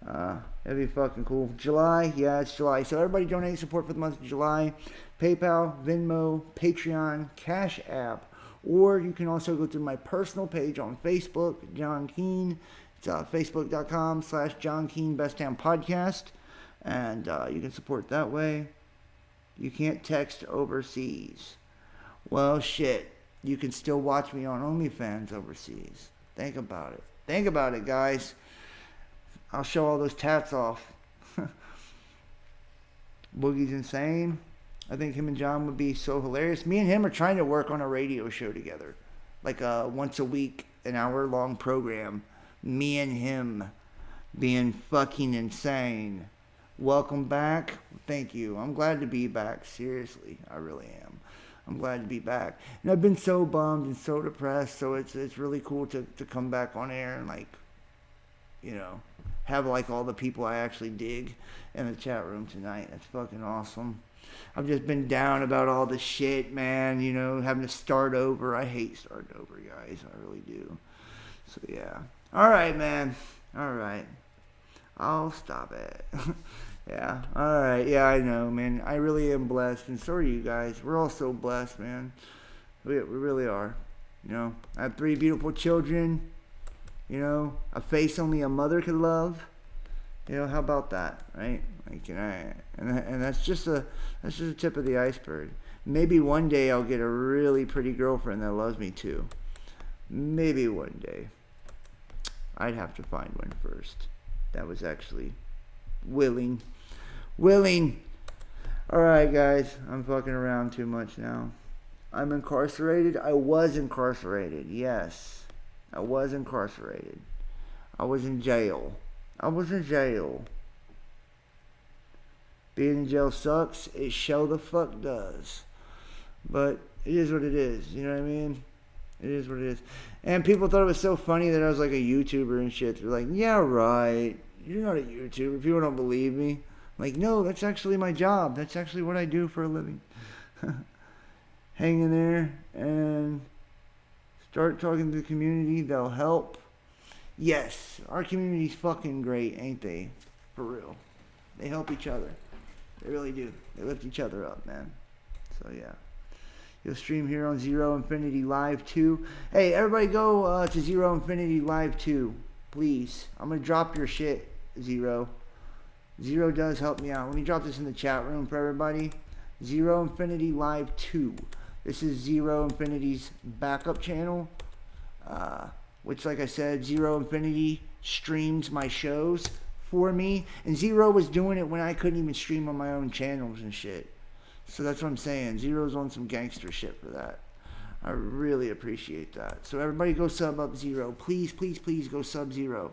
That'd be fucking cool. July? Yeah, it's July. So everybody donate support for the month of July. PayPal, Venmo, Patreon, Cash App. Or you can also go through my personal page on Facebook, John Keane. It's facebook.com/John Keane Best Damn Podcast. And you can support that way. You can't text overseas. Well, shit. You can still watch me on OnlyFans overseas. Think about it. Think about it, guys. I'll show all those tats off. Boogie's insane. I think him and John would be so hilarious. Me and him are trying to work on a radio show together. Like a once a week, an hour-long program. Me and him being fucking insane. Welcome back. Thank you. I'm glad to be back. Seriously, I really am. I'm glad to be back. And I've been so bummed and so depressed, so it's really cool to come back on air and, like, have, like, all the people I actually dig in the chat room tonight. That's fucking awesome. I've just been down about all the shit, man, having to start over. I hate starting over, guys. I really do. So, yeah. All right, man. All right. I'll stop it. Yeah. All right. Yeah, I know, man. I really am blessed, and so are you guys. We're all so blessed, man. We really are. I have 3 beautiful children. A face only a mother could love. How about that, right? Like, and that's just a tip of the iceberg. Maybe one day I'll get a really pretty girlfriend that loves me too. Maybe one day. I'd have to find one first. That was actually willing. Alright, guys. I'm fucking around too much now. I'm incarcerated. I was incarcerated. Yes. I was incarcerated. I was in jail. Being in jail sucks. It sure the fuck does. But it is what it is. You know what I mean? It is what it is. And people thought it was so funny that I was like a YouTuber and shit. They're like, yeah, right. You're not a YouTuber. People don't believe me. I'm like, no, that's actually my job. That's actually what I do for a living. Hang in there and start talking to the community. They'll help. Yes, our community's fucking great, ain't they? For real. They help each other. They really do. They lift each other up, man. So yeah. You'll stream here on Zero Infinity Live 2. Hey, everybody go to Zero Infinity Live 2. Please. I'm going to drop your shit, Zero. Zero does help me out. Let me drop this in the chat room for everybody. Zero Infinity Live 2. This is Zero Infinity's backup channel. Which, like I said, Zero Infinity streams my shows for me. And Zero was doing it when I couldn't even stream on my own channels and shit. So that's what I'm saying. Zero's on some gangster shit for that. I really appreciate that. So everybody go sub up Zero. Please, please, please go sub Zero.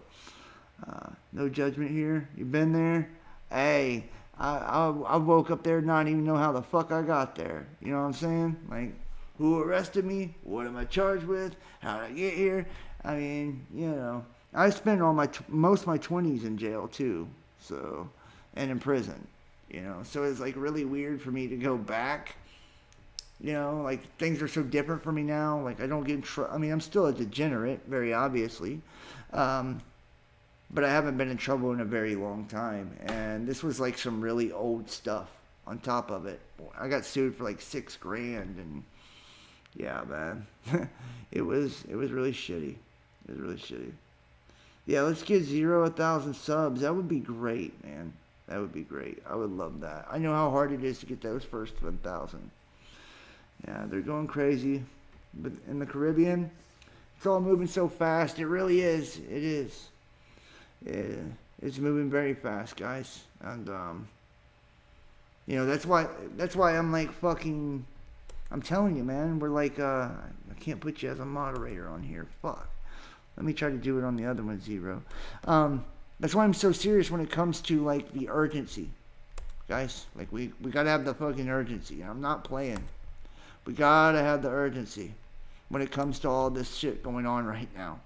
No judgment here. You been there? Hey, I woke up there not even know how the fuck I got there. You know what I'm saying? Like, who arrested me? What am I charged with? How did I get here? I mean, you know, I spent all most of my 20s in jail too. So, and in prison. You know, so it's like really weird for me to go back. You know, like things are so different for me now. Like I don't get in trouble. I mean, I'm still a degenerate, very obviously. But I haven't been in trouble in a very long time. And this was like some really old stuff on top of it. I got sued for like $6 grand and yeah, man. It was really shitty. It was really shitty. Yeah, let's get Zero 1,000 subs. That would be great, man. That would be great. I would love that. I know how hard it is to get those first 1,000. Yeah, they're going crazy. But in the Caribbean, it's all moving so fast. It really is. It is. Yeah, it's moving very fast, guys. And, you know, that's why I'm like fucking, I'm telling you, man. We're like, I can't put you as a moderator on here. Fuck. Let me try to do it on the other one, Zero. That's why I'm so serious when it comes to, like, the urgency. Guys, like, we gotta have the fucking urgency. I'm not playing. We gotta have the urgency when it comes to all this shit going on right now.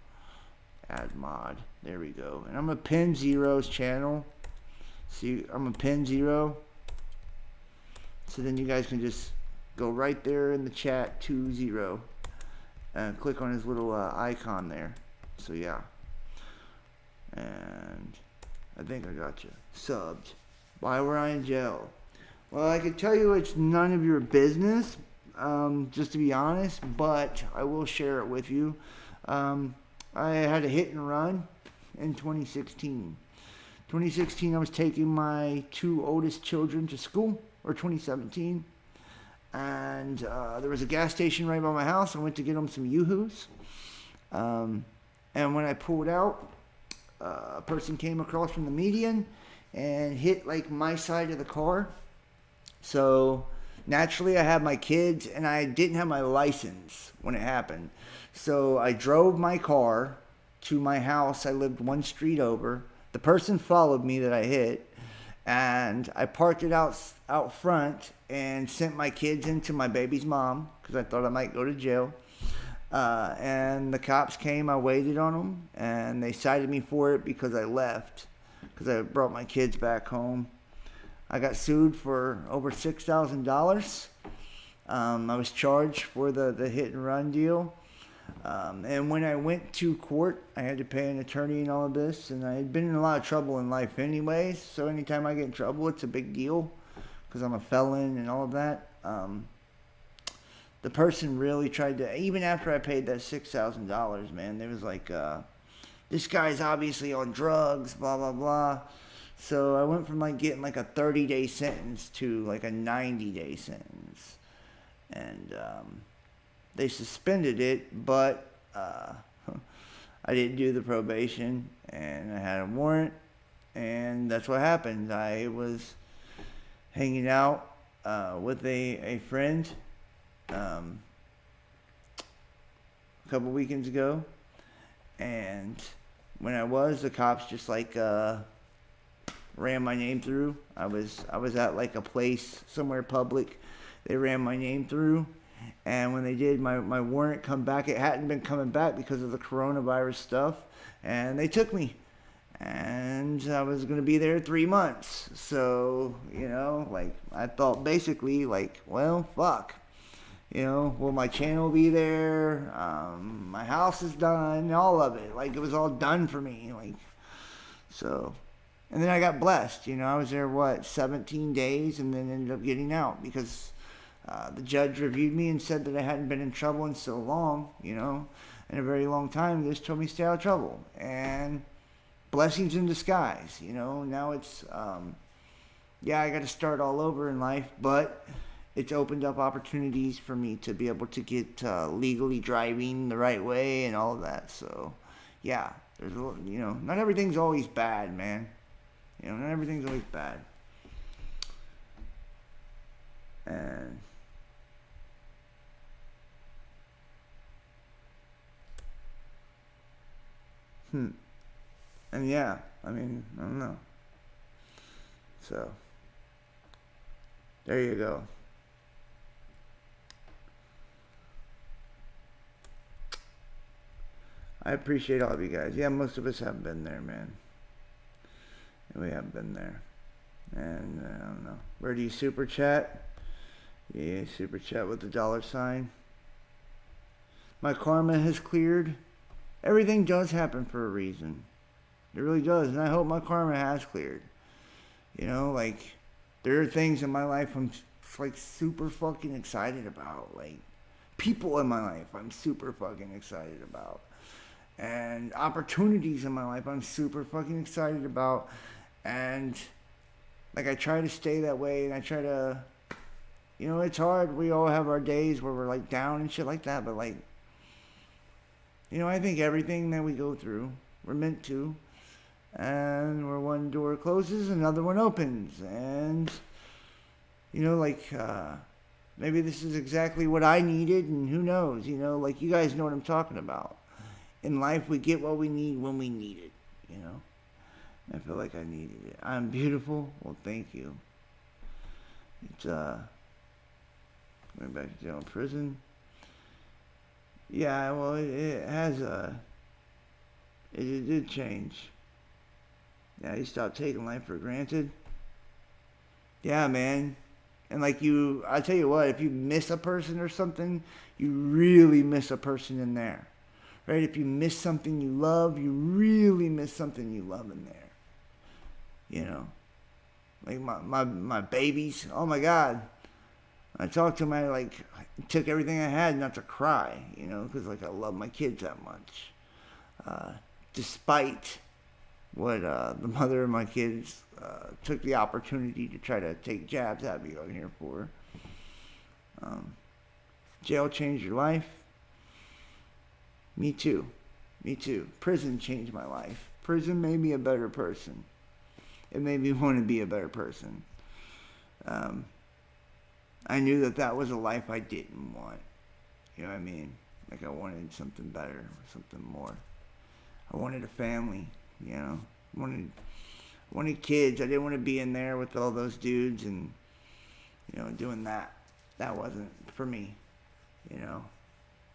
Add mod. There we go. And I'm gonna pin Zero's channel. See, I'm gonna pin Zero. So then you guys can just go right there in the chat to Zero. And click on his little icon there. So, yeah. And I think I got you. Subbed. Why were I in jail? Well, I can tell you it's none of your business, just to be honest, but I will share it with you. I had a hit and run in 2016. 2016, I was taking my 2 oldest children to school, or 2017. And there was a gas station right by my house. I went to get them some Yoo-Hoos. And when I pulled out, a person came across from the median and hit like my side of the car. So naturally I had my kids and I didn't have my license when it happened. So I drove my car to my house. I lived 1 street over. The person followed me that I hit and I parked it out front and sent my kids into my baby's mom because I thought I might go to jail. And the cops came, I waited on them, and they cited me for it because I left, because I brought my kids back home. I got sued for over $6,000. I was charged for the hit and run deal. And when I went to court, I had to pay an attorney and all of this, and I had been in a lot of trouble in life anyways, so anytime I get in trouble, it's a big deal, because I'm a felon and all of that. The person really tried to, even after I paid that $6,000, man, they was like, this guy's obviously on drugs, blah, blah, blah. So I went from like getting like a 30-day sentence to like a 90-day sentence. And they suspended it, but I didn't do the probation, and I had a warrant, and that's what happened. I was hanging out with a friend a couple weekends ago, and when the cops just like ran my name through. I was at like a place somewhere public. They ran my name through, and when they did, my warrant come back. It hadn't been coming back because of the coronavirus stuff, and they took me. And I was going to be there 3 months. So, you know, like, I thought basically, like, well, fuck. You know, will my channel be there? My house is done, all of it. Like, it was all done for me. Like, so, and then I got blessed. You know, I was there, 17 days, and then ended up getting out because the judge reviewed me and said that I hadn't been in trouble in so long, you know, in a very long time. They just told me to stay out of trouble. And blessings in disguise, you know. Now it's, yeah, I got to start all over in life, but it's opened up opportunities for me to be able to get legally driving the right way and all of that. So, yeah, there's you know, not everything's always bad, man. You know, not everything's always bad. And and yeah, I mean, I don't know. So, there you go. I appreciate all of you guys. Yeah, most of us have been there, man. We have been there. And I don't know. Where do you super chat? Yeah, super chat with the $sign. My karma has cleared. Everything does happen for a reason. It really does. And I hope my karma has cleared. You know, like, there are things in my life I'm like super fucking excited about. Like, people in my life I'm super fucking excited about. And opportunities in my life I'm super fucking excited about. And like, I try to stay that way, and I try to, you know, it's hard. We all have our days where we're like down and shit like that, but like, you know, I think everything that we go through, we're meant to. And where one door closes, another one opens. And, you know, like, maybe this is exactly what I needed, and who knows, you know, like, you guys know what I'm talking about. In life, we get what we need when we need it, you know. I feel like I needed it. I'm beautiful. Well, thank you. It's, going back to jail and prison. Yeah, well, it has, it did change. Yeah, you stop taking life for granted. Yeah, man. And like, I tell you what, if you miss a person or something, you really miss a person in there. Right? If you miss something you love, you really miss something you love in there. You know? Like my babies, oh my God. I talked to them, I took everything I had not to cry, you know, because like I love my kids that much. Despite what the mother of my kids took the opportunity to try to take jabs at me on here for. Jail changed your life. Me too. Me too. Prison changed my life. Prison made me a better person. It made me want to be a better person. I knew that was a life I didn't want. You know what I mean? Like, I wanted something better, something more. I wanted a family, you know. I wanted kids. I didn't want to be in there with all those dudes and, you know, doing that. That wasn't for me, you know.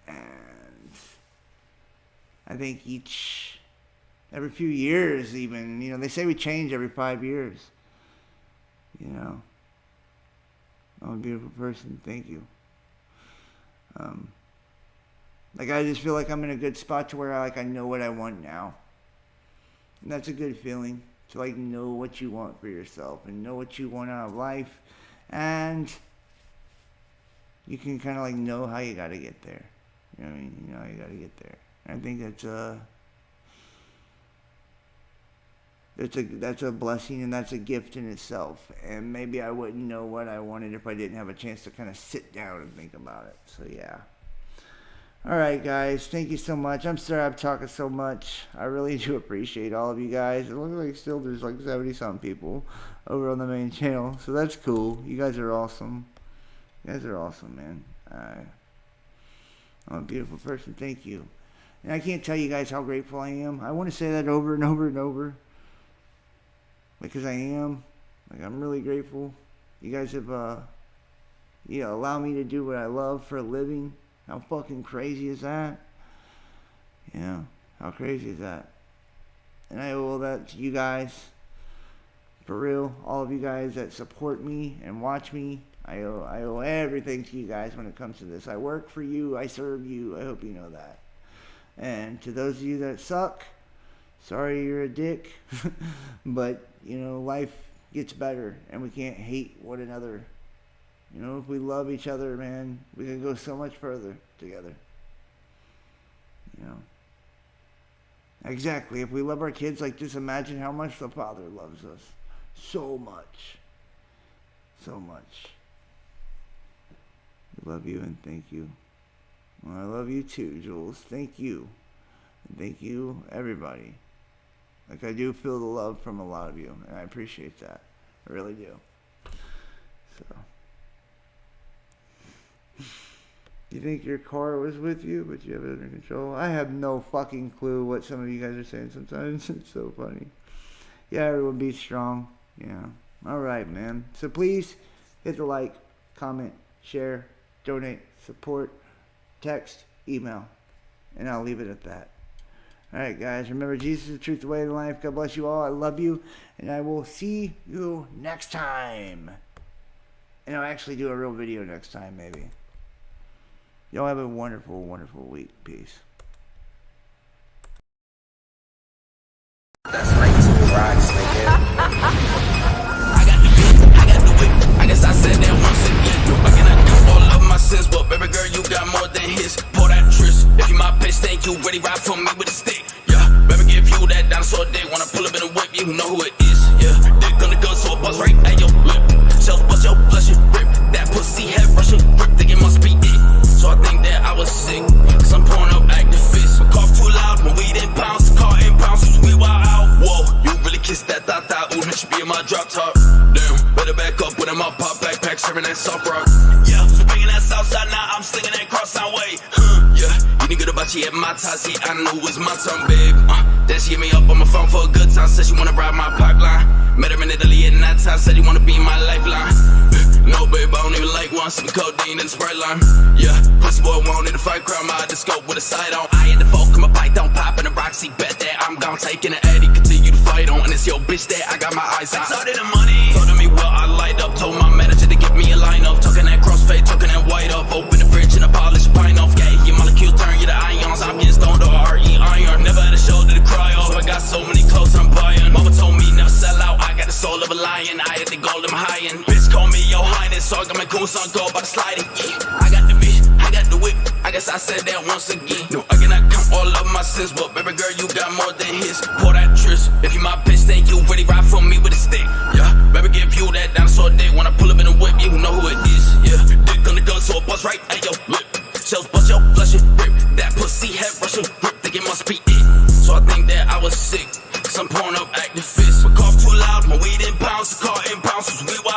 And I think every few years even, you know, they say we change every 5 years. You know. I'm a beautiful person. Thank you. Like, I just feel like I'm in a good spot to where I know what I want now. And that's a good feeling, to like know what you want for yourself and know what you want out of life. And you can kind of like know how you got to get there. You know what I mean? You know how you got to get there. And I think that's a blessing, and that's a gift in itself. And maybe I wouldn't know what I wanted if I didn't have a chance to kind of sit down and think about it. So yeah. All right, guys. Thank you so much. I'm sorry I'm talking so much. I really do appreciate all of you guys. It looks like still there's like 70-some people over on the main channel. So that's cool. You guys are awesome. You guys are awesome, man. I'm a beautiful person. Thank you. And I can't tell you guys how grateful I am. I want to say that over and over and over. Because I am. Like, I'm really grateful. You guys have, allowed me to do what I love for a living. How fucking crazy is that? Yeah, how crazy is that? And I owe that to you guys. For real, all of you guys that support me and watch me. I owe everything to you guys when it comes to this. I work for you. I serve you. I hope you know that. And to those of you that suck, sorry you're a dick. But, you know, life gets better and we can't hate one another. You know, if we love each other, man, we can go so much further together. You know. Exactly. If we love our kids like this, imagine how much the Father loves us. So much. So much. We love you and thank you. Well, I love you too, Jules. Thank you. And thank you, everybody. Like, I do feel the love from a lot of you, and I appreciate that. I really do. So. You think your car was with you, but you have it under control? I have no fucking clue what some of you guys are saying sometimes. It's so funny. Yeah, everyone be strong. Yeah. Alright, man. So please hit the like, comment, share, donate, support, text, email. And I'll leave it at that. Alright, guys. Remember, Jesus is the truth, the way, and the life. God bless you all. I love you. And I will see you next time. And I'll actually do a real video next time, maybe. Y'all have a wonderful, wonderful week. Peace. That's right, 2 rocks, nigga. I got the beat, I got the whip. I guess I said that once again. I cannot do all of my sins, but baby girl, you got more than his. Pour that tris. If you my bitch, thank you. Ready ride for me with a stick. Yeah, baby, give you that dinosaur dick. Wanna pull up in a whip, you know who it is. Yeah, dick on the gun, so a buzz right at your lip. Shells bust your blush and rip. That pussy head rushing grip, think it must be it. So I think that I was sick. Some porn up activists. My cough too loud, my weed in pounds. The car in pounds, so we wild out. Whoa, you really kissed that thought. Ooh, that should be in my drop top. Damn, better back up when I'm my pop backpack, serving that soft rock. Yeah, so bringing that south side now, I'm slinging that cross sound way. Yeah, you need good about you at my time. See, I knew it was my turn, babe. Then she hit me up on my phone for a good time. Said she wanna ride my pipeline. Met her in Italy at night time. Said he wanna be my lifeline. No, babe, I don't even like one. Some codeine and Sprite lime. Yeah, pussy boy wanted to fight crime. I had the scope with a sight on. I had the folk in my bike, don't pop in the Roxy. Bet that I'm gon' take in the Eddie. Continue to fight on. And it's your bitch that I got my eyes on. Started the money. Told me well, I light up. Told my manager to give me a line up. Talking that crossfade, talking that white up. Open the fridge and a polish pine off. Yeah, your molecule turn you to ions. I'm getting stoned or RE iron. Never had a shoulder to cry off. I got so many clothes I'm buying. Mama told me never sell out. I got the soul of a lion. I had the gold in my high end. Bitch call me your highness. So I got my goons on go by the sliding. Yeah, I got the bitch, I got the whip. I guess I said that once again. No, I cannot count all of my sins, but baby girl, you got more than his. Pour that tris. If you my bitch, thank you. Ready ride for me with a stick. Yeah, baby, give you that dinosaur dick. When I pull up in a whip, you know who it is. Yeah, dick on the gun, so a buzz right at your lip. Shells bust your blush and rip. That pussy head rushing grip, think it must be it. So I think that I was sick. Some porn up activists. My cough too loud, my weed in pounds. The car in pounds, we wild.